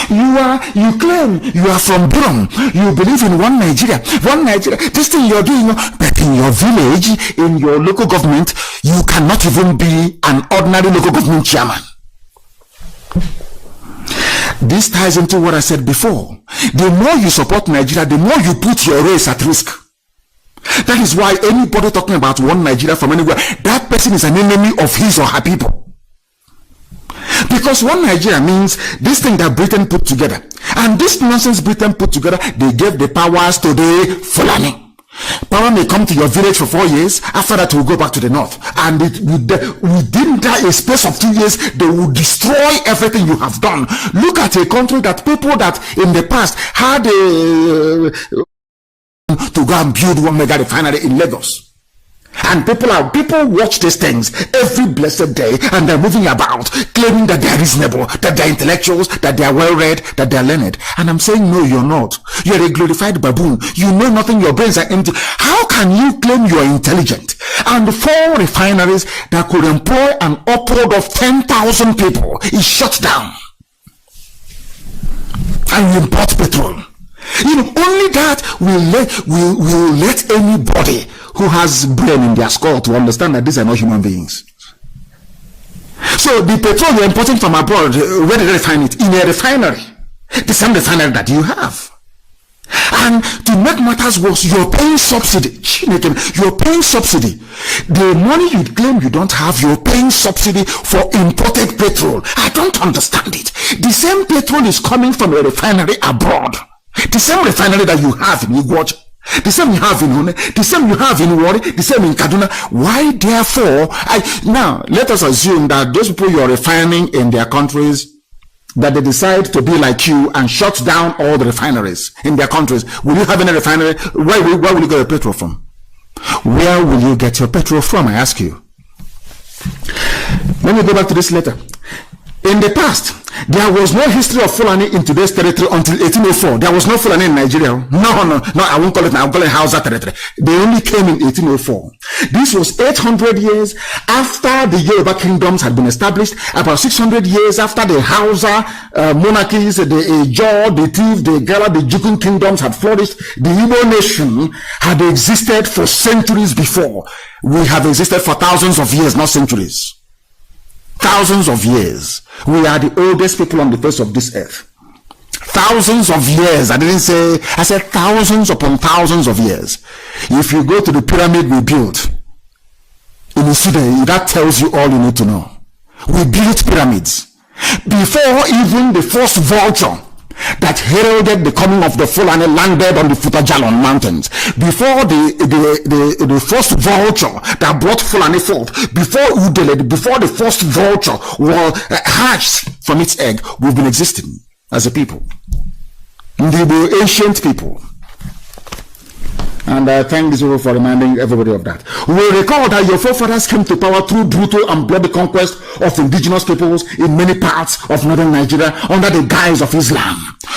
You claim you are from Birom. You believe in one Nigeria. One Nigeria. This thing you're doing, but in your village, in your local government, you cannot even be an ordinary local government chairman. This ties into what I said before. The more you support Nigeria, the more you put your race at risk. That is why anybody talking about one Nigeria from anywhere, that person is an enemy of his or her people. Because one Nigeria means this thing that Britain put together. And this nonsense Britain put together, they gave the powers to the Fulani. Power may come to your village for 4 years. After that, we'll go back to the north. And within a space of 2 years, they will destroy everything you have done. Look at a country that people that in the past had to go and build one mega refinery in Lagos. And people watch these things every blessed day, and they're moving about claiming that they are reasonable, that they're intellectuals, that they are well read, that they are learned. And I'm saying, no, you're not. You're a glorified baboon. You know nothing. Your brains are empty. How can you claim you're intelligent? And 4 refineries that could employ an upward of 10,000 people is shut down. And you import petrol. Only that will let anybody who has brain in their skull to understand that these are not human beings. So the petrol you're importing from abroad, where did they refine it? In a refinery. The same refinery that you have. And to make matters worse, you're paying subsidy. You're paying subsidy. The money you claim you don't have, you're paying subsidy for imported petrol. I don't understand it. The same petrol is coming from a refinery abroad. The same refinery that you have in Iguacha, the same you have in Hone, the same you have in Wari, the same in Kaduna. Why therefore, now let us assume that those people you are refining in their countries, that they decide to be like you and shut down all the refineries in their countries. Will you have any refinery? Where will you get your petrol from? Where will you get your petrol from, I ask you? Let me go back to this letter. In the past, there was no history of Fulani in today's territory until 1804. There was no Fulani in Nigeria. No, I won't call it, I'll call it Hausa territory. They only came in 1804. This was 800 years after the Yoruba kingdoms had been established, about 600 years after the Hausa monarchies, the Ejo, the Tiv, the Gala, the Jukun kingdoms had flourished. The Igbo nation had existed for centuries before. We have existed for thousands of years, not centuries. Thousands of years. We are the oldest people on the face of this earth. Thousands of years. I said thousands upon thousands of years. If you go to the pyramid we built in Sudan, that tells you all you need to know. We built pyramids before even the first vulture that heralded the coming of the Fulani landed on the Futajalon mountains. Before the first vulture that brought Fulani forth, before Udele, before the first vulture was hatched from its egg, we've been existing as a people. They were ancient people. And I thank this people for reminding everybody of that. We recall that your forefathers came to power through brutal and bloody conquest of indigenous peoples in many parts of northern Nigeria under the guise of Islam.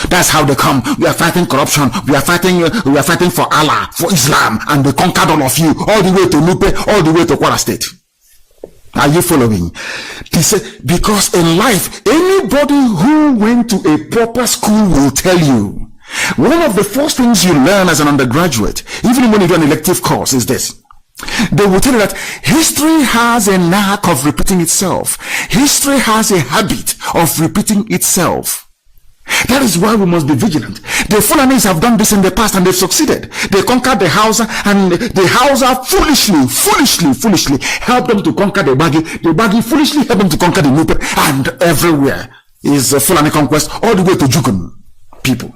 That's how they come. We are fighting corruption. We are fighting for Allah, for Islam, and they conquered all of you, all the way to Lupe, all the way to Kwara State. Are you following? He said, because in life, anybody who went to a proper school will tell you, one of the first things you learn as an undergraduate, even when you do an elective course, is this. They will tell you that history has a knack of repeating itself. History has a habit of repeating itself. That is why we must be vigilant. The Fulanis have done this in the past and they've succeeded. They conquered the Hausa, and the Hausa foolishly helped them to conquer the Bagi. The Bagi foolishly helped them to conquer the Nupe, and everywhere is Fulani conquest all the way to Jukun people.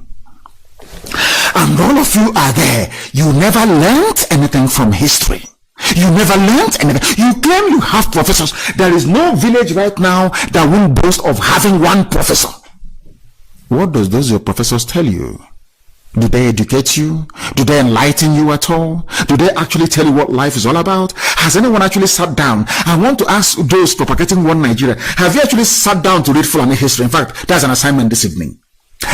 And all of you are there. You never learned anything from history. You never learned anything. You claim you have professors. There is no village right now that won't boast of having one professor. What does those your professors tell you? Do they educate you? Do they enlighten you at all? Do they actually tell you what life is all about? Has anyone actually sat down? I want to ask those propagating one Nigeria, have you actually sat down to read Fulani history? In fact, that's an assignment this evening.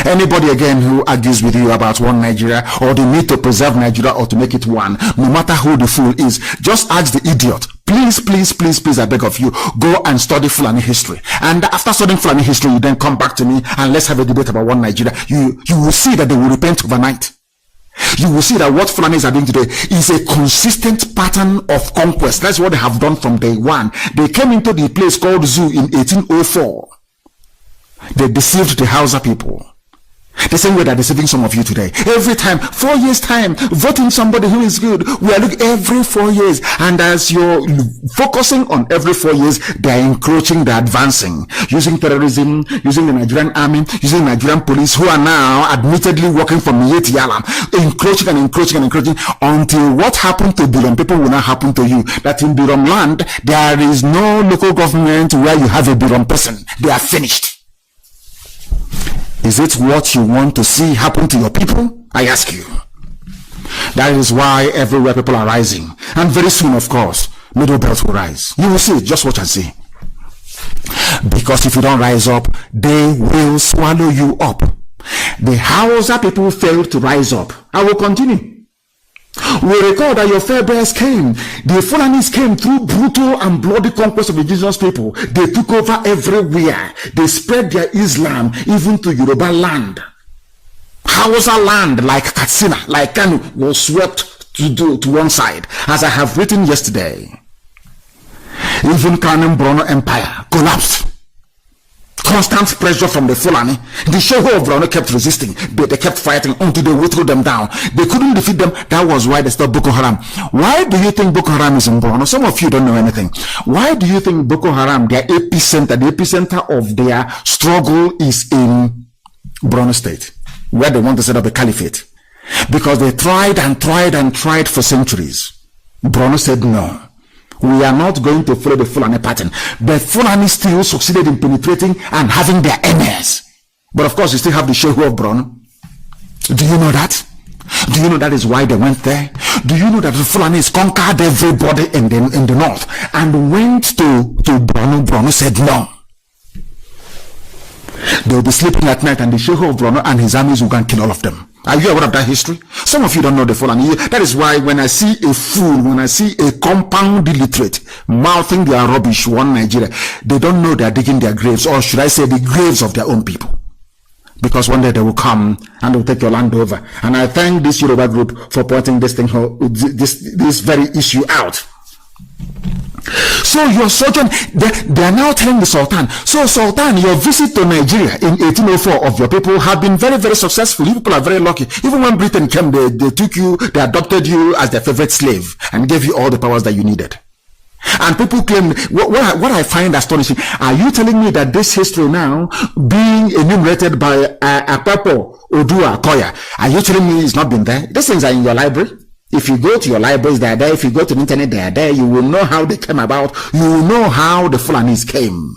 Anybody again who argues with you about one Nigeria or the need to preserve Nigeria or to make it one, no matter who the fool is, just ask the idiot. Please, I beg of you, go and study Fulani history. And after studying Fulani history, you then come back to me and let's have a debate about one Nigeria. You will see that they will repent overnight. You will see that what Fulanis are doing today is a consistent pattern of conquest. That's what they have done from day one. They came into the place called Zoo in 1804. They deceived the Hausa people. The same way they're deceiving some of you today. Every time, 4 years time, voting somebody who is good. We are looking every 4 years. And as you're focusing on every 4 years, they're encroaching, they're advancing. Using terrorism, using the Nigerian army, using Nigerian police, who are now admittedly working for Mieti Yalam. Encroaching until what happened to Birom people will not happen to you. That in Birom land, there is no local government where you have a Birom person. They are finished. Is it what you want to see happen to your people? I ask you. That is why everywhere people are rising. And very soon, of course, Middle Belt will rise. You will see it. Just watch and see. Because if you don't rise up, they will swallow you up. The Hausa people failed to rise up. I will continue. We recall that your forebears came. The Fulanis came through brutal and bloody conquest of indigenous people. They took over everywhere. They spread their Islam even to Yoruba land. Hausa land like Katsina, like Kanu, was swept to one side. As I have written yesterday, even Kanu Brono Empire collapsed. Constant pressure from the Fulani. The Shehu of Brono kept resisting, but they kept fighting until they whittled them down. They couldn't defeat them. That was why they stopped Boko Haram. Why do you think Boko Haram is in Brono? Some of you don't know anything. Why do you think Boko Haram, their epicenter, the epicenter of their struggle is in Brono State, where they want to set up a caliphate? Because they tried for centuries. Brono said no. We are not going to follow the Fulani pattern. But Fulani still succeeded in penetrating and having their emirs. But of course, you still have the Shehu of Brono. Do you know that? Do you know that is why they went there? Do you know that the Fulanis conquered everybody in the north and went to Brono? Brono said no. They will be sleeping at night and the Shehu of Brono and his armies will go and kill all of them. Are you aware of that history? Some of you don't know the Fulani. That is why when I see a fool, when I see a compound illiterate mouthing their rubbish, one Nigeria, they don't know they are digging their graves, or should I say the graves of their own people. Because one day they will come and they will take your land over. And I thank this Yoruba group for pointing this thing, this very issue out. So your sojourn, they are now telling the Sultan, so Sultan, your visit to Nigeria in 1804 of your people have been very, very successful. You people are very lucky. Even when Britain came, they took you, they adopted you as their favorite slave and gave you all the powers that you needed. And people claim, what I find astonishing, are you telling me that this history now, being enumerated by Akwapo, Odua, Koya, are you telling me it's not been there? These things are in your library. If you go to your libraries, they are there. If you go to the internet, they are there. You will know how they came about. You will know how the Fulanis came.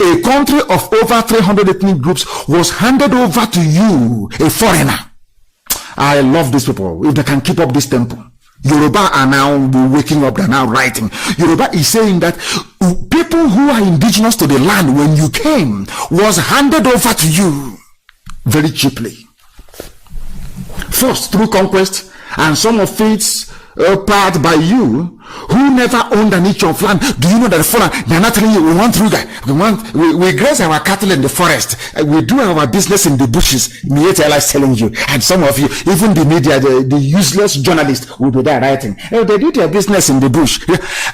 A country of over 300 ethnic groups was handed over to you, a foreigner. I love these people. If they can keep up this tempo. Yoruba are now waking up, they're now writing. Yoruba is saying that people who are indigenous to the land when you came was handed over to you very cheaply. First through conquest, and some of it's part by you who never owned an inch of land. Do you know that the foreign, they're not telling you, we want Ruga, we graze our cattle in the forest, we do our business in the bushes. Mietela is telling you, and some of you, even the media, the useless journalists will be there writing, hey, they do their business in the bush.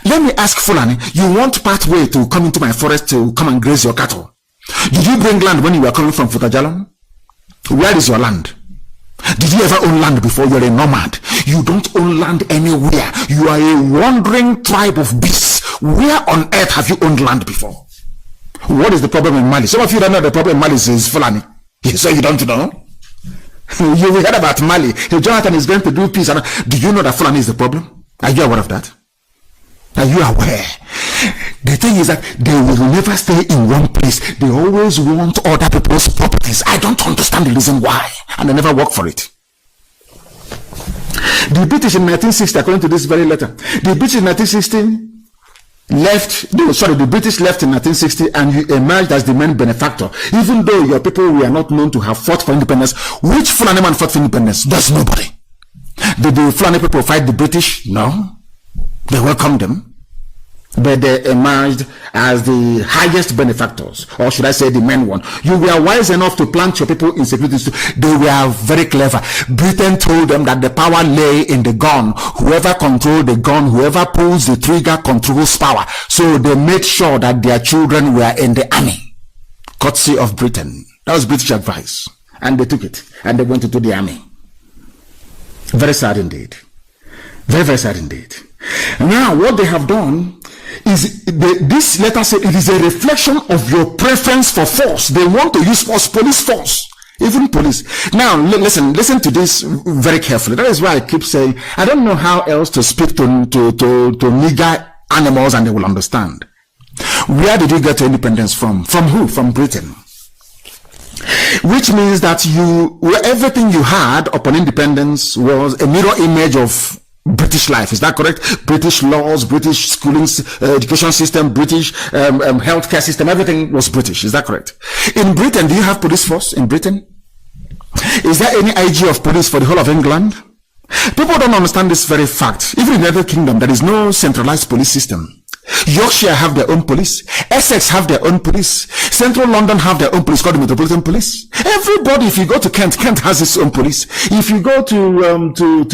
Let me ask Fulani, you want pathway to come into my forest to come and graze your cattle? Did you bring land when you were coming from Futajalan? Where is your land? Did you ever own land before? You're a nomad. You don't own land anywhere. You are a wandering tribe of beasts. Where on earth have you owned land before? What is the problem in Mali? Some of you don't know the problem in Mali is Fulani. So you don't know? You heard about Mali. Jonathan is going to do peace. Do you know that Fulani is the problem? Are you aware of that? Are you aware? The thing is that they will never stay in one place. They always want other people's properties. I don't understand the reason why. And they never work for it. The British in 1960, according to this very letter, the British in 1960 the British left in 1960 and you emerged as the main benefactor. Even though your people were not known to have fought for independence. Which Fulani man fought for independence? There's nobody. Did the Fulani people fight the British? No. They welcomed them. But they emerged as the highest benefactors, or should I say the main one. You were wise enough to plant your people in security. They were very clever. Britain told them that the power lay in the gun. Whoever controls the gun, whoever pulls the trigger controls power. So they made sure that their children were in the army. Courtesy of Britain. That was British advice. And they took it. And they went into the army. Very sad indeed. Very, very sad indeed. Now, what they have done is, this letter says it is a reflection of your preference for force. They want to use force, police force, even police. Now, listen to this very carefully. That is why I keep saying, I don't know how else to speak to nigger animals and they will understand. Where did you get your independence from? From who? From Britain. Which means that everything you had upon independence was a mirror image of British life. Is that correct? British laws, British schooling, education system, British healthcare system, everything was British. Is that correct? In Britain, do you have police force in Britain? Is there any IG of police for the whole of England? People don't understand this very fact. Even in the United Kingdom, there is no centralized police system. Yorkshire have their own police. Essex have their own police. Central London have their own police called the Metropolitan Police. Everybody, if you go to Kent has its own police. If you go to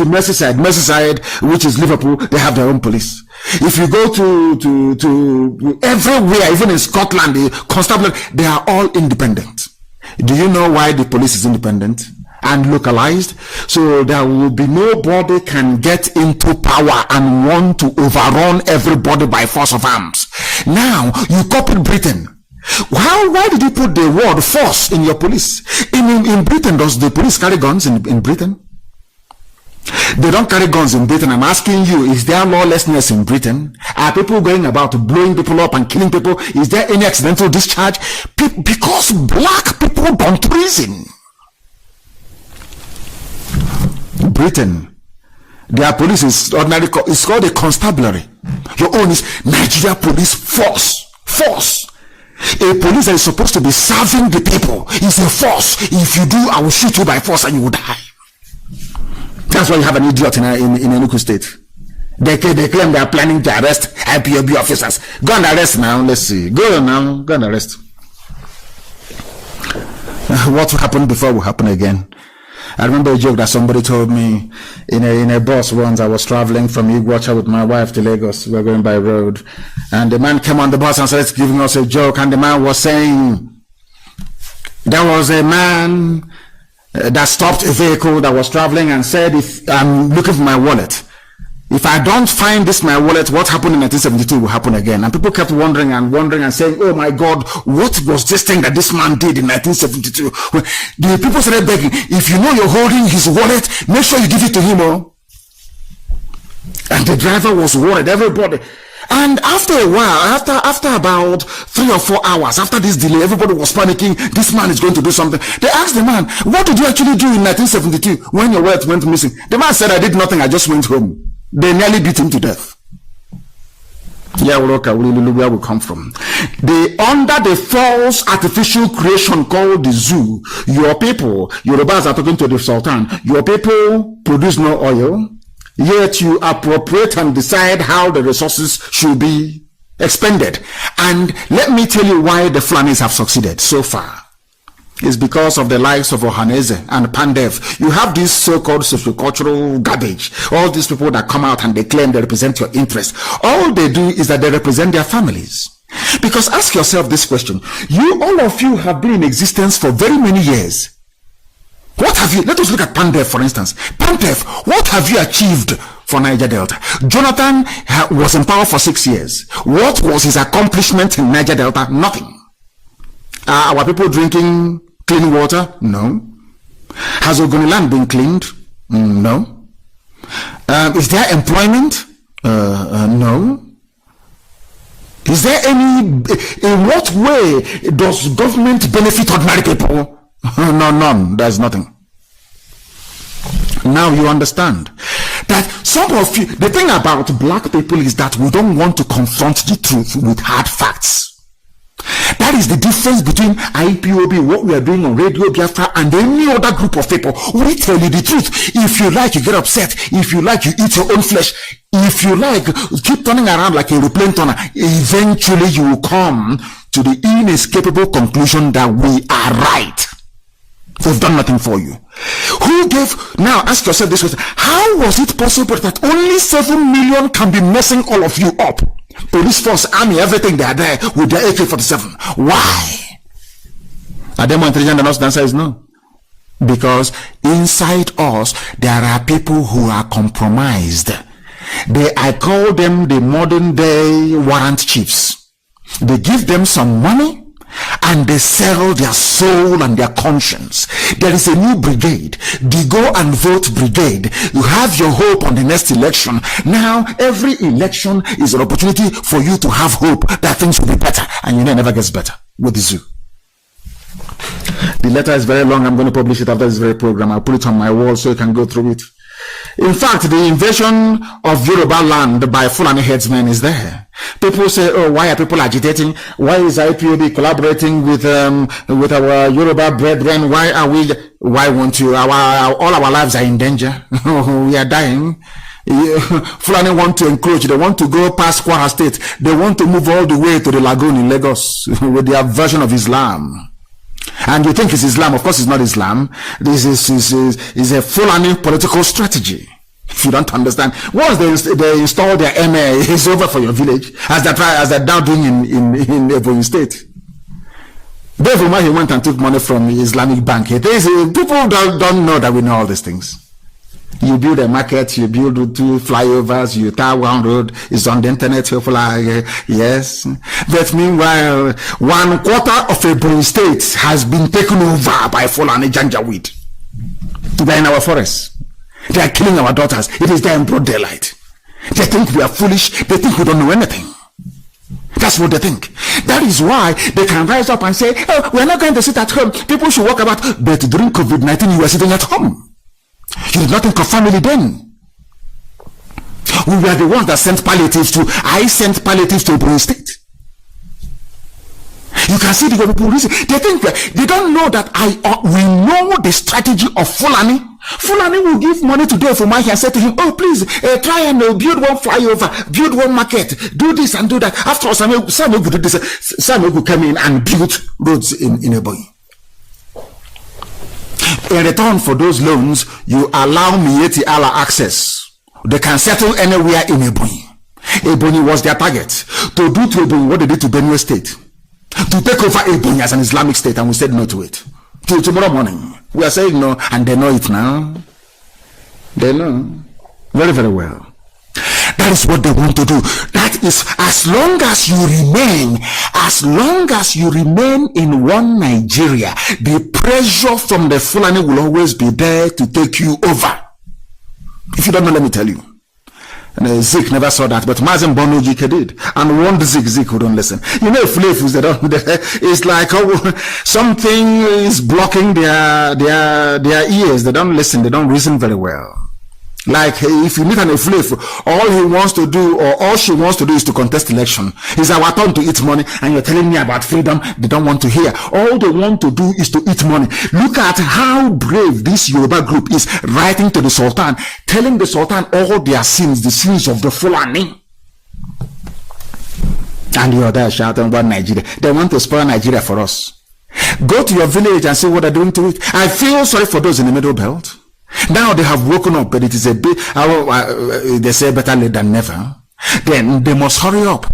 Merseyside, which is Liverpool, they have their own police. If you go to everywhere, even in Scotland, the constabulary, they are all independent. Do you know why the police is independent and localized? So there will be nobody can get into power and want to overrun everybody by force of arms. Now you copied Britain. Why did you put the word force in your police? In Britain, does the police carry guns in Britain? They don't carry guns in Britain. I'm asking you, is there lawlessness in Britain? Are people going about blowing people up and killing people? Is there any accidental discharge? Because black people don't reason. Britain, their police is ordinary, it's called a constabulary. Your own is Nigeria Police Force. A police that is supposed to be serving the people is a force. If you do, I will shoot you by force and you will die. That's why you have an idiot in Enugu State. They claim they are planning to arrest IPOB officers. Go and arrest now. Let's see. Go and arrest. What happened before will happen again. I remember a joke that somebody told me in a bus once. I was traveling from Iguacha with my wife to Lagos. We were going by road, and the man came on the bus and started giving us a joke. And the man was saying there was a man that stopped a vehicle that was traveling and said, "If I'm looking for my wallet. If I don't find my wallet, what happened in 1972 will happen again." And people kept wondering and saying, "Oh my God, what was this thing that this man did in 1972? The people started begging, "If you know you're holding his wallet, make sure you give it to him." Oh. And the driver was worried, everybody. And after a while, after about 3 or 4 hours, after this delay, everybody was panicking. This man is going to do something. They asked the man, "What did you actually do in 1972 when your wallet went missing?" The man said, "I did nothing, I just went home." They nearly beat him to death. Yeah, where we come from. Under the false artificial creation called the zoo, your people, Yorubas are talking to the Sultan, your people produce no oil, yet you appropriate and decide how the resources should be expended. And let me tell you why the Fulanis have succeeded so far. It's because of the likes of Ohaneze and Pandev. You have this so-called sociocultural garbage. All these people that come out and they claim they represent your interests. All they do is that they represent their families. Because ask yourself this question. All of you have been in existence for very many years. What have you, let us look at Pandev for instance. Pandev, what have you achieved for Niger Delta? Jonathan was in power for 6 years. What was his accomplishment in Niger Delta? Nothing. Are our people drinking clean water? No. Has Ogoniland been cleaned? No. Is there employment? No. Is there in what way does government benefit ordinary people? No, none. There's nothing. Now you understand that some of you, the thing about black people is that we don't want to confront the truth with hard facts. That is the difference between IPOB, what we are doing on Radio Biafra, and any other group of people. We tell you the truth. If you like, you get upset. If you like, you eat your own flesh. If you like, keep turning around like a aeroplane turner. Eventually, you will come to the inescapable conclusion that we are right. We've done nothing for you. Now ask yourself this question. How was it possible that only 7 million can be messing all of you up? Police force, army, everything, they are there with their AK-47. Why? Are they more intelligent than us? The answer is no. Because inside us, there are people who are compromised. I call them the modern day warrant chiefs. They give them some money and they sell their soul and their conscience. There is a new brigade, the Go and Vote Brigade. You have your hope on the next election. Now, every election is an opportunity for you to have hope that things will be better, and never gets better with the zoo. The letter is very long. I'm going to publish it after this very program. I'll put it on my wall so you can go through it. In fact, the invasion of Yoruba land by Fulani headsmen is there. People say, "Oh, why are people agitating? Why is IPOB collaborating with our Yoruba brethren? Why won't you? All our lives are in danger. We are dying." Fulani want to encroach. They want to go past Kwara State. They want to move all the way to the lagoon in Lagos with their version of Islam. And you think it's Islam? Of course it's not Islam. This is a Fulani political strategy. If you don't understand, once they install their MA, it's over for your village, as they're now doing in Ebonyi State. Therefore, he went and took money from the Islamic bank. People don't know that we know all these things. You build a market, you build 2 flyovers, you tar 1 road, it's on the internet, people are, yes. But meanwhile, 1/4 of Ebonyi State has been taken over by Fulani Janjaweed. They're in our forests. They are killing our daughters. It is there in broad daylight. They think we are foolish. They think we don't know anything. That's what they think. That is why they can rise up and say, "Oh, we're not going to sit at home. People should walk about." But during COVID-19, you were sitting at home. You did not think of family then. We were the ones that sent palliatives to. I sent palliatives to Ebonyi State. You can see the people reason. They think they don't know that we know the strategy of Fulani. Fulani will give money today for my and say to him, "Oh, please try and build 1 flyover, build 1 market, do this and do that." After all, Samuel did this. Samuel came in and built roads in Ebonyi. In return for those loans, you allow Miyetti Allah access. They can settle anywhere in Ebonyi. Ebonyi was their target. To do to Ebonyi what they did to Benue State. To take over Ebonyi as an Islamic state, and we said no to it. Till tomorrow morning, we are saying no, and they know it now. They know very, very well. That is what they want to do. That is, as long as you remain in one Nigeria, the pressure from the Fulani will always be there to take you over. If you don't know, let me tell you. And Zik never saw that, but Mazi Iyke did, and warned Zik who don't listen. You know, flavors it's like something is blocking their ears. They don't listen. They don't reason very well. Like if you meet an Eflef, all he wants to do or all she wants to do is to contest election. It's our turn to eat money, and you're telling me about freedom. They don't want to hear. All they want to do is to eat money. Look at how brave this Yoruba group is, writing to the Sultan, telling the Sultan all their sins, the sins of the Fulani. And you're there shouting about Nigeria. They want to spoil Nigeria for us. Go to your village and see what they're doing to it. I feel sorry for those in the Middle Belt. Now they have woken up, but it is a bit, they say better late than never. Then they must hurry up.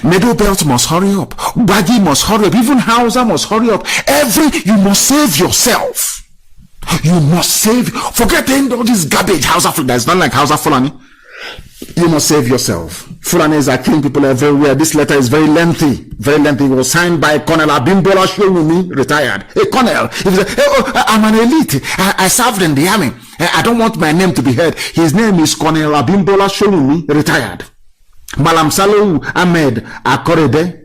Middle Belt must hurry up. Bagi must hurry up. Even Hausa must hurry up. You must save yourself. You must save. Forget all this garbage Hausa Fulani. It's not like Hausa Fulani. You must save yourself. Fulanis are killing people everywhere. This letter is very lengthy. Very lengthy. It was signed by Colonel Abimbola Showumi, retired. A colonel. He said, I'm an elite. I served in the army. I don't want my name to be heard. His name is Colonel Abimbola Showumi, retired. Malam Salou Ahmed Akorede.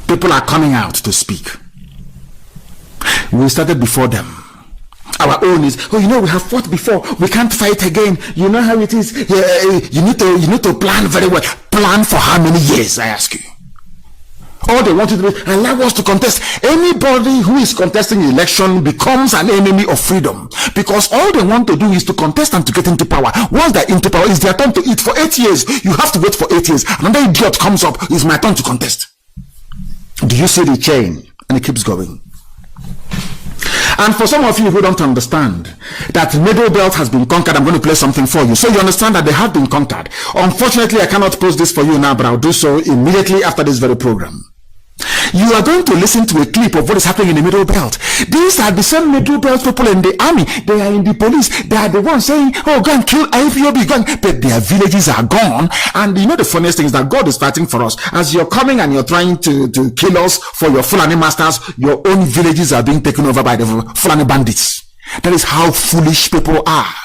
People are coming out to speak. We started before them. Our own is, we have fought before. We can't fight again. You know how it is. You need to plan very well. Plan for how many years, I ask you? All they want to do is allow us to contest. Anybody who is contesting the election becomes an enemy of freedom, because all they want to do is to contest and to get into power. Once they're into power, it's their turn to eat. For 8 years, you have to wait for 8 years. Another idiot comes up, it's my turn to contest. Do you see the chain? And it keeps going. And for some of you who don't understand that Middle Belt has been conquered, I'm going to play something for you, so you understand that they have been conquered. Unfortunately, I cannot post this for you now, but I'll do so immediately after this very program. You are going to listen to a clip of what is happening in the Middle Belt. These are the same Middle Belt people in the army. They are in the police. They are the ones saying, oh, go and kill IPOB, go and... But their villages are gone. And you know the funniest thing is that God is fighting for us. As you're coming and you're trying to kill us for your Fulani masters, your own villages are being taken over by the Fulani bandits. That is how foolish people are.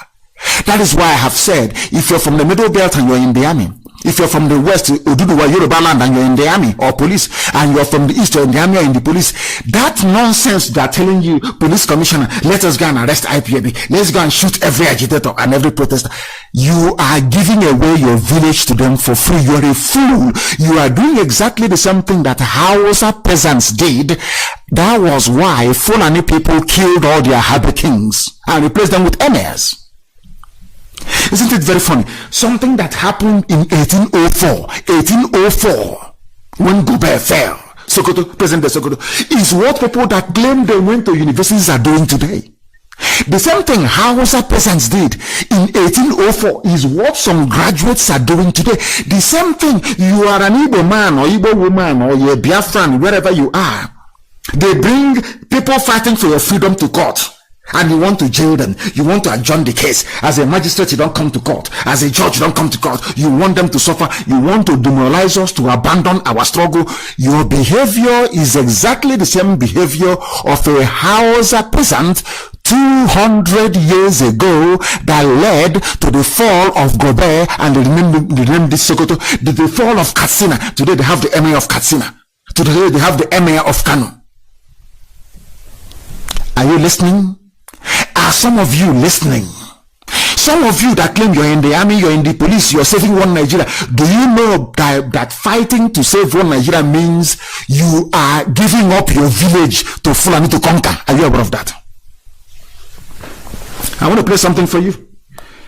That is why I have said, if you're from the Middle Belt and you're in the army, if you're from the west, Oduduwa, Yoruba land, and you're in the army or police, and you're from the east, you're in the army or in the police, that nonsense they're telling you, police commissioner, let us go and arrest IPOB, let's go and shoot every agitator and every protester. You are giving away your village to them for free. You're a fool. You are doing exactly the same thing that Hausa peasants did. That was why Fulani people killed all their Habe kings and replaced them with emirs. Isn't it very funny? Something that happened in 1804, when Gobe fell, Sokoto, President Sokoto, is what people that claim they went to universities are doing today. The same thing Hausa peasants did in 1804 is what some graduates are doing today. The same thing, you are an Igbo man or Igbo woman or you're a Biafran, wherever you are. They bring people fighting for your freedom to court. And you want to jail them. You want to adjourn the case. As a magistrate, you don't come to court. As a judge, you don't come to court. You want them to suffer. You want to demoralize us, to abandon our struggle. Your behavior is exactly the same behavior of a Hausa peasant 200 years ago that led to the fall of Gobe and the name this Sokoto, the fall of Katsina. Today they have the emir of Katsina. Today they have the emir of Kanu. Are you listening? Are some of you listening? Some of you that claim you're in the army, you're in the police, you're saving one Nigeria. Do you know that fighting to save one Nigeria means you are giving up your village to Fulani to conquer? Are you aware of that? I want to play something for you.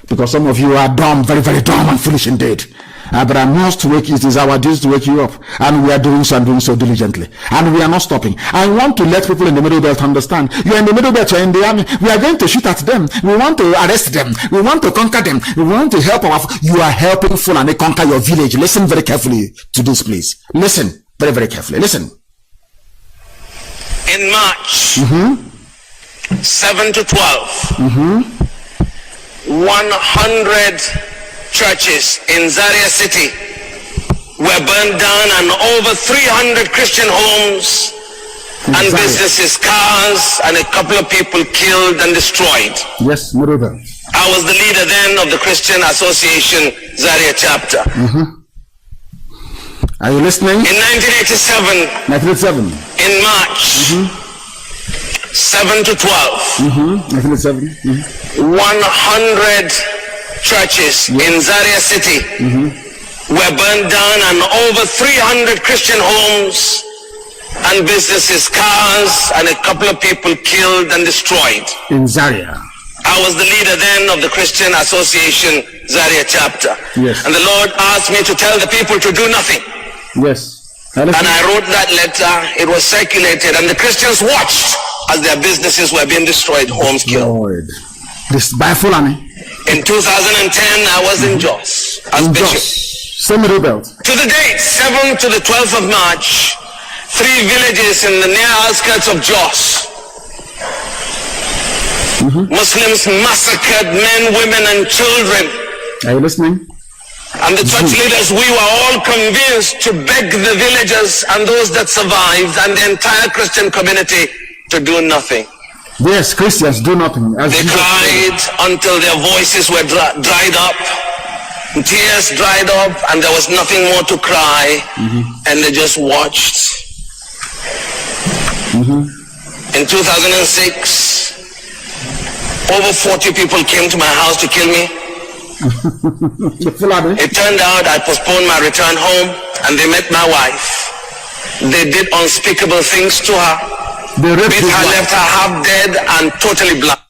because some of you are dumb, very, very dumb and foolish indeed. But I must wake you. It is our duty to wake you up, and we are doing so and doing so diligently, and we are not stopping. I want to let people in the Middle Belt understand. You are in the Middle Belt, you are in the army. We are going to shoot at them. We want to arrest them. We want to conquer them. We want to help our. You are helping Fulani conquer your village. Listen very carefully to this, please. Listen very, very carefully. Listen. In March 7 to 12, 100 churches in Zaria City were burned down, and over 300 Christian homes and businesses, cars, and a couple of people killed and destroyed. Yes, Muruga. I was the leader then of the Christian Association Zaria chapter. Are you listening? In 1987, in March 7 to 12, 100 churches in Zaria City were burned down, and over 300 Christian homes and businesses, cars, and a couple of people killed and destroyed. In Zaria. I was the leader then of the Christian Association Zaria chapter. Yes. And the Lord asked me to tell the people to do nothing. Yes. And I wrote that letter. It was circulated, and the Christians watched as their businesses were being destroyed, homes killed. This by Fulani. In 2010, I was in Jos as bishop. To the date, 7th to the 12th of March, 3 villages in the near outskirts of Jos, Muslims massacred men, women, and children. Are you listening? And the church leaders, we were all convinced to beg the villagers and those that survived and the entire Christian community to do nothing. Yes, Christians do nothing. They cried until their voices were dried up, tears dried up, and there was nothing more to cry, and they just watched. In 2006, over 40 people came to my house to kill me. It turned out I postponed my return home, and they met my wife. They did unspeakable things to her. They left her half dead and totally blind.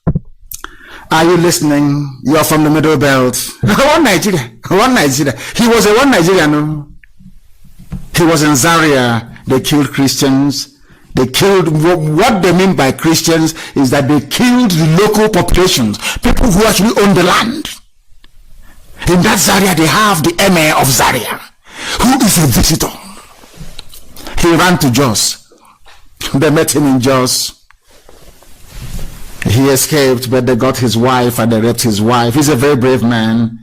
Are you listening? You are from the Middle Belt. One Nigeria. He was a one Nigeria, no? He was in Zaria. They killed Christians. They killed, what they mean by Christians is that they killed the local populations, people who actually own the land. In that Zaria, they have the emir of Zaria, who is a visitor. He ran to Jos. They met him in Jos. He escaped, but they got his wife and they raped his wife. He's a very brave man.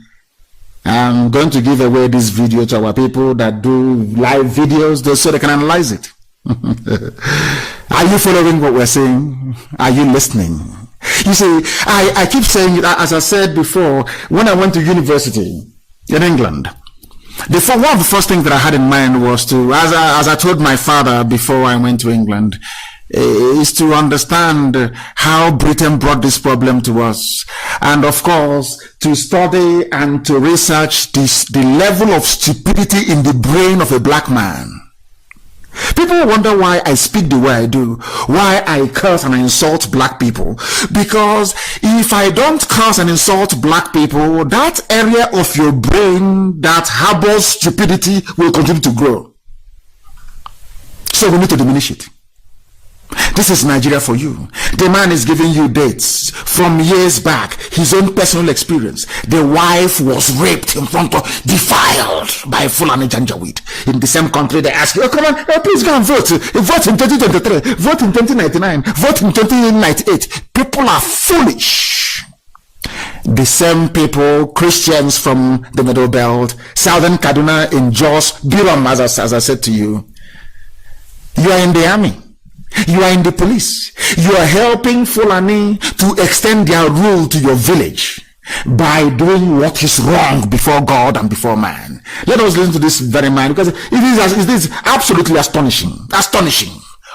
I'm going to give away this video to our people that do live videos so they can analyze it. Are you following what we're saying? Are you listening? You see, I keep saying it, as I said before, when I went to university in England, one of the first things that I had in mind was to, as I told my father before I went to England, is to understand how Britain brought this problem to us, and of course to study and to research the level of stupidity in the brain of a black man. People wonder why I speak the way I do, why I curse and insult black people. Because if I don't curse and insult black people, that area of your brain that harbors stupidity will continue to grow. So we need to diminish it. This is Nigeria for you. The man is giving you dates from years back, his own personal experience. The wife was raped in front of, defiled by Fulani Janjaweed. In the same country, they ask you, oh, come on, please go and vote. Vote in 2023, vote in 2099, vote in 2098. People are foolish. The same people, Christians from the Middle Belt, Southern Kaduna, in Jos, Biram, as I said to you, you are in the army. You are in the police. You are helping Fulani to extend their rule to your village by doing what is wrong before God and before man. Let us listen to this very man, because it is absolutely astonishing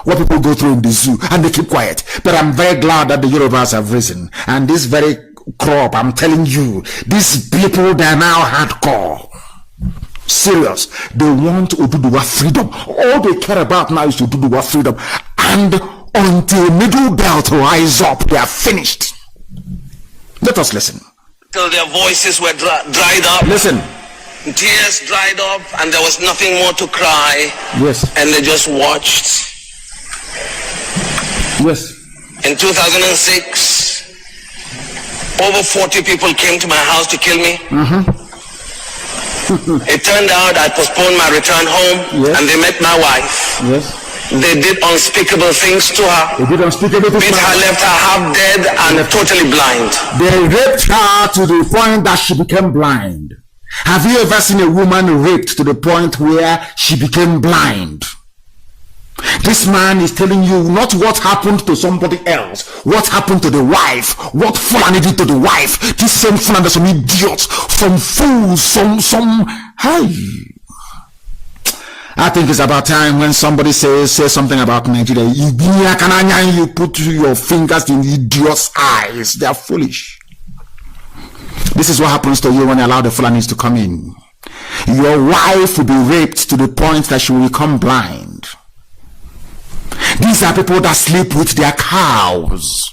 what people go through in the zoo and they keep quiet. But I'm very glad that the Yorubas have risen, and this very crop, I'm telling you, these people, they are now hardcore. Serious. They want Oduduwa freedom. All they care about now is Oduduwa freedom. And until Middle Belt rise up, they are finished. Let us listen. till their voices were dried up. Listen. Tears dried up and there was nothing more to cry. Yes. And they just watched. Yes. In 2006, over 40 people came to my house to kill me. It turned out I postponed my return home, and they met my wife. Yes. They did unspeakable things to her. They did unspeakable things. Beat her, left her half dead and totally blind. They raped her to the point that she became blind. Have you ever seen a woman raped to the point where she became blind? This man is telling you not what happened to somebody else, what happened to the wife, what Fulani did to the wife. This same Fulani, some idiots, some fools, hey. I think it's about time when somebody says something about Nigeria, you put your fingers in idiots' eyes. They are foolish. This is what happens to you when you allow the Fulanis to come in. Your wife will be raped to the point that she will become blind. These are people that sleep with their cows.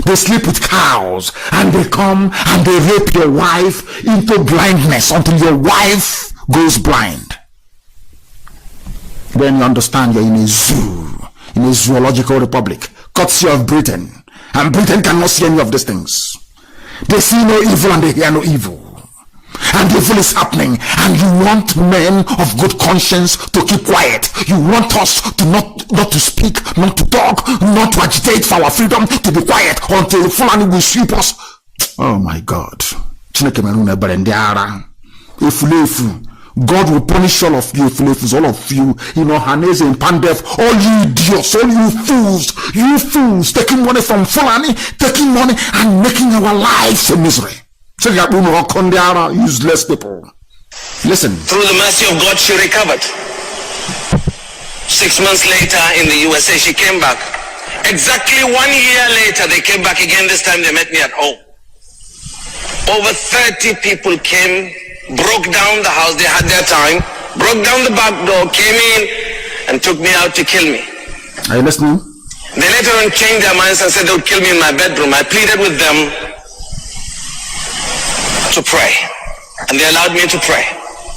They sleep with cows and they come and they rape your wife into blindness until your wife goes blind. Then you understand you're in a zoo, in a zoological republic, courtesy of Britain. And Britain cannot see any of these things. They see no evil and they hear no evil. And evil is happening, and you want men of good conscience to keep quiet. You want us to not to speak, not to talk, not to agitate for our freedom, to be quiet until Fulani will sweep us. Oh my God. God will punish all of you, all of you, Hanese and Pandef, all you idiots, all you fools, taking money from Fulani, taking money and making our lives a misery. Useless people. Listen. Through the mercy of God, she recovered. 6 months later in the USA, she came back. Exactly 1 year later, they came back again. This time they met me at home. Over 30 people came, broke down the house. They had their time, broke down the back door, came in and took me out to kill me. Are you listening? They later on changed their minds and said they would kill me in my bedroom. I pleaded with them to pray, and they allowed me to pray.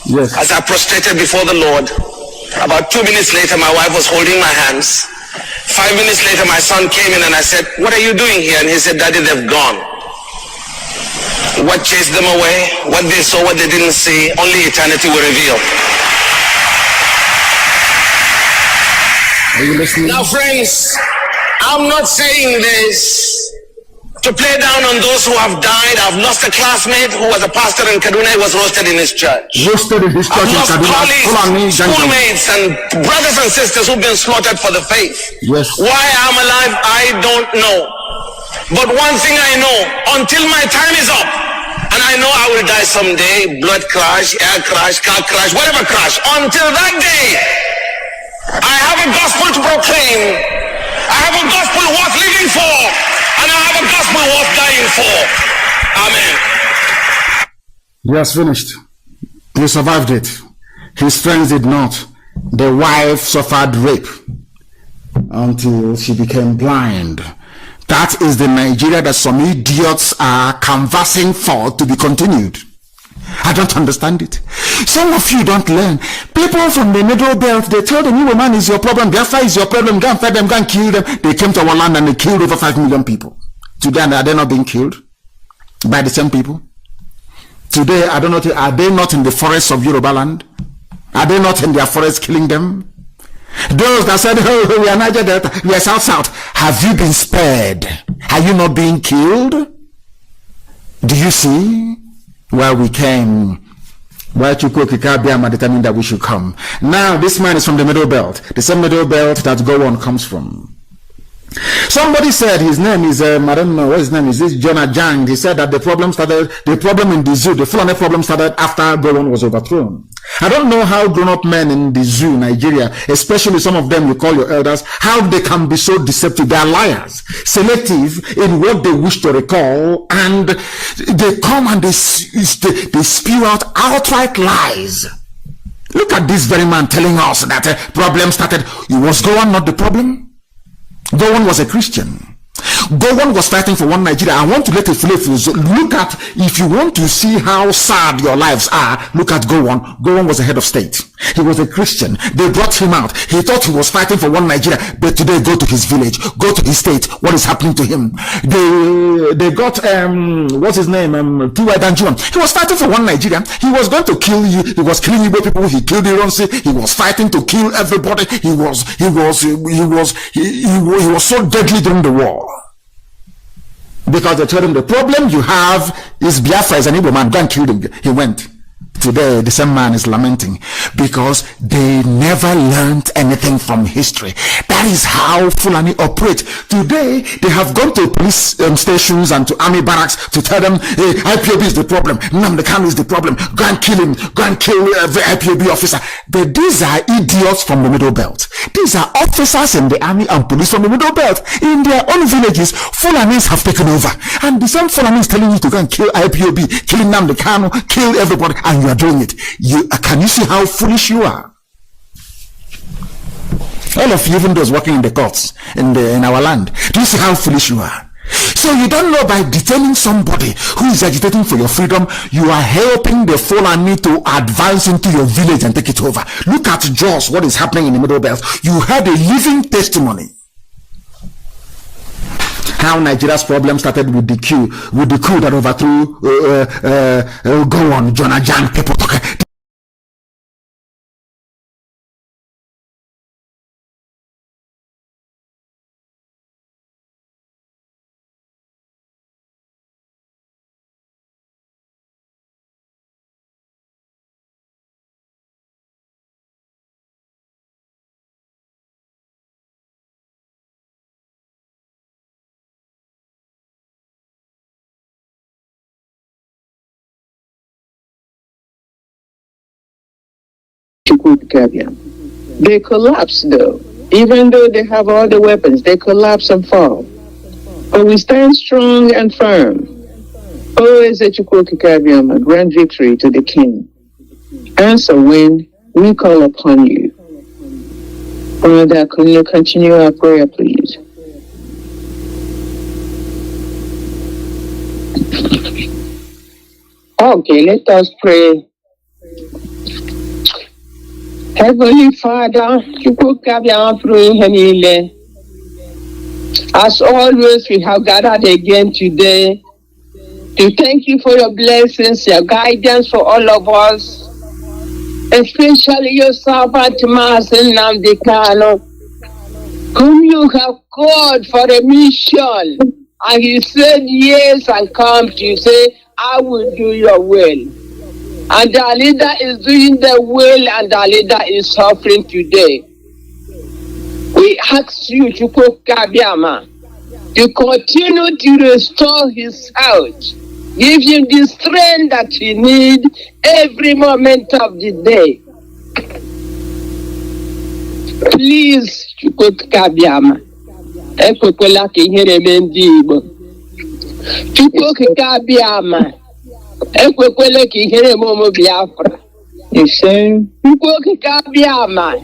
Yes. As I prostrated before the Lord, about 2 minutes later my wife was holding my hands. 5 minutes later my son came in and I said, "What are you doing here?" And he said, "Daddy, they've gone." What chased them away, what they saw, what they didn't see, only eternity will reveal. Are you listening? Now friends, I'm not saying this to play down on those who have died. I've lost a classmate who was a pastor in Kaduna. He was roasted in his church. Roasted in his church. I've lost colleagues, schoolmates, and brothers and sisters who've been slaughtered for the faith. Yes. Why I'm alive, I don't know. But one thing I know, until my time is up, and I know I will die someday, blood crash, air crash, car crash, whatever crash, until that day, I have a gospel to proclaim. I have a gospel worth living for. And I have a gospel worth dying for. Amen. He has finished. He survived it. His friends did not. The wife suffered rape until she became blind. That is the Nigeria that some idiots are canvassing for to be continued. I don't understand it. Some of you don't learn. People from the middle belt, they tell them, "Your man is your problem, Biafra is your problem, go and fight them, go and kill them." They came to our land and they killed over 5 million people. Today, are they not being killed by the same people? Today, I don't know, are they not in the forests of Yoruba land? Are they not in their forests killing them? Those that said, "Oh, we are Niger Delta, we are South," have you been spared? Are you not being killed? Do you see where we came? Where Chukwukika determined that we should come. Now, this man is from the middle belt, the same middle belt that Gowon comes from. Somebody said his name is, I don't know what his name is, this Jonah Jang. He said that the problem in the zoo, the Fulani problem started after Gowon was overthrown. I don't know how grown-up men in the zoo, Nigeria, especially some of them you call your elders, how they can be so deceptive. They are liars, selective in what they wish to recall, and they come and they spew out outright lies. Look at this very man telling us that a problem started. Was Gowon not the problem? Gowon was a Christian. Gowon was fighting for one Nigeria. I want to let it look at, if you want to see how sad your lives are, look at Gowon. Gowon was a head of state. He was a Christian. They brought him out. He thought he was fighting for one Nigeria, but today go to his village, go to his state. What is happening to him? They got what's his name? T.Y. Danjuma. He was fighting for one Nigeria. He was going to kill you. He was killing Igbo people. He killed Ironsi. He was fighting to kill everybody. He was so deadly during the war. Because they told him the problem you have is Biafra is an Igbo man. Go and kill him. He went. Today, the same man is lamenting because they never learned anything from history. That is how Fulani operate. Today, they have gone to police stations and to army barracks to tell them, hey, IPOB is the problem. Nnamdi Kanu is the problem. Go and kill him. Go and kill every IPOB officer. But these are idiots from the Middle Belt. These are officers in the army and police from the Middle Belt. In their own villages, Fulanis have taken over. And the same Fulanis telling you to go and kill IPOB, kill Nnamdi Kanu, kill everybody, and you are doing it. Can you see how foolish you are? All of you, even those working in the courts in our land, do you see how foolish you are? So you don't know, by detaining somebody who is agitating for your freedom, you are helping the Fulani to advance into your village and take it over. Look at Jos, what is happening in the Middle Belt. You had a living testimony. How Nigeria's problem started with the coup that overthrew go on, Jonah Jan, people talking. They collapse though. Even though they have all the weapons, they collapse and fall. But we stand strong and firm. Oh, Ezechukwu, a grand victory to the King. Answer when we call upon you. Father, can you continue our prayer, please? Okay, let us pray. Heavenly Father, as always, we have gathered again today to thank you for your blessings, your guidance for all of us, especially your servant, Mazi Nnamdi Kanu, whom you have called for a mission. And he said yes and come to say, I will do your will. And our leader is doing the will, and our leader is suffering today. We ask you, Chukwu Kabiama, to continue to restore his health. Give him the strength that he needs every moment of the day. Please, Chukwu Kabiama, ekwekwela ka ihere mee ndị Igbo. Chukwu Kabiama, ekwekwele ka ihere momo Biafra. Chukwu Kabiama,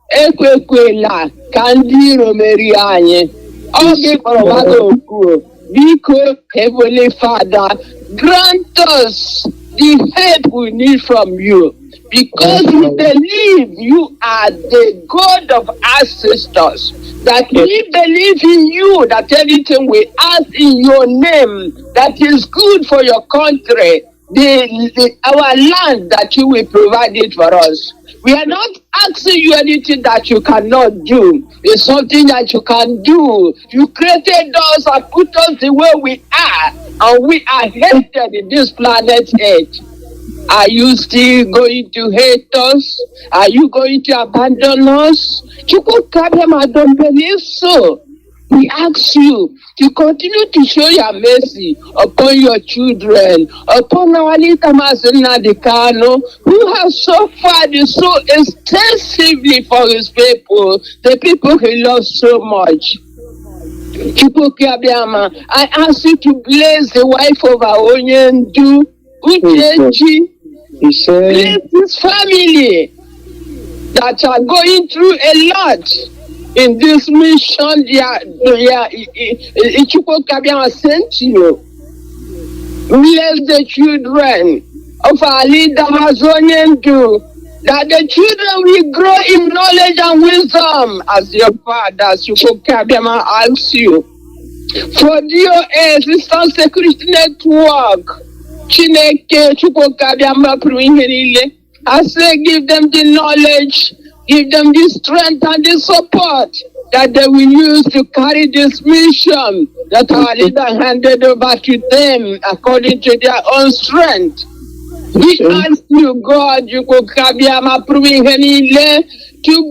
ekwekwela ka ndị iro merie anyị. Ọ ga-ekpọrọ mmadụ okwu. Biko, Heavenly Father, grant us the help we need from you. Because we believe you are the God of ancestors. That we believe in you, that anything we ask in your name, that is good for your country, our land, that you will provide it for us. We are not asking you anything that you cannot do. It's something that you can do. You created us and put us the way we are, and we are hated in this planet Earth. Are you still going to hate us? Are you going to abandon us? Chukwu Kabiama, don't believe so. We ask you to continue to show your mercy upon your children, upon our leader Mazi Nnamdi Kanu, who has suffered so extensively for his people, the people he loves so much. Chukwu Kabiama, I ask you to bless the wife of our Onyendu, Uchechi. Bless his family that are going through a lot in this mission Ichukwu sent you. Bless the children of our leader Mazonian too, that the children will grow in knowledge and wisdom as your father Chukwu asks you. For DOA, System Security Network, Chineke Chukwu I say give them the knowledge, give them the strength and the support that they will use to carry this mission that our leader handed over to them according to their own strength. We ask you, God, to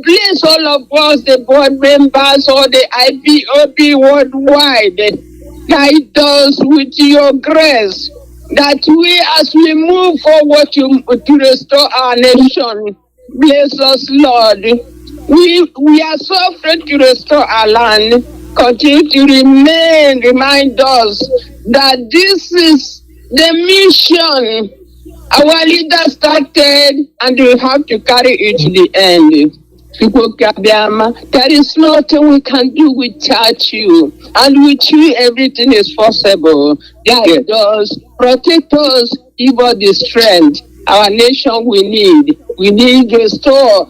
bless all of us, the board members or the IPOB worldwide. Guide us with your grace, that we, as we move forward to restore our nation, bless us, Lord. We are so afraid to restore our land. Continue to remind us that this is the mission our leader started, and we have to carry it to the end. There is nothing we can do without you, and with you everything is possible. Guide us, protect us, give us the strength our nation we need. We need to restore,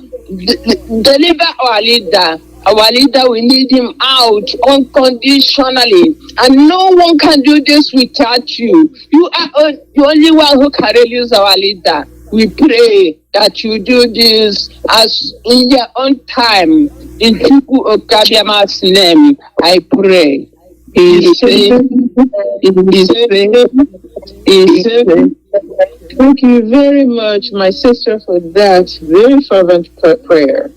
deliver our leader. Our leader, we need him out unconditionally. And no one can do this without you. You are the only one who can release our leader. We pray that you do this as in your own time. In Chukwu Okabiama's name, I pray. Thank you very much, my sister, for that very fervent prayer.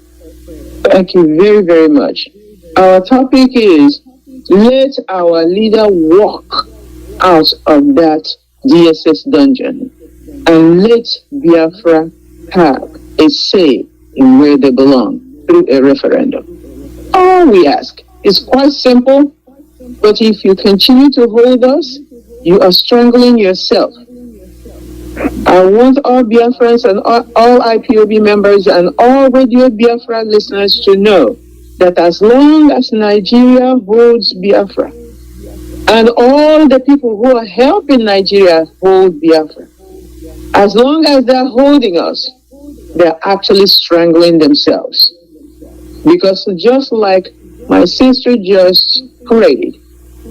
Thank you very, very much. Our topic is, let our leader walk out of that DSS dungeon and let Biafra have a say in where they belong through a referendum. All we ask is quite simple, but if you continue to hold us, you are strangling yourself. I want all Biafrans and all IPOB members and all Radio Biafra listeners to know that as long as Nigeria holds Biafra, and all the people who are helping Nigeria hold Biafra, as long as they're holding us, they're actually strangling themselves. Because just like my sister just prayed,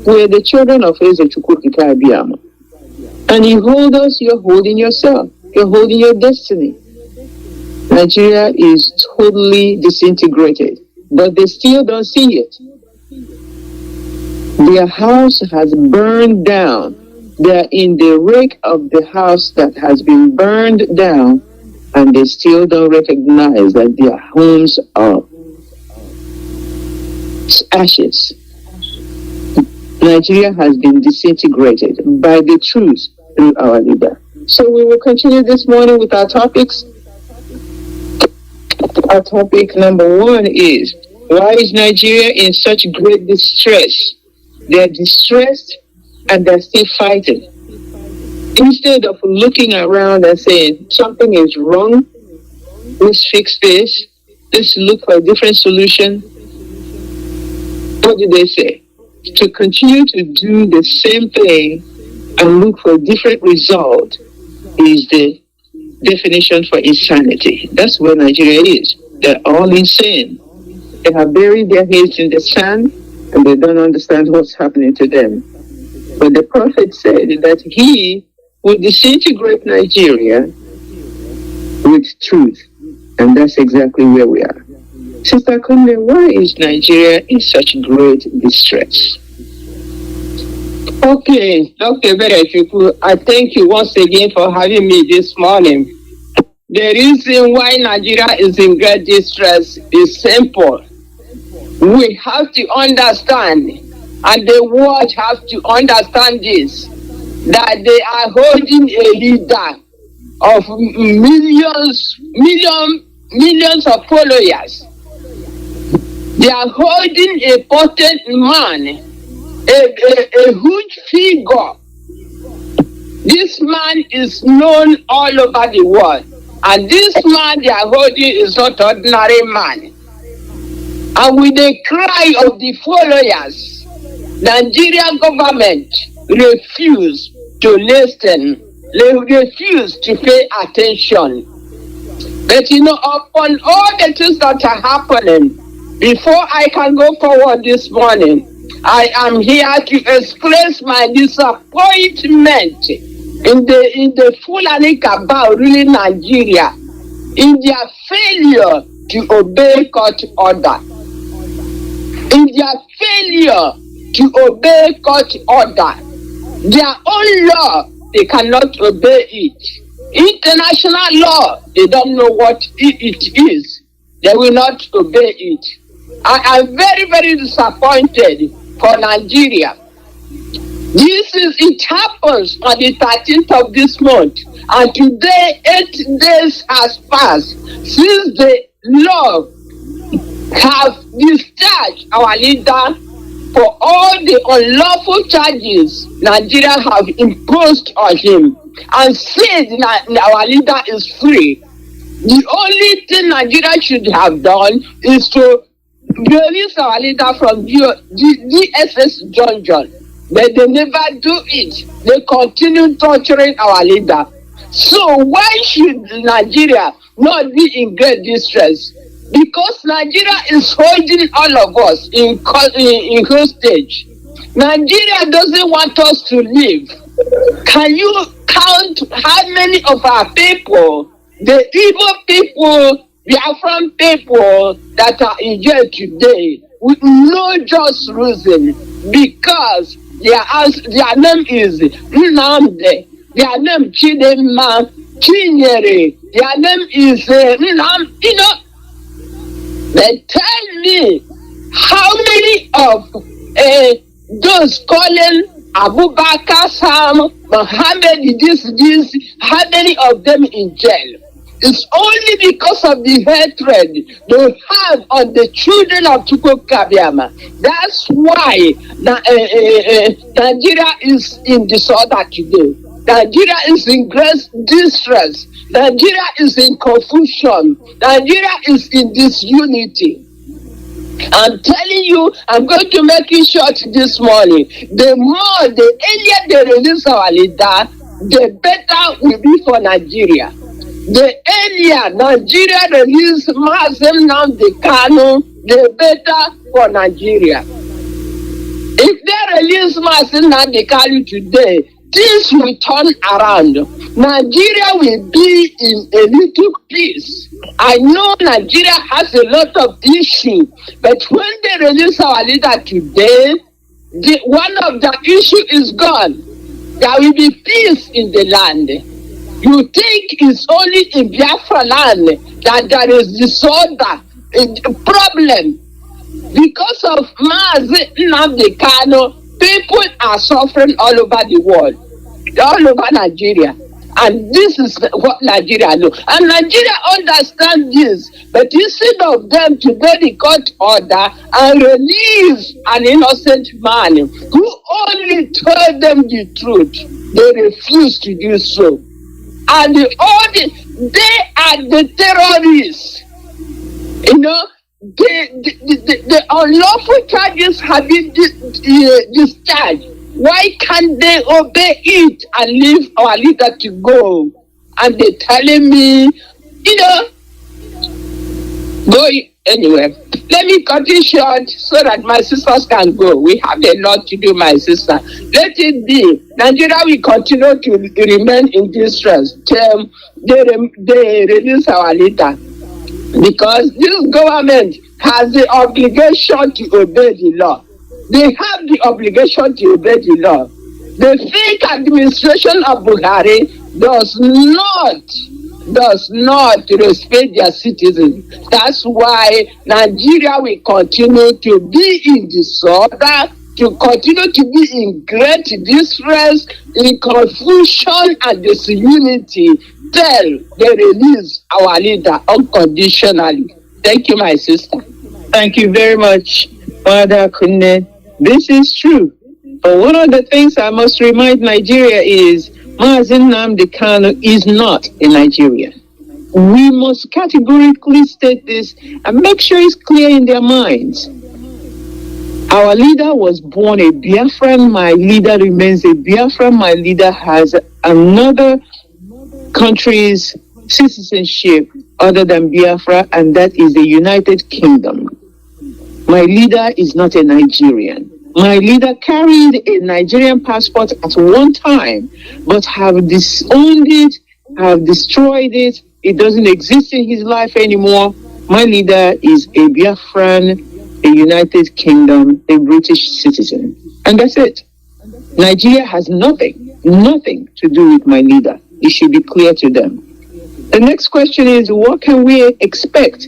we're the children of Ezechukwu Abiyama. And you hold us, you're holding yourself. You're holding your destiny. Nigeria is totally disintegrated, but they still don't see it. Their house has burned down. They're in the wreck of the house that has been burned down, and they still don't recognize that their homes are ashes. Nigeria has been disintegrated by the truth through our leader. So we will continue this morning with our topics. Our topic number 1 is, why is Nigeria in such great distress? They're distressed and they're still fighting. Instead of looking around and saying, something is wrong, let's fix this, let's look for a different solution, what do they say? To continue to do the same thing and look for a different result is the definition for insanity. That's where Nigeria is. They're all insane. They have buried their heads in the sand and they don't understand what's happening to them. But the prophet said that he will disintegrate Nigeria with truth. And that's exactly where we are. Sister Kunle, why is Nigeria in such great distress? Okay, Dr. Berechuku, I thank you once again for having me this morning. The reason why Nigeria is in great distress is simple. We have to understand, and the world have to understand this, that they are holding a leader of millions of followers. They are holding a potent man, a huge figure. This man is known all over the world. And this man they are holding is not ordinary man. And with the cry of the followers, Nigerian government refused to listen. They refused to pay attention. But upon all the things that are happening, before I can go forward this morning, I am here to express my disappointment in the Fulani cabal ruling Nigeria, in their failure to obey court order. In their failure to obey court order. Their own law, they cannot obey it. International law, they don't know what it is. They will not obey it. I am very, very disappointed for Nigeria. It happens on the 13th of this month, and today 8 days has passed since the law have discharged our leader for all the unlawful charges Nigeria have imposed on him, and said our leader is free. The only thing Nigeria should have done is to release our leader from DSS dungeon. But they never do it. They continue torturing our leader. So why should Nigeria not be in great distress? Because Nigeria is holding all of us in hostage. Nigeria doesn't want us to live. Can you count how many of our people, the Igbo people, Biafran people that are in jail today with no just reason? Because their name is Nnamdi, their name Chidema, Chinyere, their name is Nnamdi, They tell me how many of those calling Abubakar, Sam, Muhammad, this, how many of them in jail? It's only because of the hatred they have on the children of Chukwukabiama. That's why Nigeria is in disorder today. Nigeria is in great distress. Nigeria is in confusion. Nigeria is in disunity. I'm telling you, I'm going to make it short this morning. The earlier they release our leader, the better will be for Nigeria. The earlier Nigeria release Mazi Kanu, the better for Nigeria. If they release Mazi Kanu today, things will turn around. Nigeria will be in a little peace. I know Nigeria has a lot of issues, but when they release our leader today, one of the issues is gone. There will be peace in the land. You think it's only in Biafra land that there is disorder, a problem. Because of Nnamdi Kanu, people are suffering all over the world, all over Nigeria. And this is what Nigeria knows. And Nigeria understands this. But instead of them to get the court order and release an innocent man who only told them the truth, they refuse to do so. And they are the terrorists. The unlawful charges have been discharged. Why can't they obey it and leave our leader to go? And they're telling me, go anywhere. Let me cut it short so that my sisters can go. We have a lot to do, my sister. Let it be. Nigeria will continue to remain in distress till they release our leader. Because this government has the obligation to obey the law. They have the obligation to obey the law. The fake administration of Buhari does not respect their citizens. That's why Nigeria will continue to be in disorder, to continue to be in great distress, in confusion and disunity till they release our leader unconditionally. Thank you, my sister. Thank you very much, Father Kunne. This is true. But one of the things I must remind Nigeria is Mazi Nnamdi Kanu is not in Nigeria. We must categorically state this and make sure it's clear in their minds. Our leader was born a Biafran. My leader remains a Biafran. My leader has another country's citizenship other than Biafra, and that is the United Kingdom. My leader is not a Nigerian. My leader carried a Nigerian passport at one time, but have disowned it, have destroyed it. It doesn't exist in his life anymore. My leader is a Biafran, a United Kingdom, a British citizen. And that's it. Nigeria has nothing to do with my leader. It should be clear to them. The next question is, what can we expect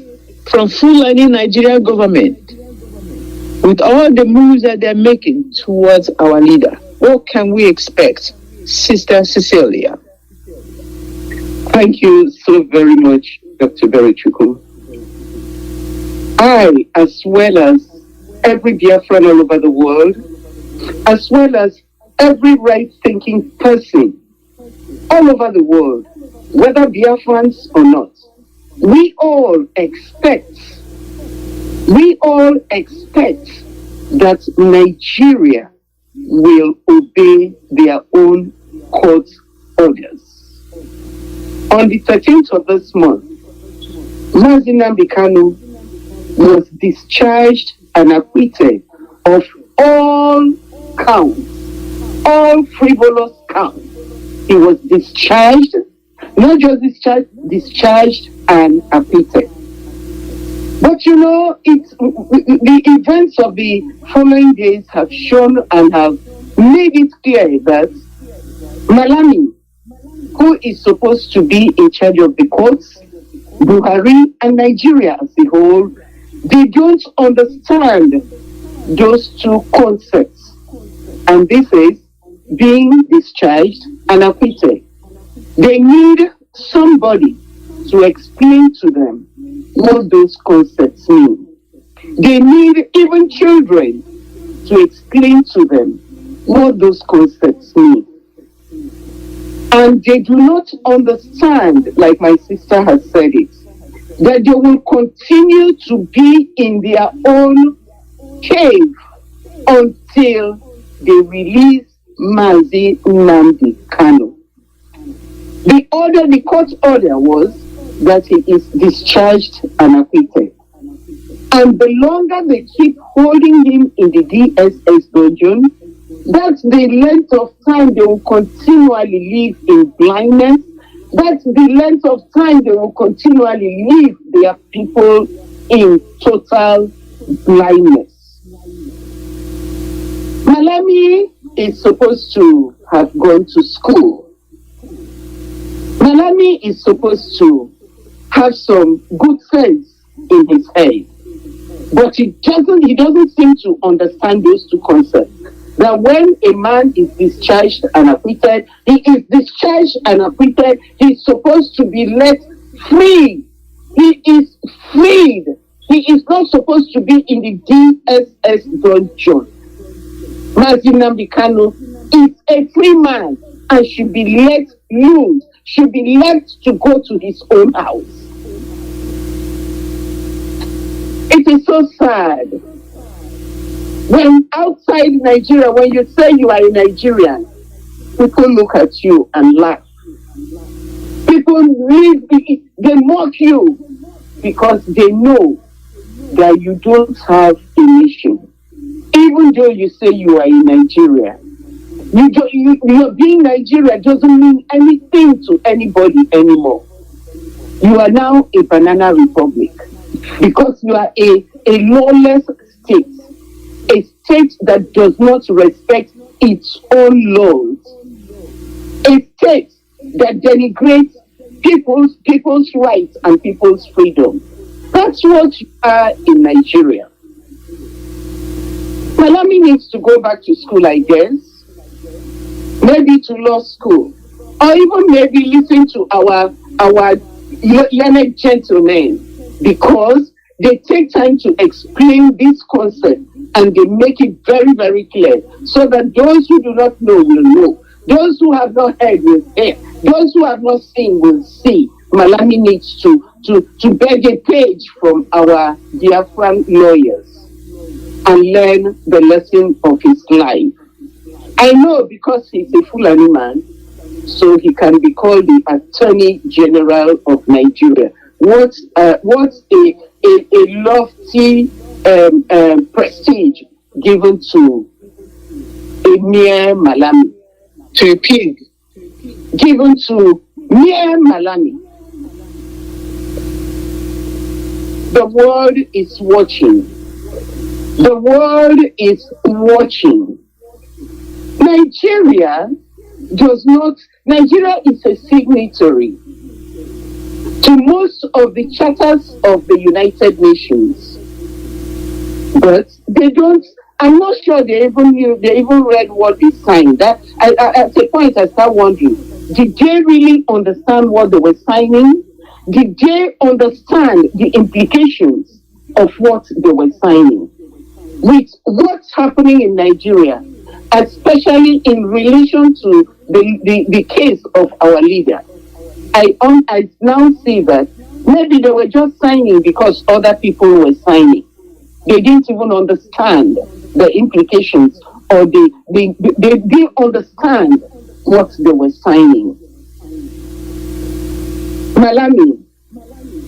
from Fulani Nigerian government with all the moves that they're making towards our leader? What can we expect, Sister Cecilia? Thank you so very much, Dr. Berichuku. I, as well as every Biafran all over the world, as well as every right-thinking person all over the world, whether Biafrans or not, we all expect that Nigeria will obey their own court orders. On the 13th of this month, Mazi Nnamdi Kanu was discharged and acquitted of all counts, all frivolous counts. He was discharged, not just discharged and acquitted. But you know, the events of the following days have shown and have made it clear that Malami, who is supposed to be in charge of the courts, Buhari and Nigeria as a whole, they don't understand those two concepts. And this is being discharged and acquitted. They need somebody to explain to them what those concepts mean. They need even children to explain to them what those concepts mean. And they do not understand, like my sister has said it, that they will continue to be in their own cave until they release Mazi Nnamdi Kanu. The court order was that he is discharged and acquitted. And the longer they keep holding him in the DSS dungeon, that's the length of time they will continually live in blindness. That's the length of time they will continually leave their people in total blindness. Malami is supposed to have gone to school. Malami is supposed to have some good sense in his head. But he doesn't seem to understand those two concepts. That when a man is discharged and acquitted, he is discharged and acquitted, he's supposed to be let free. He is freed. He is not supposed to be in the DSS dungeon. Mazi Nnamdi Kanu is a free man and should be let loose, should be left to go to his own house. It is so sad. When outside Nigeria, when you say you are a Nigerian, people look at you and laugh. People they mock you because they know that you don't have a nation. Even though you say you are in Nigeria, your being Nigeria doesn't mean anything to anybody anymore. You are now a banana republic because you are a lawless state. A state that does not respect its own laws. A state that denigrates people's rights and people's freedom. That's what you are in Nigeria. Malami needs to go back to school, I guess. Maybe to law school. Or even maybe listen to our learned gentlemen. Because they take time to explain this concept and they make it very, very clear so that those who do not know will know. Those who have not heard will hear. Those who have not seen will see. Malami needs to beg a page from our Biafran lawyers and learn the lesson of his life. I know because he's a Fulani man, so he can be called the Attorney General of Nigeria. What a lofty prestige given to a mere Malami, to a pig, given to mere Malami. The world is watching. The world is watching. Nigeria is a signatory to most of the charters of the United Nations. But I'm not sure they even read what they signed. That at a point I start wondering, did they really understand what they were signing? Did they understand the implications of what they were signing? With what's happening in Nigeria, especially in relation to the case of our leader, I now see that maybe they were just signing because other people were signing. They didn't even understand the implications, or they didn't understand what they were signing.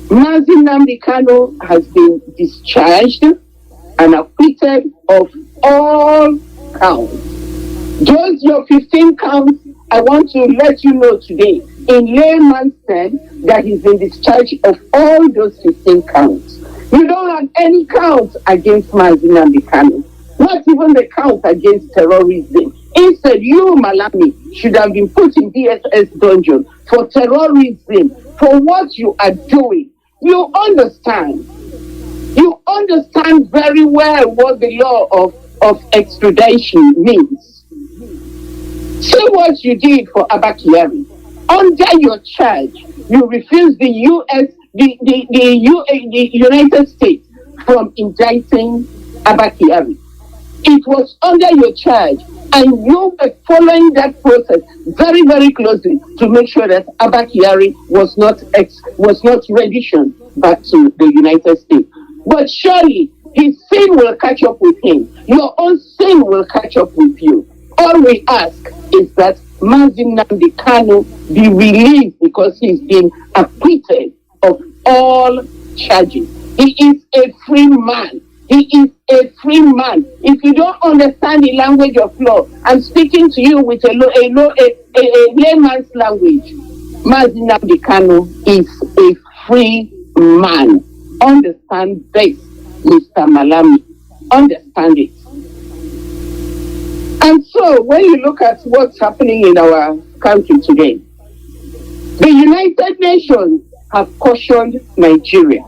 Mazi Nnamdi Kanu has been discharged and acquitted of all counts. Those your 15 counts, I want to let you know today, in layman's terms, that he's been discharged of all those 15 counts. You don't have any count against Mazi Nnamdi Kanu, not even the count against terrorism. Instead, you, Malami, should have been put in DSS dungeon for terrorism, for what you are doing. You understand. You understand very well what the law of extradition means. See what you did for Abba Kyari. Under your charge, you refused the United States from indicting Abba Kyari. It was under your charge, and you were following that process very, very closely to make sure that Abba Kyari was not renditioned back to the United States. But surely his sin will catch up with him. Your own sin will catch up with you. All we ask is that Mazi Nnamdi Kanu be released because he's been acquitted of all charges. He is a free man. He is a free man. If you don't understand the language of law, I'm speaking to you with a layman's language. Mazi Nnamdi Kanu is a free man. Understand this, Mr. Malami. Understand it. And so, when you look at what's happening in our country today, the United Nations have cautioned Nigeria.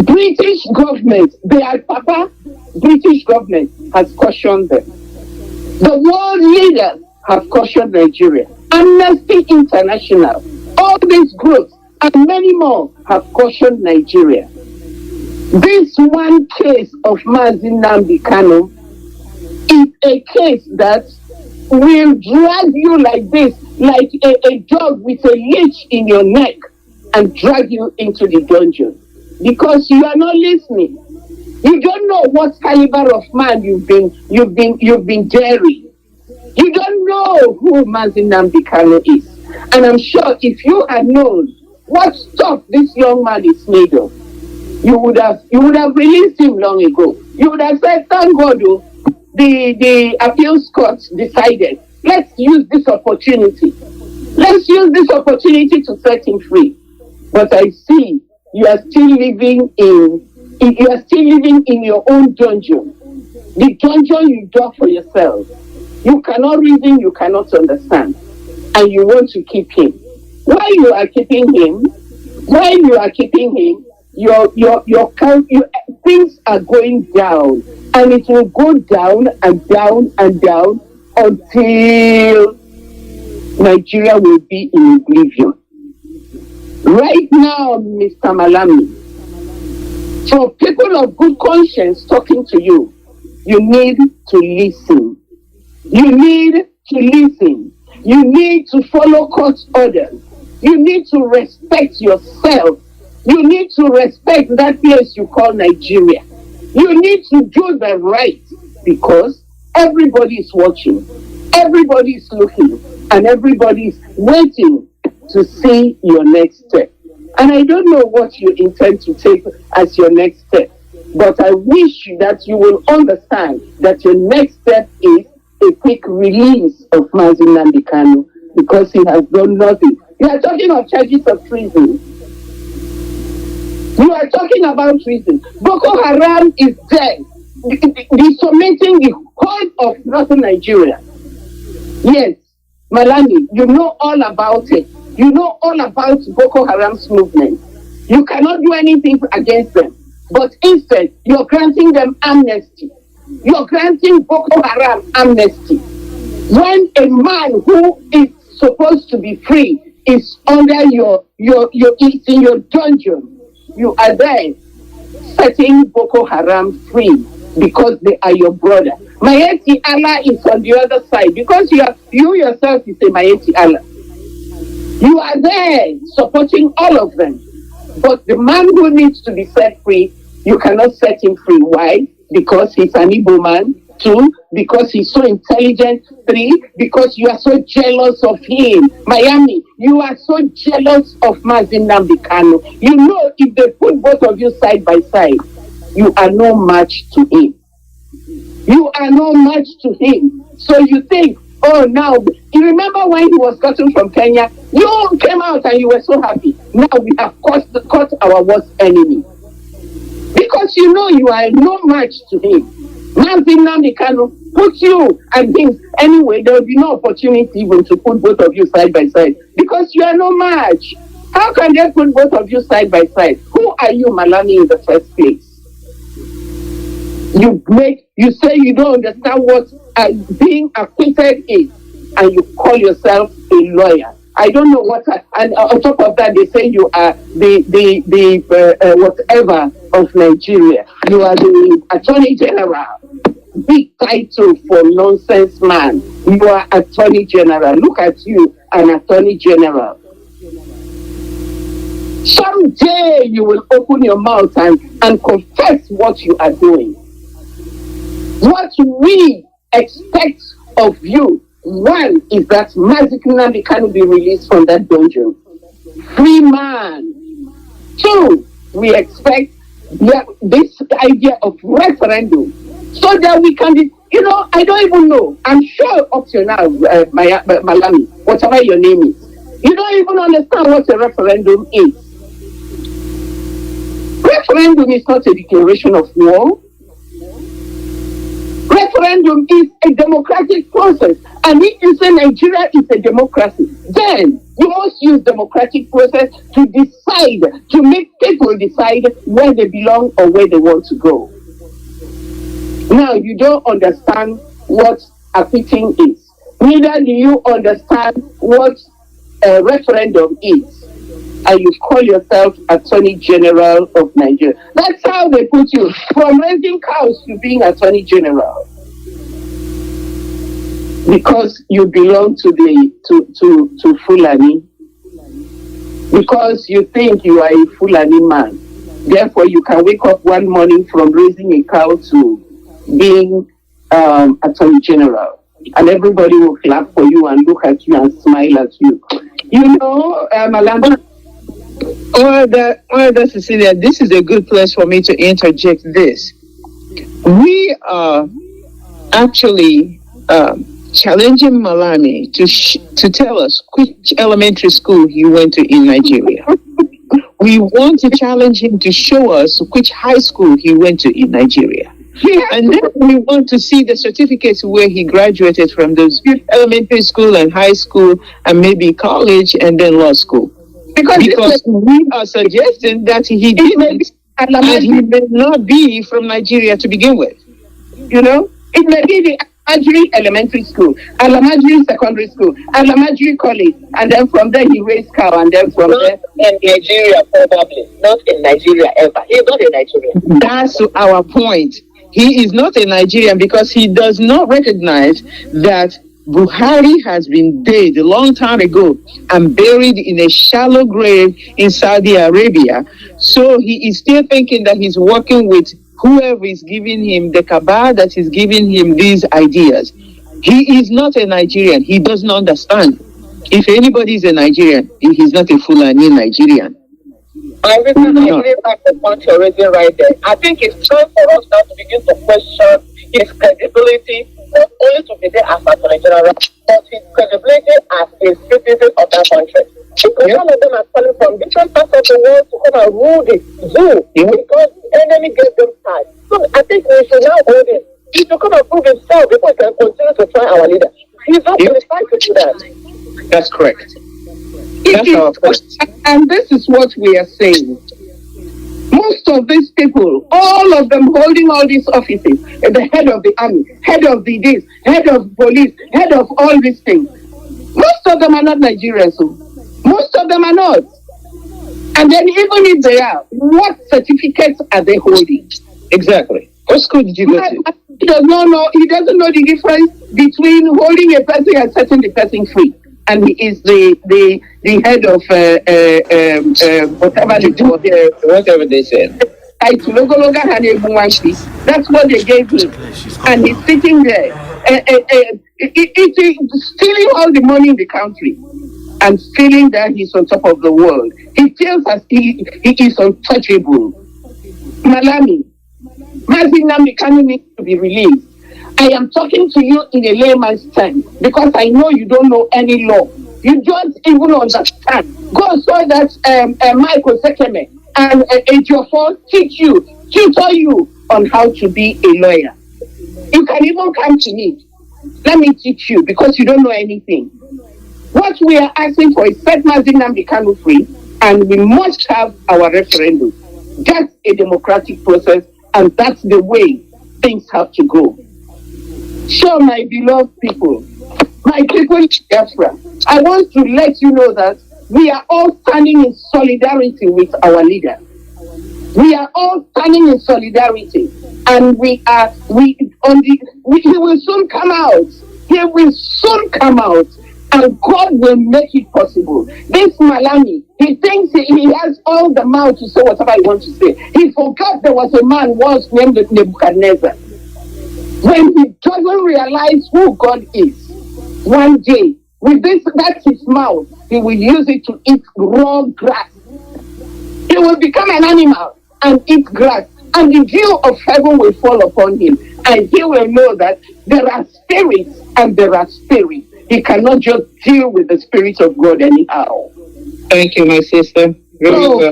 British government, British government has cautioned them. The world leaders have cautioned Nigeria. Amnesty International, all these groups and many more have cautioned Nigeria. This one case of Mazi Nnamdi Kanu is a case that will drag you like this, like a dog with a leash in your neck, and drag you into the dungeon. Because you are not listening. You don't know what caliber of man you've been daring. You don't know who Mazi Nnamdi Kanu is. And I'm sure if you had known what stuff this young man is made of, you would have released him long ago. You would have said, thank God, the appeals court decided, let's use this opportunity. Let's use this opportunity to set him free. But I see you are still living in your own dungeon. The dungeon you dug for yourself. You cannot reason, you cannot understand. And you want to keep him. While you are keeping him, things are going down, and it will go down and down and down until Nigeria will be in oblivion. Right now, Mr. Malami, for people of good conscience talking to you, you need to listen. You need to listen. You need to follow court orders. You need to respect yourself. You need to respect that place you call Nigeria. You need to do the right, because everybody is watching, everybody is looking, and everybody is waiting to see your next step. And I don't know what you intend to take as your next step, but I wish that you will understand that your next step is a quick release of Mazi Nnamdi Kanu, because he has done nothing. You are talking of charges of treason. You are talking about treason. Boko Haram is dead, decimating the whole of northern Nigeria. Yes, Malani, you know all about it. You know all about Boko Haram's movement. You cannot do anything against them, but instead, you're granting them amnesty. You're granting Boko Haram amnesty. When a man who is supposed to be free is under it's in your dungeon, you are there setting Boko Haram free because they are your brother. Mayeti Allah is on the other side, because you yourself is a Mayeti Allah. You are there supporting all of them. But the man who needs to be set free, you cannot set him free. Why? Because he's an Igbo man. 2, because he's so intelligent. 3, because you are so jealous of him. Miami, you are so jealous of Mazi Nnamdi Kanu. You know, if they put both of you side by side, you are no match to him. You are no match to him. So you think, oh, now, you remember when he was gotten from Kenya? You came out and you were so happy. Now we have caught our worst enemy. Because you know you are no match to him. Mazi Nnamdi Kanu put you and things. Anyway, there will be no opportunity even to put both of you side by side, because you are no match. How can they put both of you side by side? Who are you, Malani, in the first place? You say you don't understand what being acquitted is, and you call yourself a lawyer. I don't know what, and on top of that, they say you are the whatever of Nigeria. You are the Attorney General. Big title for nonsense man. You are Attorney General. Look at you, an Attorney General. Someday you will open your mouth and confess what you are doing. What we expect of you, 1 is that Mazi Nnamdi Kanu be released from that dungeon. Free man. 2, we expect this idea of referendum, so that we can be, I don't even know. I'm sure up to now, Malami, whatever your name is, you don't even understand what a referendum is. Referendum is not a declaration of war. Referendum is a democratic process. And if you say Nigeria is a democracy, then you must use democratic process to decide, to make people decide where they belong or where they want to go. Now, you don't understand what acquitting is. Neither do you understand what a referendum is. And you call yourself Attorney General of Nigeria. That's how they put you, from raising cows to being Attorney General. Because you belong to Fulani. Because you think you are a Fulani man. Therefore, you can wake up one morning from raising a cow to being Attorney General. And everybody will clap for you and look at you and smile at you. You know, Malamba. Order, Cecilia, this is a good place for me to interject this. We are actually challenging Malami to tell us which elementary school he went to in Nigeria. We want to challenge him to show us which high school he went to in Nigeria. And then we want to see the certificates where he graduated from those elementary school and high school and maybe college and then law school. Because we are suggesting that he didn't, and he may not be from Nigeria to begin with. You know, it may be the Alamajiri Elementary School, Alamajiri Secondary School, Alamajiri College, and then from there he raised cow, and then from there in Nigeria probably, not in Nigeria ever. He's not a Nigerian. That's our point. He is not a Nigerian because he does not recognize that Buhari has been dead a long time ago and buried in a shallow grave in Saudi Arabia. So he is still thinking that he's working with whoever is giving him the cabal that is giving him these ideas. He is not a Nigerian. He doesn't understand. If anybody is a Nigerian, he's not a Fulani Nigerian. I really like the point you're raising right there. I think it's time for us now to begin to question his credibility, not only to be there as a Nigerian, but his credibility as a citizen of that country. Because some of them are coming from different parts of the world to come and rule the zoo because the enemy gave them time. So I think we should now hold him. He should come and prove himself before he can continue to try our leader. He's not qualified to do that. That's correct. And this is what we are saying. Most of these people, all of them holding all these offices, the head of the army, head of the this, head of police, head of all these things. Most of them are not Nigerians. Most of them are not. And then even if they are, what certificates are they holding? Exactly. What school did you go to? He doesn't know the difference between holding a person and setting the person free. And he is the head of whatever they said. That's what they gave him. And he's sitting there, stealing all the money in the country and feeling that he's on top of the world. He feels as he is untouchable. Malami, Mazi Nnamdi Kanu needs to be released. I am talking to you in a layman's term because I know you don't know any law. You don't even understand. Go so that Michael Sekeme and Ejiofor tutor you on how to be a lawyer. You can even come to me. Let me teach you because you don't know anything. What we are asking for is set Mazi Nnamdi Kanu free, and we must have our referendum. That's a democratic process, and that's the way things have to go. So, my beloved people, my people in Biafra, I want to let you know that we are all standing in solidarity with our leader. We are all standing in solidarity, and he will soon come out. He will soon come out, and God will make it possible. This Malami, he thinks he has all the mouth to say whatever he wants to say. He forgot there was a man once named Nebuchadnezzar. When he doesn't realize who God is, one day, with that's his mouth, he will use it to eat raw grass. He will become an animal and eat grass, and the dew of heaven will fall upon him, and he will know that there are spirits and there are spirits. He cannot just deal with the spirit of God anyhow. Thank you, my sister. So,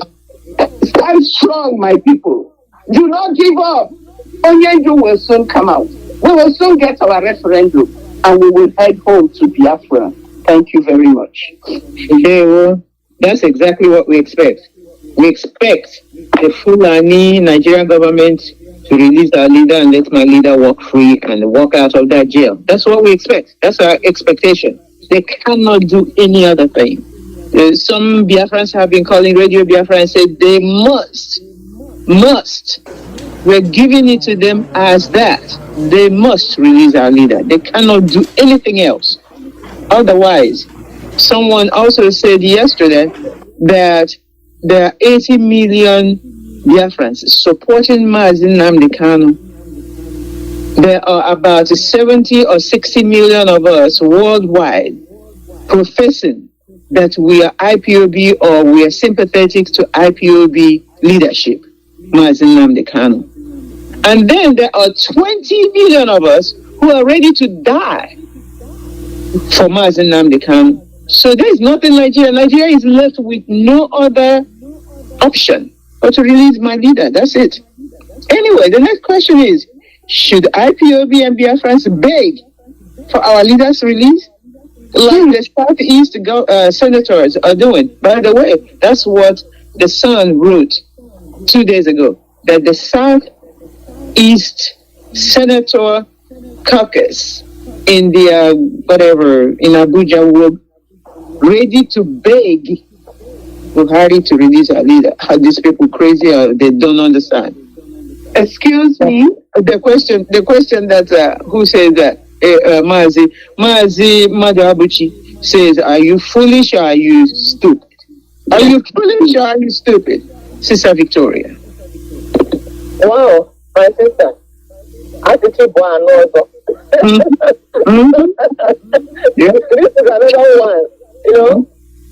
stand strong, my people. Do not give up. Onyendu will soon come out. We will soon get our referendum, and we will head home to Biafra. Thank you very much. Okay, well, that's exactly what we expect. We expect the Fulani Nigerian government to release our leader and let my leader walk free and walk out of that jail. That's what we expect. That's our expectation. They cannot do any other thing. Some Biafrans have been calling Radio Biafra and said they must. We're giving it to them as that. They must release our leader. They cannot do anything else. Otherwise, someone also said yesterday that there are 80 million Biafrans supporting Mazi Nnamdi Kanu. There are about 70 or 60 million of us worldwide professing that we are IPOB or we are sympathetic to IPOB leadership, Mazi Nnamdi Kanu. And then there are 20 million of us who are ready to die for Mazi Nnamdi Kanu. So there is nothing Nigeria. Nigeria is left with no other option but to release my leader. That's it. Anyway, the next question is, should IPOB and Biafrans beg for our leader's release? Like the Southeast senators are doing. By the way, that's what the Sun wrote 2 days ago, that the Southeast Senator Caucus in the in Abuja were ready to beg Buhari to release our leader. Are these people crazy or they don't understand? Excuse me. The question that who says that Mazi Madabuchi says, are you foolish or are you stupid? Are you foolish or are you stupid? Sister Victoria. Wow, my sister. I could keep one also. Yeah. This is another one. You know,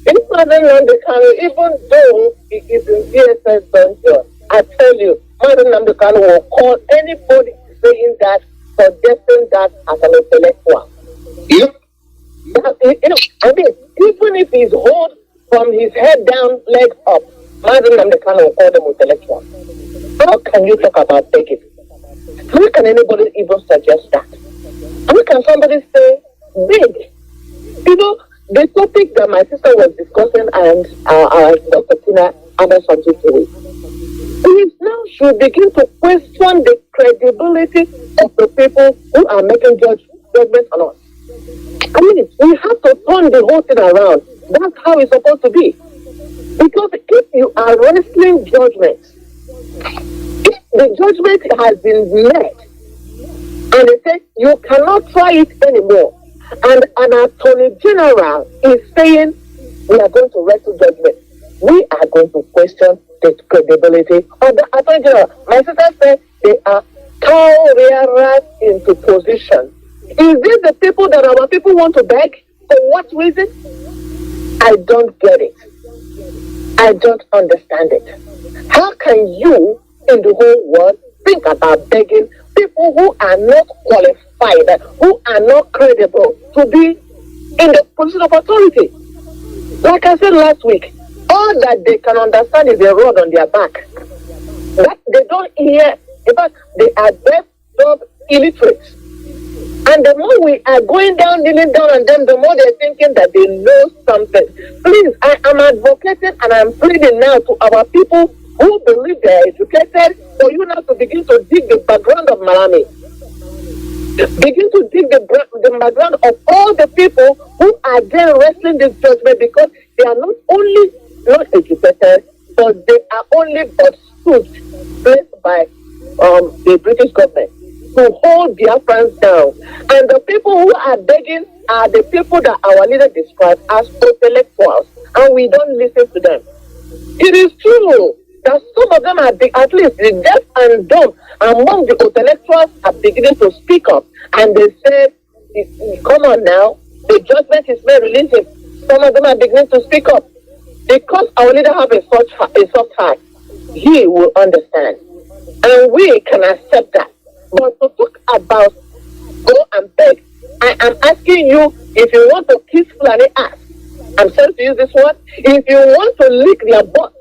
if Nnamdi Kanu, even though he is in DSS dungeon, I tell you, Nnamdi Kanu will call anybody saying that, suggesting that as an intellectual. Yep. I mean, even if he's hold from his head down, legs up, Nnamdi Kanu will call them intellectual. How can you talk about begging? How can anybody even suggest that? How can somebody say beg? You know, the topic that my sister was discussing and Dr. Tina added something to it. We now should begin to question the credibility of the people who are making judgments on us. I mean, we have to turn the whole thing around. That's how it's supposed to be. Because if you are wrestling judgments, if the judgment has been made, and they say you cannot try it anymore, and an attorney general is saying we are going to wrestle judgment, we are going to question the credibility of the attorney general. My sister said they are cow-rearers into position. Is this the people that our people want to beg? For what reason? I don't get it. I don't understand it. How can you in the whole world think about begging people who are not qualified, who are not credible to be in the position of authority? Like I said last week, all that they can understand is a rod on their back. That they don't hear. In fact, they are deaf, dumb, illiterate. And the more we are going down, kneeling down on them, the more they're thinking that they know something. Please, I am advocating and I'm pleading now to our people who believe they're educated, for you now to begin to dig the background of Malami. Begin to dig the background of all the people who are there wrestling this judgment, because they are not only not educated, but they are only but suits placed by the British government to hold Biafrans down. And the people who are begging are the people that our leader described as intellectuals, and we don't listen to them. It is true that some of them are, at least the deaf and dumb among the intellectuals, are beginning to speak up, and they said, come on now, the judgment is made, release him. Some of them are beginning to speak up. Because our leader have a soft heart, he will understand. And we can accept that. But to talk about go and beg, I am asking you, if you want to kiss Fulani ass, I'm sorry to use this word, if you want to lick their butt,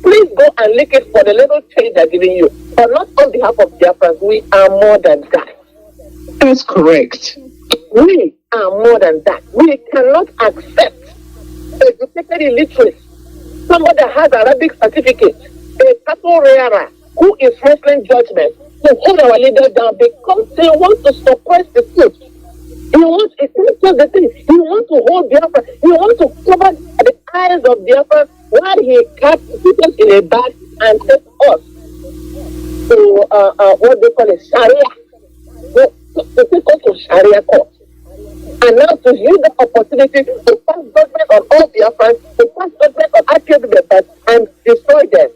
please go and lick it for the little change they're giving you. But not on behalf of Biafrans. We are more than that. That's correct. We are more than that. We cannot accept educated illiteracy, somebody that has Arabic certificate, a cattle rearer who is wrestling judgment, to hold our leader down because they want to suppress the truth. He wants, it's not just the thing, he wants to hold Biafra, he wants to cover the eyes of Biafra while he kept people in a bag and take us to what they call a Sharia, to take us to Sharia court. And now to use the opportunity to pass judgment on all Biafrans, to pass judgment on IPOB members and destroy them.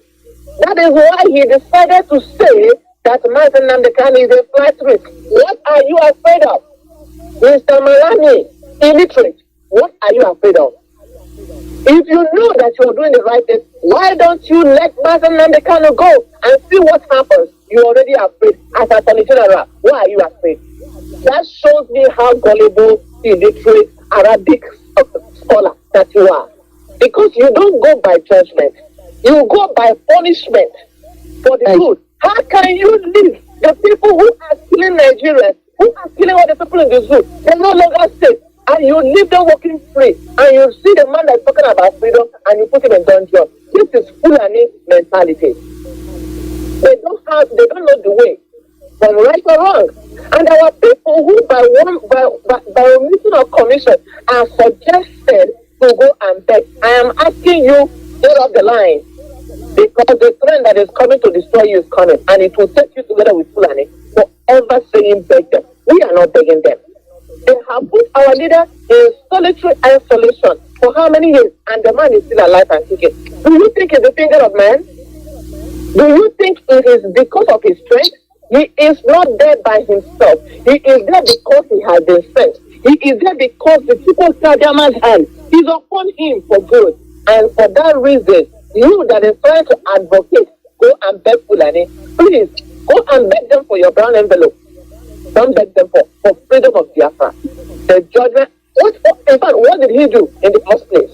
That is why he decided to say that Mazi Nnamdi Kanu is a flight risk. What are you afraid of? Mr. Malami, illiterate, what are you afraid of? If you know that you are doing the right thing, why don't you let Mazi Nnamdi Kanu go and see what happens? You're already afraid. As Attorney General, why are you afraid? That shows me how gullible, illiterate, Arabic scholar that you are. Because you don't go by judgment. You go by punishment for the good. How can you leave the people who are killing Nigerians, who are killing all the people in the zoo? They're no longer safe. And you leave them walking free. And you see the man that's talking about freedom and you put him in dungeon. This is Fulani mentality. They don't know the way from right or wrong. And our people who by omission or commission are suggested to go and beg. I am asking you, get off the line. Because the trend that is coming to destroy you is coming, and it will take you together with Fulani forever saying beg them. We are not begging them. They have put our leader in solitary isolation for how many years? And the man is still alive and kicking. Do you think it's the finger of man? Do you think it is because of his strength? He is not there by himself. He is there because he has been sent. He is there because the people's Kadiama's hand is upon him for good. And for that reason, you that is trying to advocate, go and beg Fulani. Please, go and beg them for your brown envelope. Don't beg them for freedom of Biafra. The judgment, in fact, what did he do in the first place?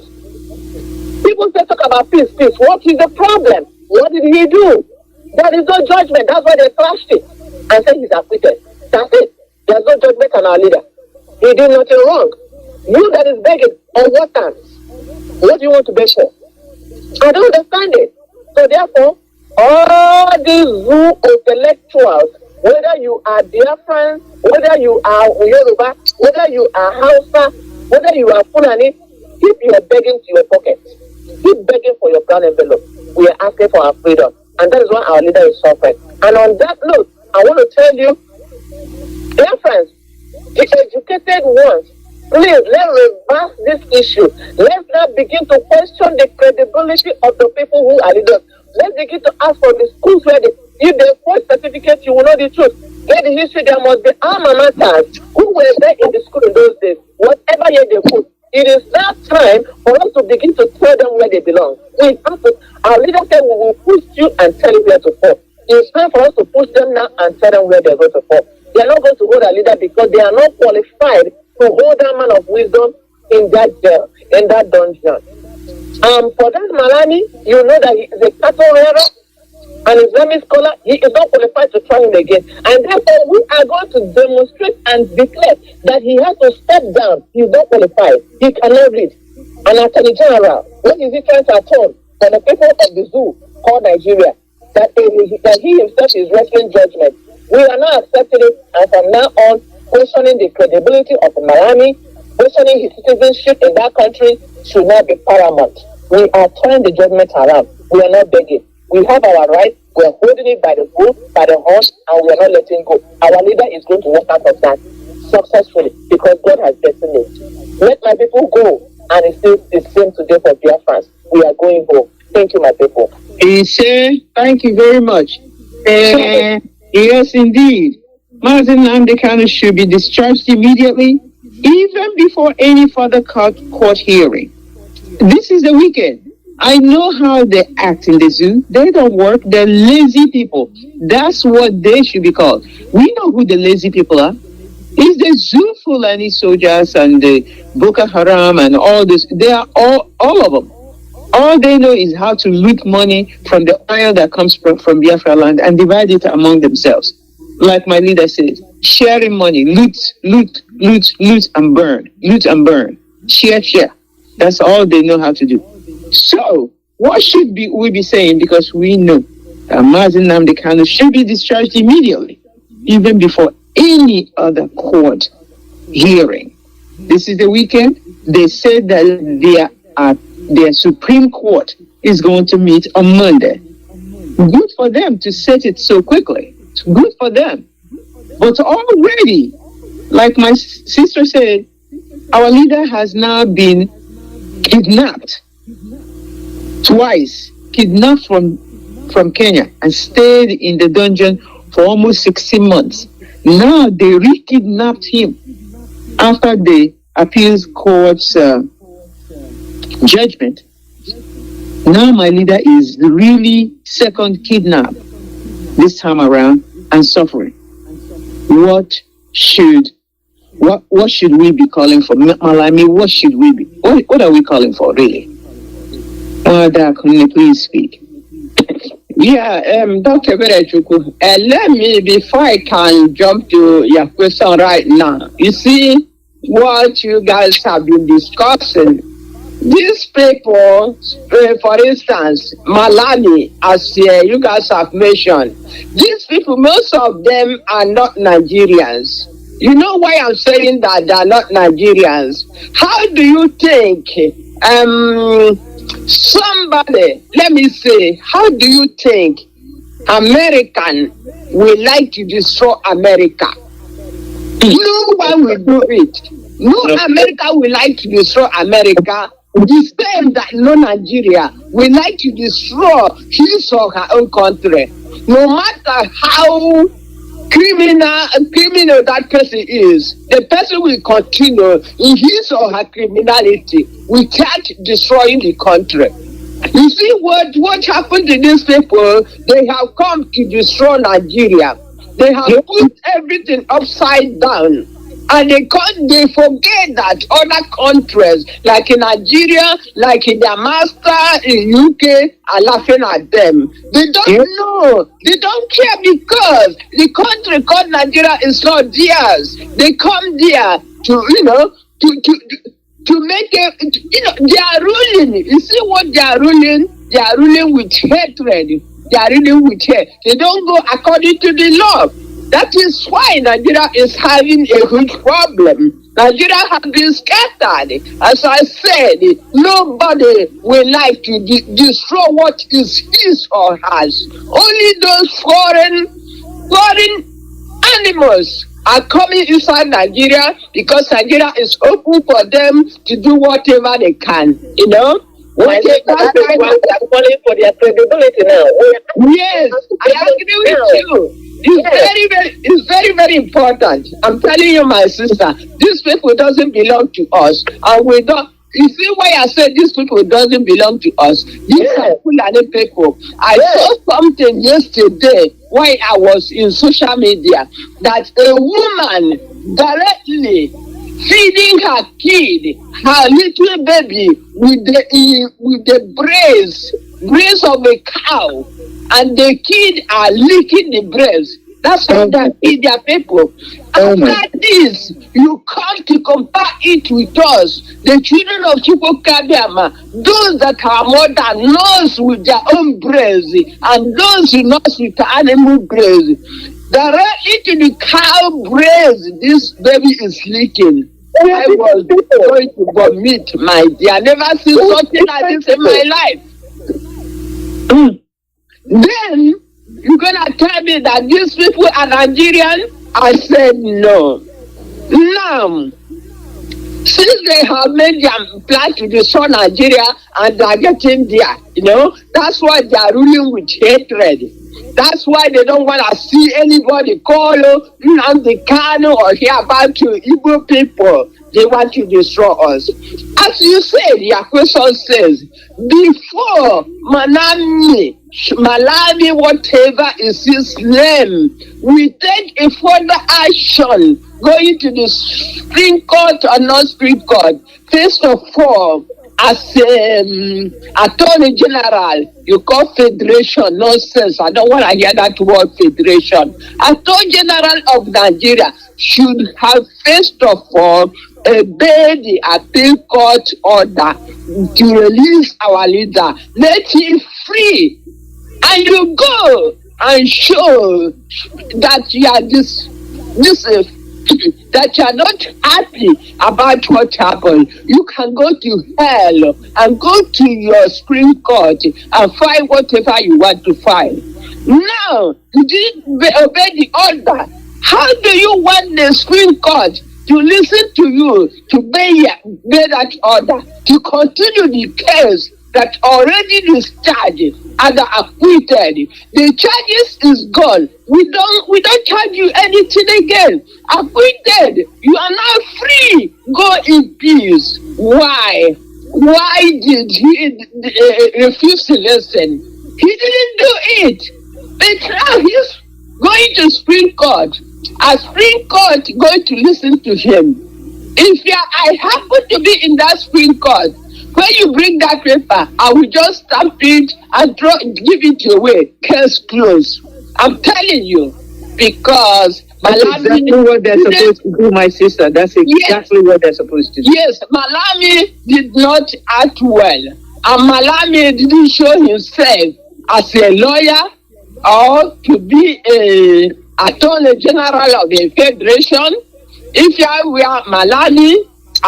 People say talk about peace. What is the problem? What did he do? There is no judgment. That's why they crashed it and said he's acquitted. That's it. There's no judgment on our leader. He did nothing wrong. You that is begging, on what terms? What do you want to beg for? I don't understand it. So therefore, all these zoo intellectuals, whether you are Biafrans, whether you are Yoruba, whether you are Hausa, whether you are Fulani, keep your begging to your pocket. Keep begging for your brown envelope. We are asking for our freedom. And that is why our leader is suffering. And on that note, I want to tell you, dear friends, the educated ones, please, let's reverse this issue. Let's not begin to question the credibility of the people who are leaders. Let's begin to ask for the schools where if they forge certificate, you will know the truth. Get the history, there must be alma maters who were there in the school in those days. Whatever year they put, it is now time for us to begin to tell them where they belong. We have to, our leader said we will push you and tell you where to fall. It's time for us to push them now and tell them where they're going to fall. They are not going to hold our leader because they are not qualified to hold that man of wisdom in that jail, in that dungeon. For that Malami, you know that he is a cattle rearer, an Islamic scholar. He is not qualified to try him again. And therefore, we are going to demonstrate and declare that he has to step down. He is not qualified. He cannot read. An attorney general, what is he trying to atone for the people of the zoo called Nigeria? That he himself is wrestling judgment. We are not accepting it, and from now on, questioning the credibility of Miami, questioning his citizenship in that country should not be paramount. We are turning the judgment around. We are not begging. We have our right. We are holding it by the bull, by the horn, and we are not letting go. Our leader is going to work out of that successfully because God has destined it. Let my people go, and it's still the same today for Biafrans. We are going home. Thank you, my people. Thank you very much. Yes, indeed. Mazi Nnamdi Kanu should be discharged immediately, even before any further court hearing. This is the weekend. I know how they act in the zoo. They don't work. They're lazy people. That's what they should be called. We know who the lazy people are. It's the zoo Fulani soldiers and the Boko Haram and all this. They are all of them. All they know is how to loot money from the oil that comes from Biafra land and divide it among themselves. Like my leader says, sharing money, loot, and burn. Loot and burn. Share. That's all they know how to do. So, what should we be saying? Because we know that Mazi Nnamdi Kanu should be discharged immediately, even before any other court hearing. This is the weekend. They said that their Supreme Court is going to meet on Monday. Good for them to set it so quickly. It's good for them. But already, like my sister said, our leader has now been kidnapped twice, kidnapped from Kenya and stayed in the dungeon for almost 16 months. Now they re-kidnapped him after the appeals court's judgment. Now my leader is really second kidnapped this time around and suffering. What should we be calling for? Malami, what should we be? What are we calling for, really? Please speak. Yeah, Dr. Berechuku, let me, before I can jump to your question right now, you see what you guys have been discussing. These people, for instance, Malami, as you guys have mentioned, these people, most of them are not Nigerians. You know why I'm saying that they are not Nigerians? How do you think somebody, let me say, how do you think American will like to destroy America? No one will do it. No America will like to destroy America. The same that no Nigeria will like to destroy his or her own country. No matter how criminal that person is, the person will continue in his or her criminality without destroying the country. You see what happened to these people? They have come to destroy Nigeria. They have put everything upside down. And they forget that other countries, like in Nigeria, like in their master in UK, are laughing at them. They don't know. They don't care because the country called Nigeria is not theirs. They come there to make it. They are ruling. You see what they are ruling? They are ruling with hatred. They are ruling with hate. They don't go according to the law. That is why Nigeria is having a huge problem. Nigeria has been scattered. As I said, nobody will like to destroy what is his or hers. Only those foreign animals are coming inside Nigeria because Nigeria is open for them to do whatever they can. You know? Whatever they want, they are calling for their credibility now. Yes, I agree with you. It's very, very important. I'm telling you, my sister, these people doesn't belong to us. And we don't. You see why I said these people doesn't belong to us? These are Fulani people. I saw something yesterday while I was in social media that a woman directly feeding her kid, her little baby, with the breast of a cow. And the kids are licking the breast. That's how they feed their people. After this, you come to compare it with us, the children of Chukwukabiama, those that are mother nurse with their own breast, and those who nurse with the animal breast. Directly to the cow breast, this baby is licking. I was going to vomit, my dear. I never seen something like this in my life. Then you're gonna tell me that these people are Nigerian? I said no. Now, since they have made their plan to destroy Nigeria and they are getting there, that's why they are ruling with hatred. That's why they don't want to see anybody call Nnamdi Kanu or hear about you Igbo people. They want to destroy us. As you said, your question says, before Malami, whatever is his name, we take a further action going to the Supreme Court or not Supreme Court. First of all, as Attorney General, you call federation nonsense. I don't want to hear that word federation. Attorney General of Nigeria should have first of all obey the appeal court order to release our leader. Let him free. And you go and show that you are that you are not happy about what happened. You can go to hell and go to your Supreme Court and file whatever you want to file. Now, you didn't obey the order. How do you want the Supreme Court to listen to you, to obey that order, to continue the case that already discharged and are acquitted? The charges is gone. We don't charge you anything again. Acquitted. You are now free. Go in peace. Why? Why did he refuse to listen? He didn't do it. But now he's going to Supreme Court. A Supreme Court going to listen to him. If I happen to be in that Supreme Court, when you bring that paper, I will just stamp it and give it away. Case closed. I'm telling you, because Malami, that's exactly what they're supposed to do, my sister. That's exactly what they're supposed to do. Yes, Malami did not act well, and Malami didn't show himself as a lawyer or to be a Attorney General of the Federation. If I were Malami,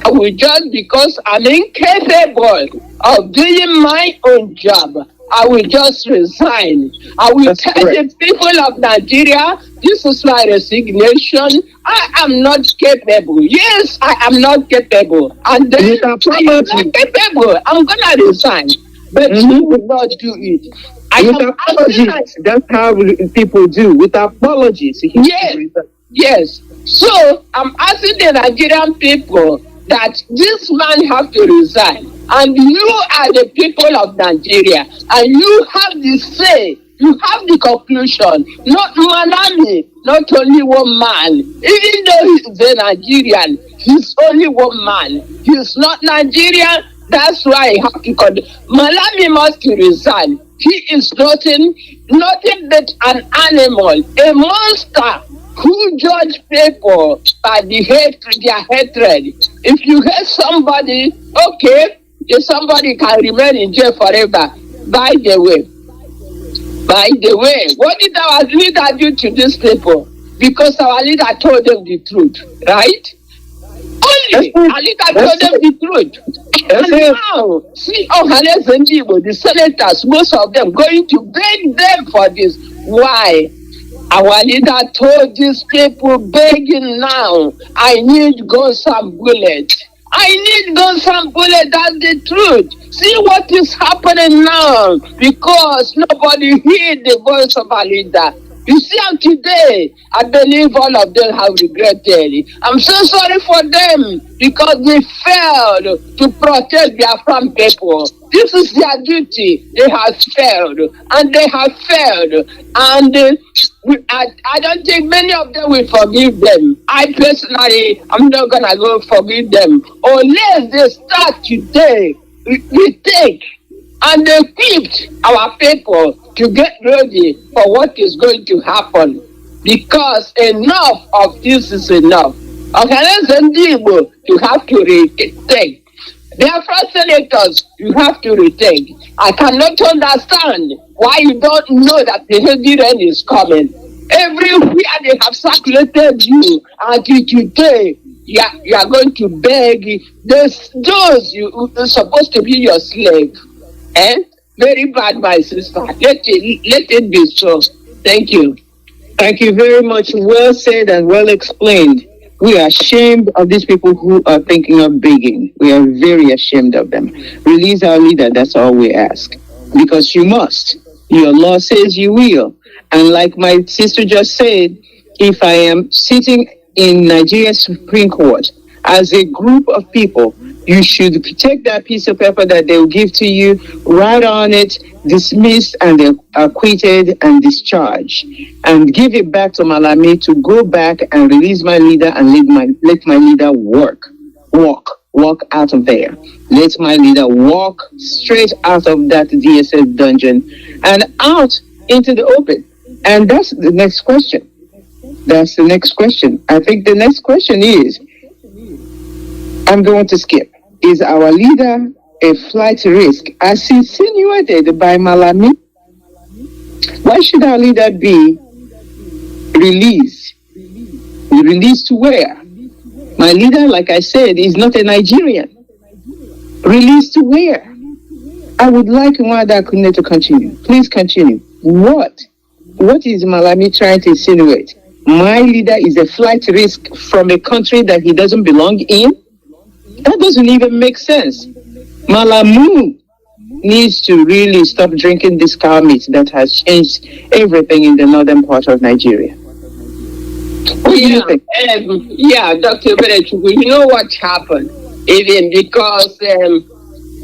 I will just, because I'm incapable of doing my own job, I will just resign. I will tell the people of Nigeria This is my resignation. I am not capable. Yes, I am not capable. And then I am not capable. I'm going to resign. But you will not do it. With apologies. That's how people do. With apologies. Yes. So I'm asking the Nigerian people that this man have to resign. And you are the people of Nigeria. And you have the say. You have the conclusion. Not Malami, not only one man. Even though he's a Nigerian, he's only one man. He's not Nigerian. That's why he have to Malami must resign. He is nothing but an animal, a monster who judge people by their hatred. If you hate somebody, okay, if somebody can remain in jail forever. By the way, what did our leader do to these people? Because our leader told them the truth, right? Only our leader told them the truth. And now, see, the senators, most of them going to beg them for this. Why? Our leader told these people begging now, I need guns and bullets. I need guns and bullets, that's the truth. See what is happening now, because nobody heard the voice of our leader. You see, and today, I believe all of them have regretted. I'm so sorry for them, because they failed to protect Biafran people. This is their duty. They have failed, and they have failed. And I don't think many of them will forgive them. I personally, I'm not going to go forgive them. Unless they start today, we take and equip our people to get ready for what is going to happen. Because enough of this is enough. You have to retake. Biafra senators, you have to retake. I cannot understand why you don't know that the heavy rain is coming. Everywhere they have circulated you until today. You are going to beg those you are supposed to be your slave. Very bad, my sister. Let it be so. Thank you. Thank you very much. Well said and well explained. We are ashamed of these people who are thinking of begging. We are very ashamed of them. Release our leader, that's all we ask. Because you must. Your law says you will. And like my sister just said, if I am sitting in Nigeria's Supreme Court as a group of people, you should take that piece of paper that they will give to you, write on it, dismissed and acquitted and discharged, and give it back to Malami to go back and release my leader and let my leader walk out of there. Let my leader walk straight out of that DSS dungeon and out into the open. And that's the next question. I think the next question is, I'm going to skip. Is our leader a flight risk as insinuated by Malami? Why should our leader be released? Released to where? My leader, like I said, is not a Nigerian. Released to where? I would like Nwada Akune to continue. Please continue. What is Malami trying to insinuate? My leader is a flight risk from a country that he doesn't belong in? That doesn't even make sense. Malamu needs to really stop drinking this cow meat that has changed everything in the northern part of Nigeria. What do you think? Dr. Berechugu, you know what happened? Even because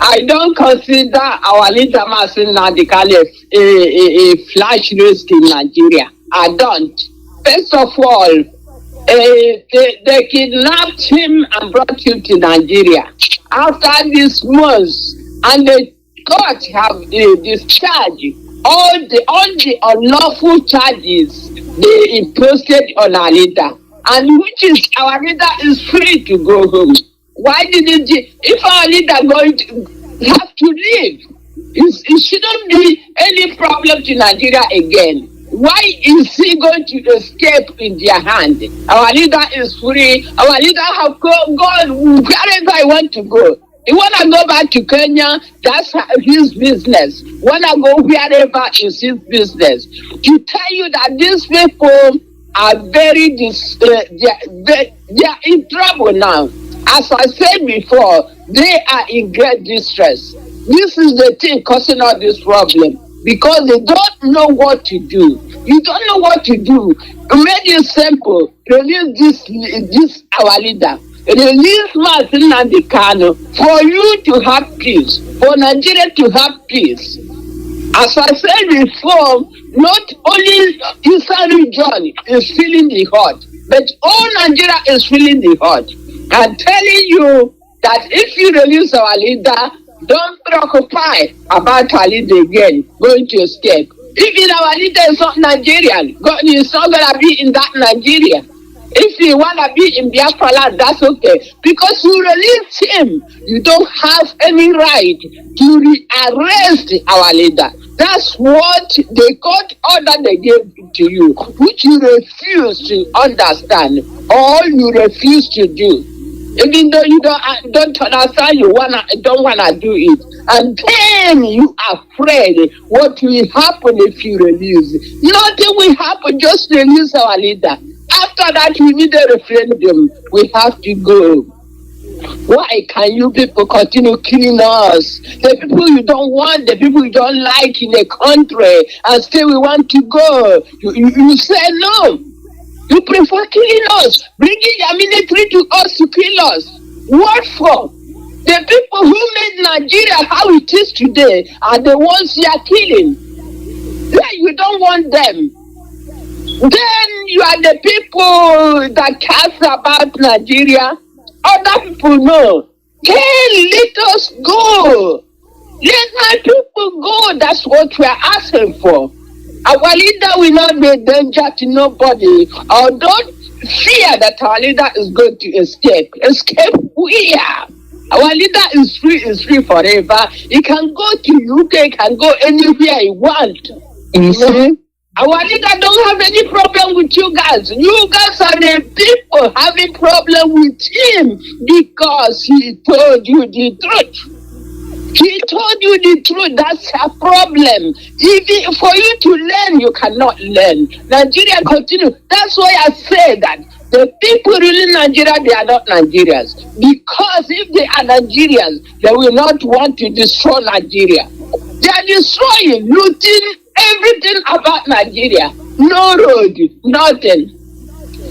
I don't consider our leader Nnamdi Kanu a flash risk in Nigeria. I don't. First of all, they kidnapped him and brought him to Nigeria. After this months, and the court have discharged all the unlawful charges they imposed on our leader, and which is our leader is free to go home. Why didn't if our leader going to have to leave, it shouldn't be any problem to Nigeria again. Why is he going to escape in their hand? Our leader is free. Our leader have gone wherever I want to go. He want to go back to Kenya, that's his business. Want to go wherever is his business. To tell you that these people are very they are in trouble now. As I said before, they are in great distress. This is the thing causing all this problem, because they don't know what to do. You don't know what to do. Make it simple. Release this our leader. Release Mazi Iyke for you to have peace, for Nigeria to have peace. As I said before, not only Eastern region is feeling the hot, but all Nigeria is feeling the hot. I'm telling you that if you release our leader, don't preoccupy about our leader again going to escape. Even our leader is not Nigerian, God is not going to be in that Nigeria. If you want to be in Biafra land, that's okay. Because you release him, you don't have any right to re-arrest our leader. That's what the court order they gave to you, which you refuse to understand or you refuse to do. Even though you don't understand, don't wanna do it, and then you are afraid what will happen if you release. Nothing will happen. Just release our leader. After that, we need a referendum. We have to go. Why can you people continue killing us? The people you don't want, the people you don't like in the country, and still we want to go. You say no. You prefer killing us, bringing your military to us to kill us. What for? The people who made Nigeria how it is today are the ones you are killing. Then you don't want them. Then you are the people that care about Nigeria. Other people know. Then let us go. Let my people go. That's what we are asking for. Our leader will not be a danger to nobody. Or don't fear that our leader is going to escape. Escape where? Our leader is free forever. He can go to UK, he can go anywhere he wants. Mm-hmm. Our leader don't have any problem with you guys. You guys are the people having problem with him because he told you the truth. He told you the truth. That's a problem. Even for you to learn, you cannot learn. Nigeria continue. That's why I say that the people ruling Nigeria, they are not Nigerians. Because if they are Nigerians, they will not want to destroy Nigeria. They are destroying, looting everything about Nigeria. No road, nothing.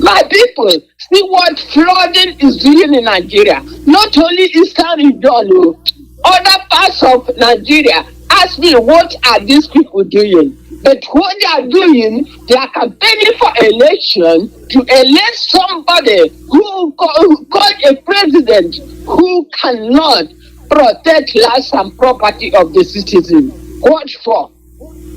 My people, see what flooding is doing in Nigeria. Not only Eastern region, other parts of Nigeria. Ask me, what are these people doing? But what they are doing, they are campaigning for election to elect somebody who called a president who cannot protect lives and property of the citizen. What for?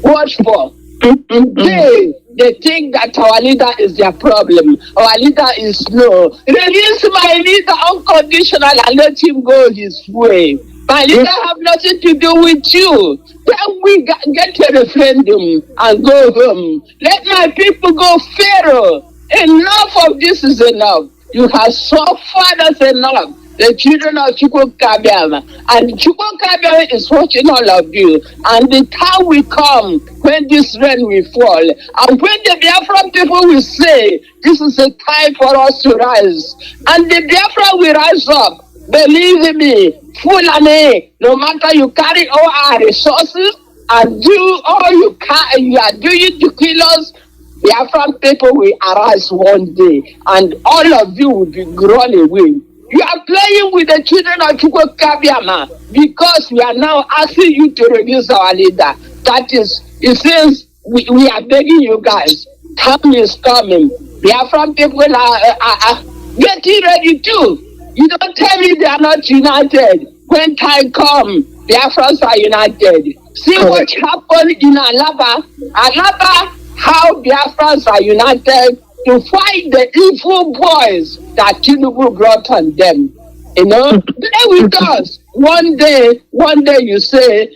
What for? They think that our leader is their problem. Our leader is no. Release my leader unconditionally and let him go his way. My leader have nothing to do with you. Then we get a referendum and go home. Let my people go Pharaoh. Enough of this is enough. You have suffered us enough. The children of Chukwukabiama. And Chukwukabiama is watching all of you. And the time will come when this rain will fall. And when the Biafran people will say, this is a time for us to rise. And the Biafra will rise up. Believe me, Fulani, no matter you carry all our resources and do all you are doing to kill us, Biafran people will arise one day. And all of you will be grown away. You are playing with the children of Chukwukabiama because we are now asking you to reduce our leader. That is, it says we are begging you guys. Time is coming. Biafran people are getting ready too. You don't tell me they are not united. When time comes, Biafrans are united. See what happened in Alaba. Alaba, how Biafrans are united to fight the evil boys that Tinubu brought on them. You know, play with us. One day you say,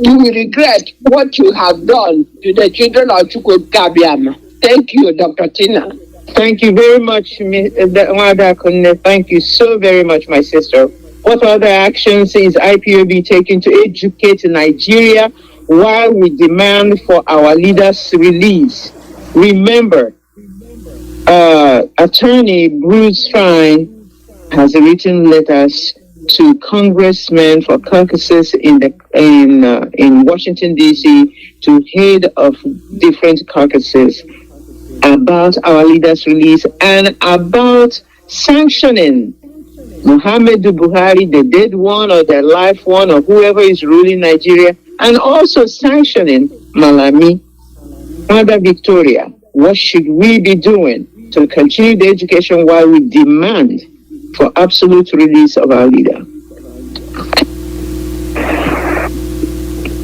you will regret what you have done to the children of Chukwukabiama. Thank you, Dr. Tina. Thank you very much, Thank you so very much, my sister. What other actions is IPOB taking to educate Nigeria while we demand for our leaders' release? Remember, Attorney Bruce Fine has written letters to congressmen for caucuses in Washington D.C. to head of different caucuses about our leaders' release and about sanctioning Muhammadu Buhari, the dead one or the live one or whoever is ruling Nigeria, and also sanctioning Malami, Mother Victoria. What should we be doing to continue the education while we demand for absolute release of our leader?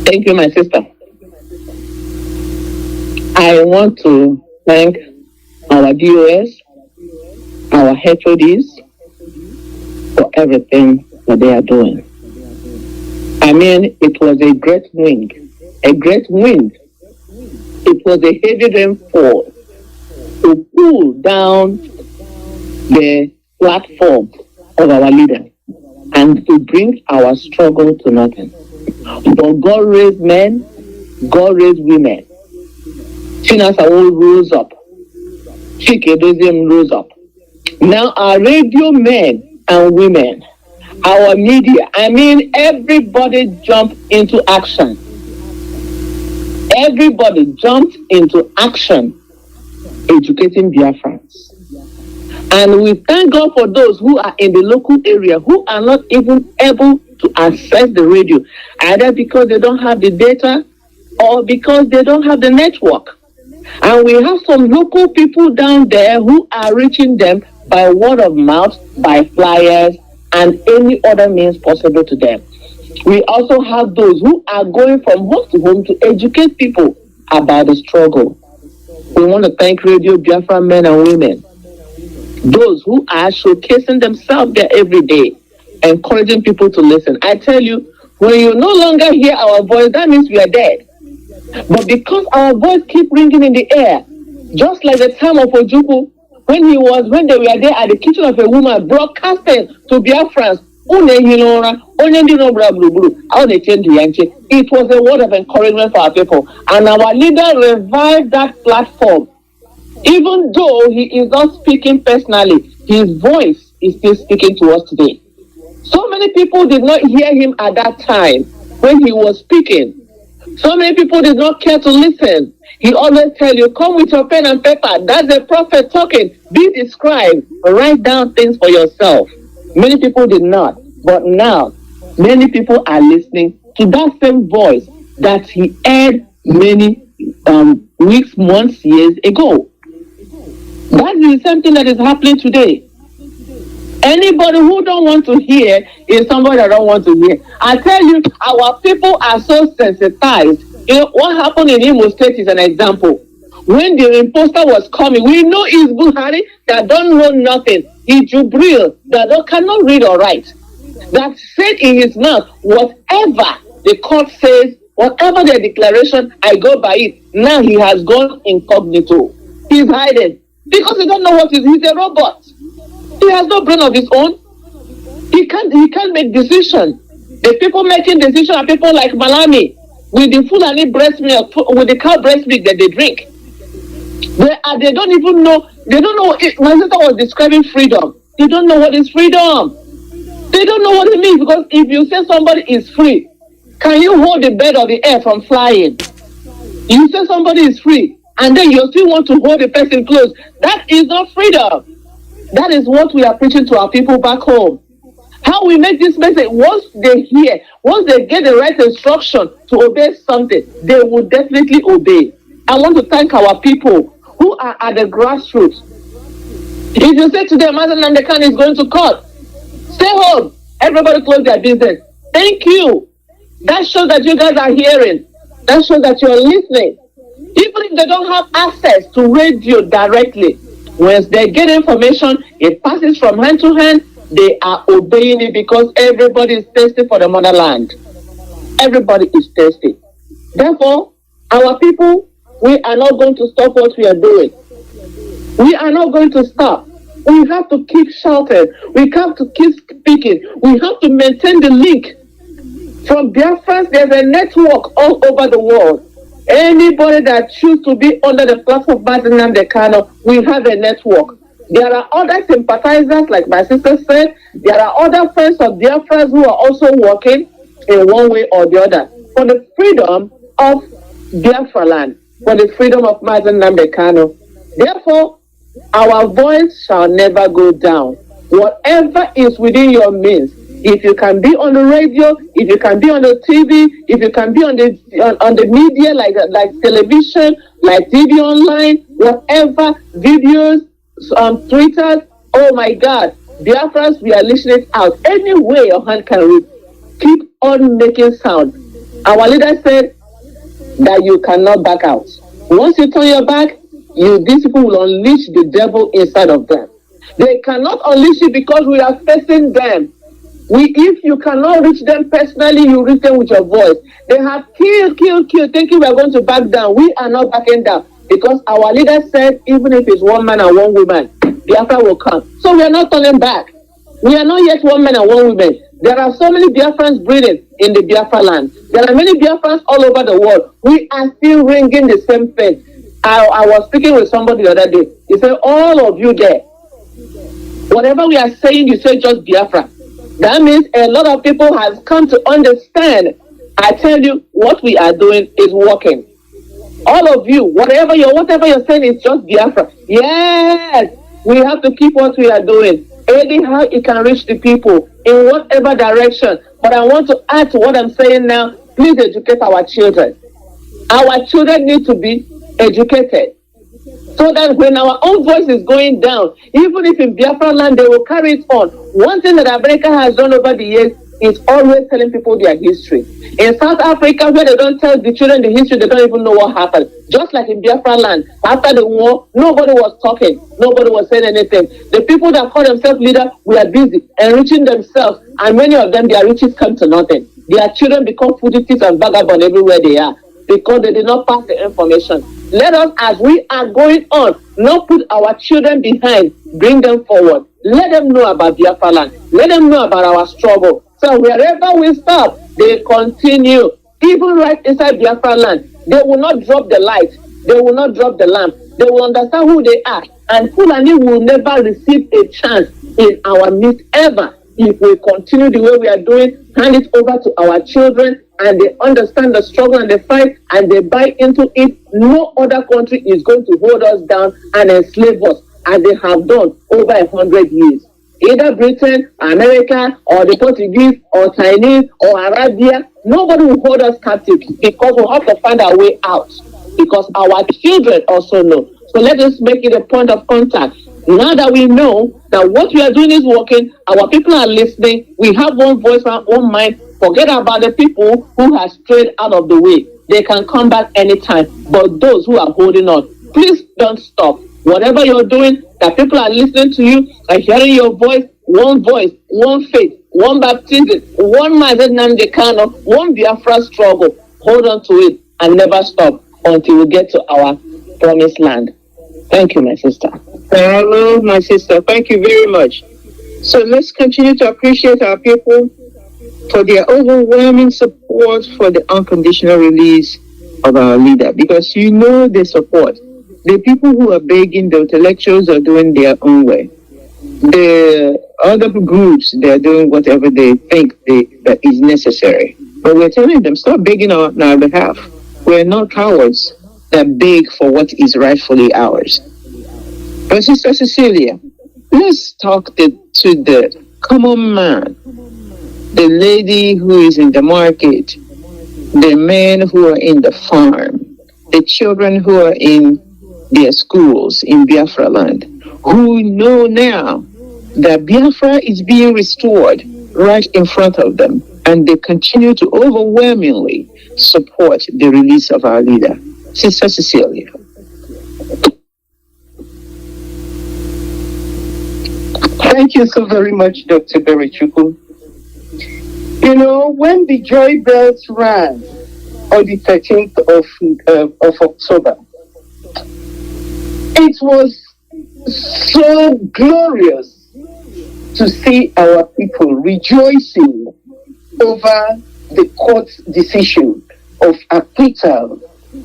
Thank you, my sister. I want to thank our DOS, our HODs, for everything that they are doing. I mean, it was a great wind. A great wind. It was a heavy rainfall to pull down the platform of our leader and to bring our struggle to nothing. But God raised men, God raised women. Chinasa rose up. Chikedozium rose up. Now our radio men and women, our media, I mean everybody jumped into action. Everybody jumped into action educating Biafrans. And we thank God for those who are in the local area who are not even able to access the radio, either because they don't have the data or because they don't have the network. And we have some local people down there who are reaching them by word of mouth, by flyers, and any other means possible to them. We also have those who are going from home to home to educate people about the struggle. We want to thank Radio Biafra men and women, those who are showcasing themselves there every day, encouraging people to listen. I tell you, when you no longer hear our voice, that means we are dead. But because our voice keep ringing in the air, just like the time of Ojukwu, when they were there at the kitchen of a woman broadcasting to Biafrans, it was a word of encouragement for our people. And our leader revived that platform. Even though he is not speaking personally, his voice is still speaking to us today. So many people did not hear him at that time when he was speaking. So many people did not care to listen. He always tell you, come with your pen and paper. That's the prophet talking. Be the scribe. Write down things for yourself. Many people did not. But now, many people are listening to that same voice that he heard many weeks, months, years ago. That is the same thing that is happening today. Anybody who don't want to hear is somebody that don't want to hear. I tell you, our people are so sensitized. You know, what happened in Imo State is an example. When the impostor was coming, we know it's Buhari that don't know nothing. It's Jubril that cannot read or write. That said in his mouth, whatever the court says, whatever the declaration, I go by it. Now he has gone incognito. He's hiding because he don't know what it is. He's a robot. He has no brain of his own. He can't make decisions. The people making decisions are people like Malami with the Fulani breast milk, with the cow breast milk that they drink. They don't even know. They don't know. My sister was describing freedom. They don't know what is freedom. They don't know what it means, because if you say somebody is free, can you hold the bird of the air from flying? You say somebody is free, and then you still want to hold the person close. That is not freedom. That is what we are preaching to our people back home. How we make this message, once they hear, once they get the right instruction to obey something, they will definitely obey. I want to thank our people who are at the grassroots. If you say to them, Nnamdi Kanu is going to court, stay home. Everybody close their business. Thank you. That shows that you guys are hearing. That shows that you're listening. Even if they don't have access to radio directly, once they get information, it passes from hand to hand, they are obeying it, because everybody is thirsty for the motherland. Everybody is thirsty. Therefore, our people, we are not going to stop what we are doing. We are not going to stop. We have to keep shouting. We have to keep speaking. We have to maintain the link. From Biafrans, there's a network all over the world. Anybody that chooses to be under the platform of Mazi Nnamdi Kanu, we have a network. There are other sympathizers, like my sister said. There are other friends of Biafrans who are also working in one way or the other for the freedom of Biafra land, for the freedom of Mazi Nnamdi Kanu. Therefore, our voice shall never go down. Whatever is within your means, if you can be on the radio, if you can be on the TV, if you can be on the media like television, like TV online, whatever, videos, on Twitter, oh my God, Biafrans, we are listening out. Any way your hand can reach, keep on making sound. Our leader said that you cannot back out. Once you turn your back, these people will unleash the devil inside of them. They cannot unleash it because we are facing them. If you cannot reach them personally, you reach them with your voice. They have killed, thinking we are going to back down. We are not backing down because our leader said, even if it's one man and one woman, Biafra will come. So we are not turning back. We are not yet one man and one woman. There are so many Biafrans breathing in the Biafra land. There are many Biafrans all over the world. We are still ringing the same thing. I was speaking with somebody the other day. He said, all of you there, whatever we are saying, you say just Biafra. That means a lot of people have come to understand. I tell you, what we are doing is working. All of you, whatever you're saying is just Biafra. Yes, we have to keep what we are doing. Anyhow, it can reach the people in whatever direction. But I want to add to what I'm saying now. Please educate our children. Our children need to be educated, so that when our own voice is going down, even if in Biafra land, they will carry it on. One thing that America has done over the years is always telling people their history. In South Africa, where they don't tell the children the history, they don't even know what happened. Just like in Biafra land, after the war, nobody was talking. Nobody was saying anything. The people that call themselves leaders were busy enriching themselves, and many of them, their riches come to nothing. Their children become fugitives and vagabonds everywhere they are because they did not pass the information. Let us, as we are going on, not put our children behind, bring them forward. Let them know about Biafra land. Let them know about our struggle. So wherever we stop, they continue. Even right inside Biafra land, they will not drop the light. They will not drop the lamp. They will understand who they are. And Fulani will never receive a chance in our midst ever. If we continue the way we are doing, hand it over to our children, and they understand the struggle and the fight, and they buy into it, no other country is going to hold us down and enslave us, as they have done over 100 years. Either Britain, America, or the Portuguese, or Chinese, or Arabia, nobody will hold us captive because we have to find our way out. Because our children also know. So let us make it a point of contact. Now that we know that what we are doing is working, our people are listening, we have one voice, one mind, forget about the people who have strayed out of the way. They can come back anytime. But those who are holding on, please don't stop. Whatever you're doing, that people are listening to you, are hearing your voice, one faith, one baptism, one Mazi Nnamdi Kanu, one Biafra struggle. Hold on to it and never stop until we get to our promised land. Thank you, my sister. Hello, my sister. Thank you very much. So let's continue to appreciate our people for their overwhelming support for the unconditional release of our leader, because you know the support. The people who are begging, the intellectuals are doing their own way. The other groups, they're doing whatever they think that is necessary. But we're telling them, stop begging on our behalf. We're not cowards that beg for what is rightfully ours. But Sister Cecilia, let's talk to the common man, the lady who is in the market, the men who are in the farm, the children who are in their schools in Biafra land, who know now that Biafra is being restored right in front of them, and they continue to overwhelmingly support the release of our leader. Sister Cecilia. Thank you so very much, Dr. Berechukwu. You know, when the joy bells rang on the 13th of October, it was so glorious to see our people rejoicing over the court's decision of acquittal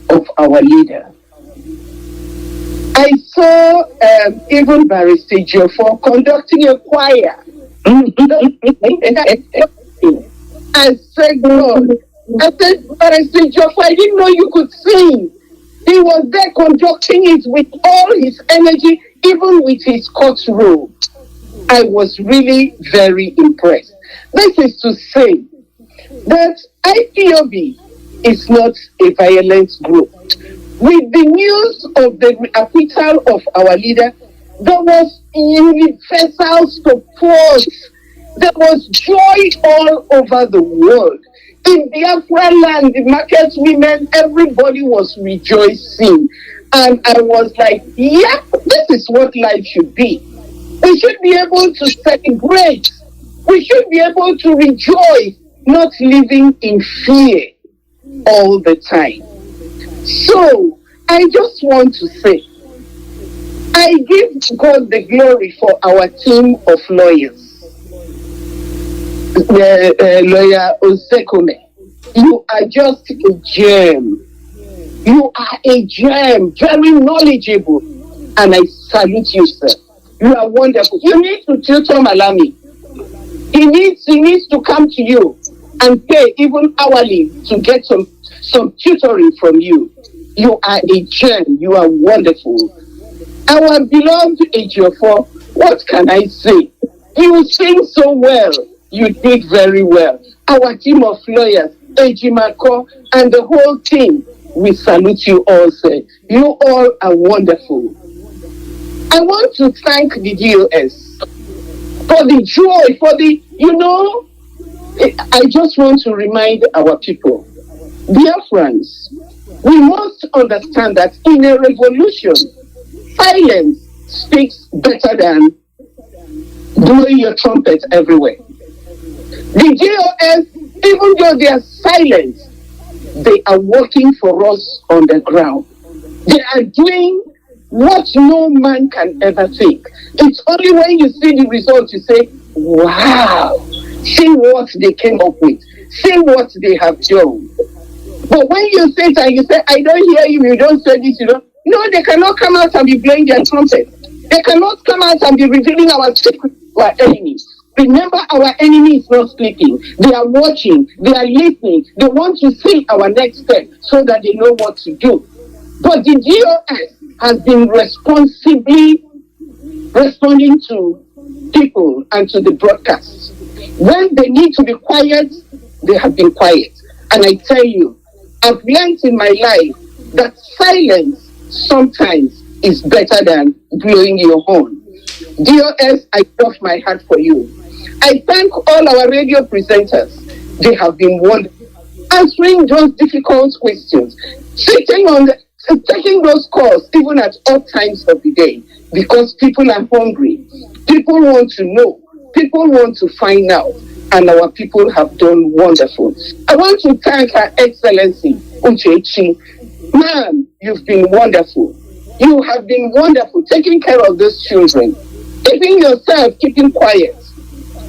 of our leader. I saw even Barrister Jofo conducting a choir. I said, God, I said, Barrister Jofo, I didn't know you could sing. He was there conducting it with all his energy, even with his court robe. I was really very impressed. This is to say that IPOB is not a violent group. With the news of the acquittal of our leader, there was universal support. There was joy all over the world. In Biafra land, the market women, everybody was rejoicing. And I was like, yeah, this is what life should be. We should be able to celebrate. We should be able to rejoice, not living in fear all the time. So, I just want to say, I give God the glory for our team of lawyers. Lawyer Osekome, you are just a gem. You are a gem, very knowledgeable. And I salute you, sir. You are wonderful. You need to tutor Malami. He needs to come to you and pay even hourly to get some tutoring from you. You are a gem. You are wonderful. Our beloved Ejiofor, what can I say? You sing so well. You did very well. Our team of lawyers, Ejimako, and the whole team, we salute you all, sir. You all are wonderful. I want to thank the DOS for the joy, I just want to remind our people, Biafrans, we must understand that in a revolution, silence speaks better than blowing your trumpet everywhere. The DOS, even though they are silent, they are working for us on the ground. They are doing what no man can ever think. It's only when you see the results you say, wow, see what they came up with, see what they have done. But when you say that, you say, I don't hear you, you don't say this, you don't. No, they cannot come out and be blowing their trumpet. They cannot come out and be revealing our secrets to our enemies. Remember, our enemy is not sleeping. They are watching, they are listening, they want to see our next step so that they know what to do. But the DOS has been responsibly responding to people and to the broadcasts. When they need to be quiet, they have been quiet. And I tell you, I've learned in my life that silence sometimes is better than blowing your horn. DOS, I cross my heart for you. I thank all our radio presenters. They have been wonderful, answering those difficult questions, taking those calls even at all times of the day, because people are hungry. People want to know. People want to find out. And our people have done wonderful. I want to thank Her Excellency, Uchechi. Ma'am, you've been wonderful. You have been wonderful, taking care of those children, keeping yourself, keeping quiet.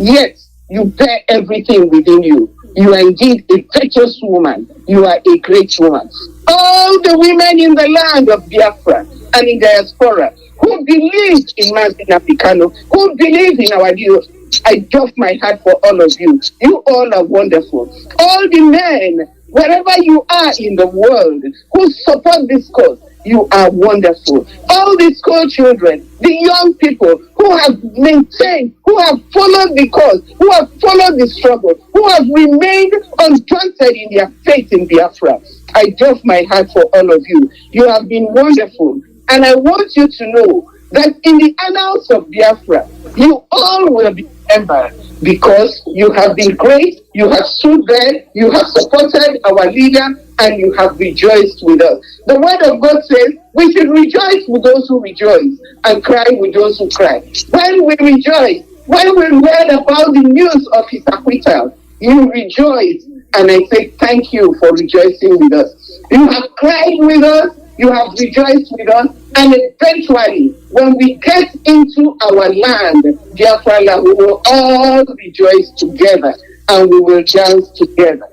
Yet, you bear everything within you. You are indeed a virtuous woman. You are a great woman. All the women in the land of Biafra and in diaspora who believe in Mazi Nnamdi Kanu, who believe in our deal, I doff my heart for all of you. You all are wonderful. All the men, wherever you are in the world, who support this cause, you are wonderful. All the school children, the young people who have maintained, who have followed the cause, who have followed the struggle, who have remained undaunted in their faith in Biafra. I doff my heart for all of you. You have been wonderful. And I want you to know that in the annals of Biafra, you all will be remembered because you have been great, you have stood there, you have supported our leader, and you have rejoiced with us. The word of God says we should rejoice with those who rejoice and cry with those who cry. When we rejoice, when we read about the news of his acquittal, you rejoice, and I say thank you for rejoicing with us. You have cried with us, you have rejoiced with us, and eventually, when we get into our land, Biafra land, we will all rejoice together and we will dance together.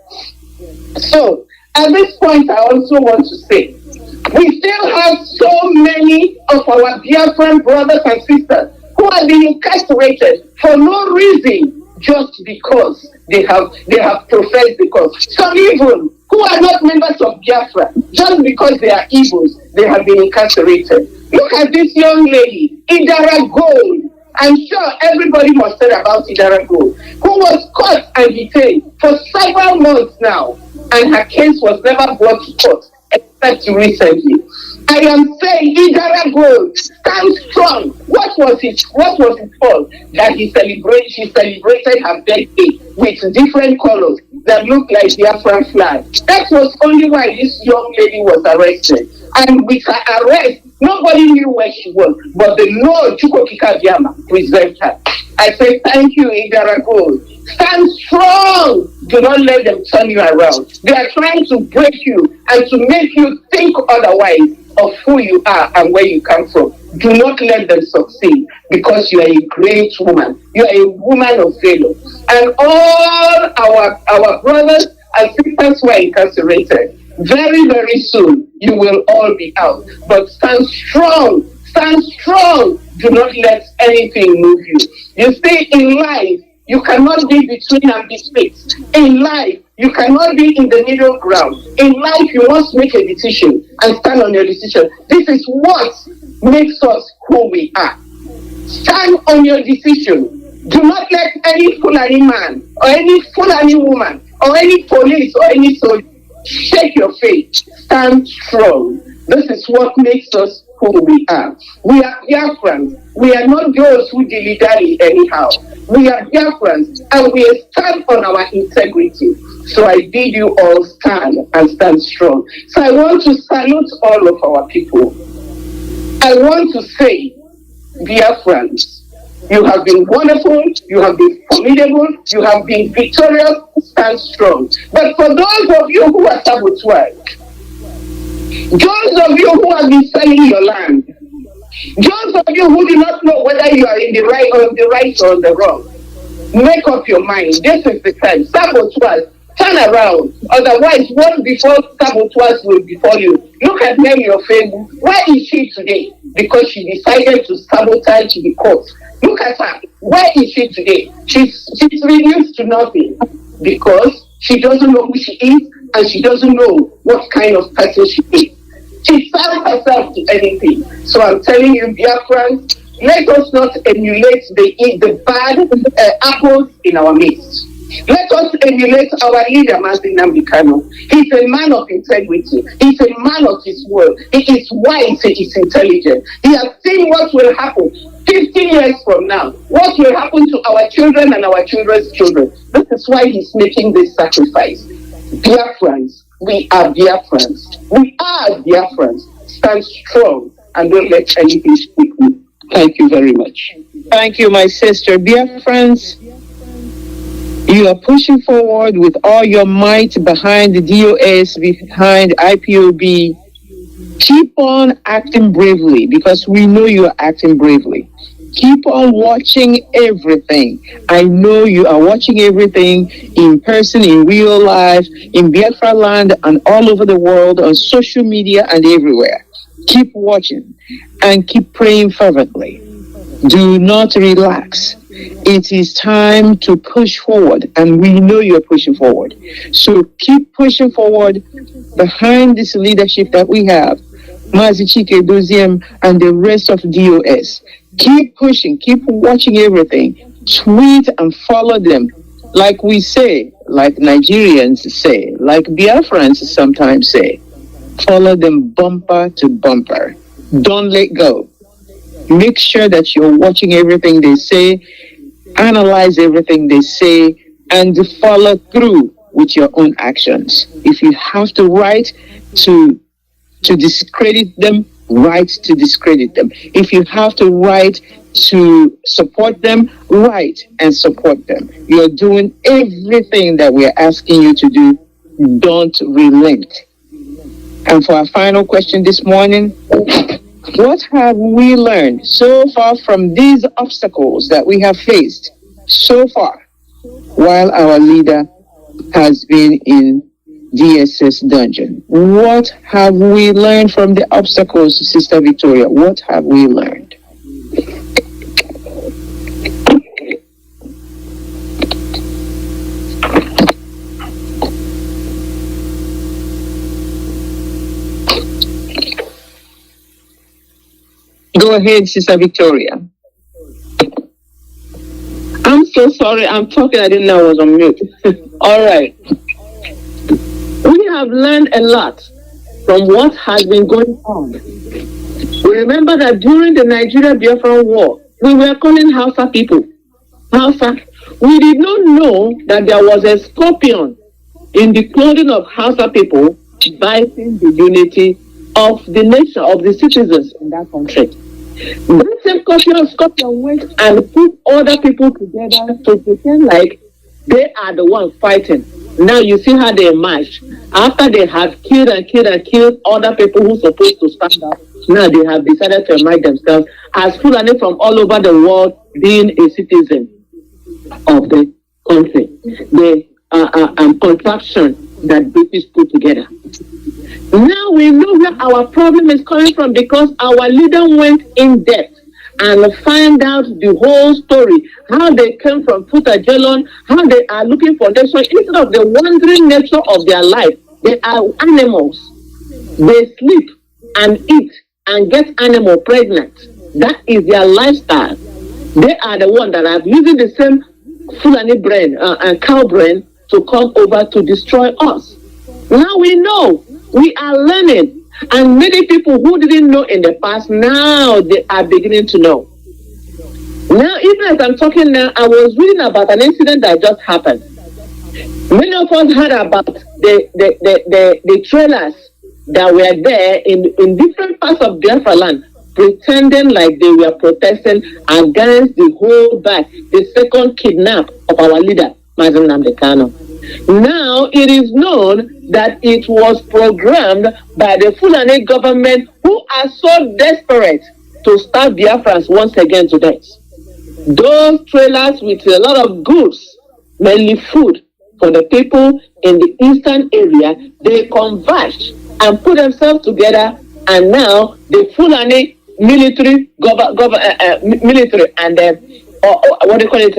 So, At this point, I also want to say, we still have so many of our Biafran brothers and sisters who are being incarcerated for no reason, just because they have professed the cause. Some even who are not members of Biafra, just because they are Igbos, they have been incarcerated. Look at this young lady, Idara Gold. I'm sure everybody must say about Idara Gold, who was caught and detained for several months now, and her case was never brought to court except recently. I am saying Idara Gold, stand strong. What was his fault? That she celebrated her birthday with different colors that looked like the Biafran flag. That was only why this young lady was arrested. And with her arrest, nobody knew where she was, but the Lord Chukwokika Biama preserved her. I say thank you, Idara Gold. Stand strong. Do not let them turn you around. They are trying to break you and to make you think otherwise of who you are and where you come from. Do not let them succeed, because you are a great woman. You are a woman of valor. And all our brothers and sisters who are incarcerated, very, very soon, you will all be out. But stand strong. Stand strong. Do not let anything move you. You see, in life, you cannot be between and betwixt. In life, you cannot be in the middle ground. In life, you must make a decision and stand on your decision. This is what makes us who we are. Stand on your decision. Do not let any Fulani man or any Fulani woman or any police or any soldier shake your faith. Stand strong. This is what makes us who we are. We are Biafrans. We are not those who dilly-dally anyhow. We are Biafrans, and we stand on our integrity. So I bid you all stand and stand strong. So I want to salute all of our people. I want to say, Biafrans, you have been wonderful, you have been formidable, you have been victorious. Stand strong. But for those of you who are sabotaged, those of you who have been selling your land, those of you who do not know whether you are in the right or the wrong, make up your mind. This is the time. Sabotage, turn around. Otherwise, what before sabotage will befall you. Look at Mary of Fable. Where is she today? Because she decided to sabotage the court. Look at her. Where is she today? She's reduced to nothing because she doesn't know who she is and she doesn't know what kind of person she is. She sells herself to anything. So I'm telling you, Biafrans, let us not emulate the bad apples in our midst. Let us emulate our leader, Mazi Iyke. He's a man of integrity. He's a man of his word. He is wise. He is intelligent. He has seen what will happen 50 years from now. What will happen to our children and our children's children. This is why he's making this sacrifice. Biafrans, we are Biafrans. We are Biafrans. Stand strong and don't let anything speak you. Thank you very much. Thank you, my sister. Biafrans, you are pushing forward with all your might behind the DOS, behind IPOB. Keep on acting bravely, because we know you are acting bravely. Keep on watching everything. I know you are watching everything in person, in real life, in Biafra land, and all over the world, on social media and everywhere. Keep watching and keep praying fervently. Do not relax. It is time to push forward, and we know you're pushing forward. So keep pushing forward behind this leadership that we have, Mazi Iyke, Doziem, and the rest of DOS. Keep pushing, keep watching everything. Tweet and follow them. Like we say, like Nigerians say, like Biafrans sometimes say, follow them bumper to bumper. Don't let go. Make sure that you're watching everything they say, analyze everything they say, and follow through with your own actions. If you have to write to discredit them, write to discredit them. If you have to write to support them, write and support them. You're doing everything that we're asking you to do. Don't relent. And for our final question this morning, what have we learned so far from these obstacles that we have faced so far while our leader has been in DSS dungeon. What have we learned from the obstacles, Sister Victoria? What have we learned? Go ahead, Sister Victoria. I'm so sorry. I'm talking. I didn't know I was on mute. All right. We have learned a lot from what has been going on. We remember that during the Nigeria-Biafra war, we were calling Hausa people. Hausa. We did not know that there was a scorpion in the clothing of Hausa people biting the unity of the nation, of the citizens in that country. That same scorpion went and put other people together to pretend like they are the ones fighting. Now you see how they marched. After they have killed other people who are supposed to stand up, now they have decided to emerge themselves as Fulani from all over the world being a citizen of the country. The contraction that British put together. Now we know where our problem is coming from because our leader went in depth and find out the whole story, how they came from Futajelon, how they are looking for nation instead of the wandering nature of their life. They are animals. They sleep and eat and get animal pregnant. That is their lifestyle. They are the ones that are using the same Fulani brain and cow brain to come over to destroy us. Now we know. We are learning, and many people who didn't know in the past, now they are beginning to know. Now, even as I'm talking now, I was reading about an incident that just happened. Many of us heard about the trailers that were there in different parts of Biafra land, pretending like they were protesting against the whole back, the second kidnap of our leader, Mazi Nnamdi Kanu. Now it is known that it was programmed by the Fulani government, who are so desperate to starve Biafrans once again to death. Those trailers with a lot of goods, mainly food for the people in the eastern area, they converged and put themselves together, and now the Fulani military military and what do you call it,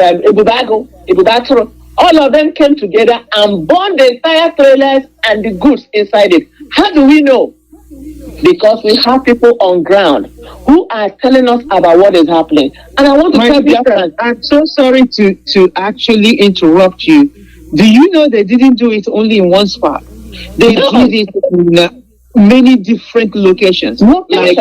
Ibubatro, all of them came together and burned the entire trailers and the goods inside it. How do we know? Because we have people on ground who are telling us about what is happening. And I want to tell Biafrans, I'm so sorry to actually interrupt you. Do you know they didn't do it only in one spot? They did it in many different locations. Like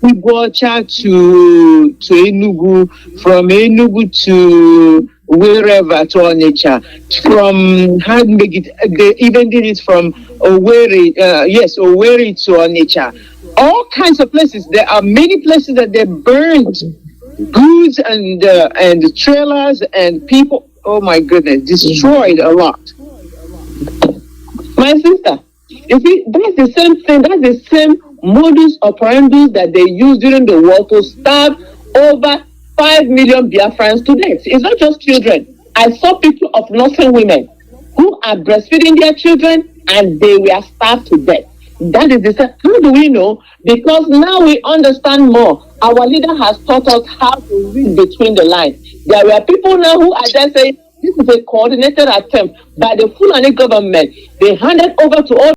Ibocha to Enugu, from Enugu to wherever, to Onitsha, from they even did it from Owerri to Onitsha. All kinds of places. There are many places that they burned goods and trailers and people. Oh my goodness, destroyed a lot. My sister, you see, that's the same thing. That's the same modus operandi that they used during the war to starve over 5 million Biafrans to death. It's not just children. I saw pictures of nursing women who are breastfeeding their children and they were starved to death. That is the same. How do we know? Because now we understand more. Our leader has taught us how to read between the lines. There were people now who are just saying, this is a coordinated attempt by the Fulani government. They handed over to all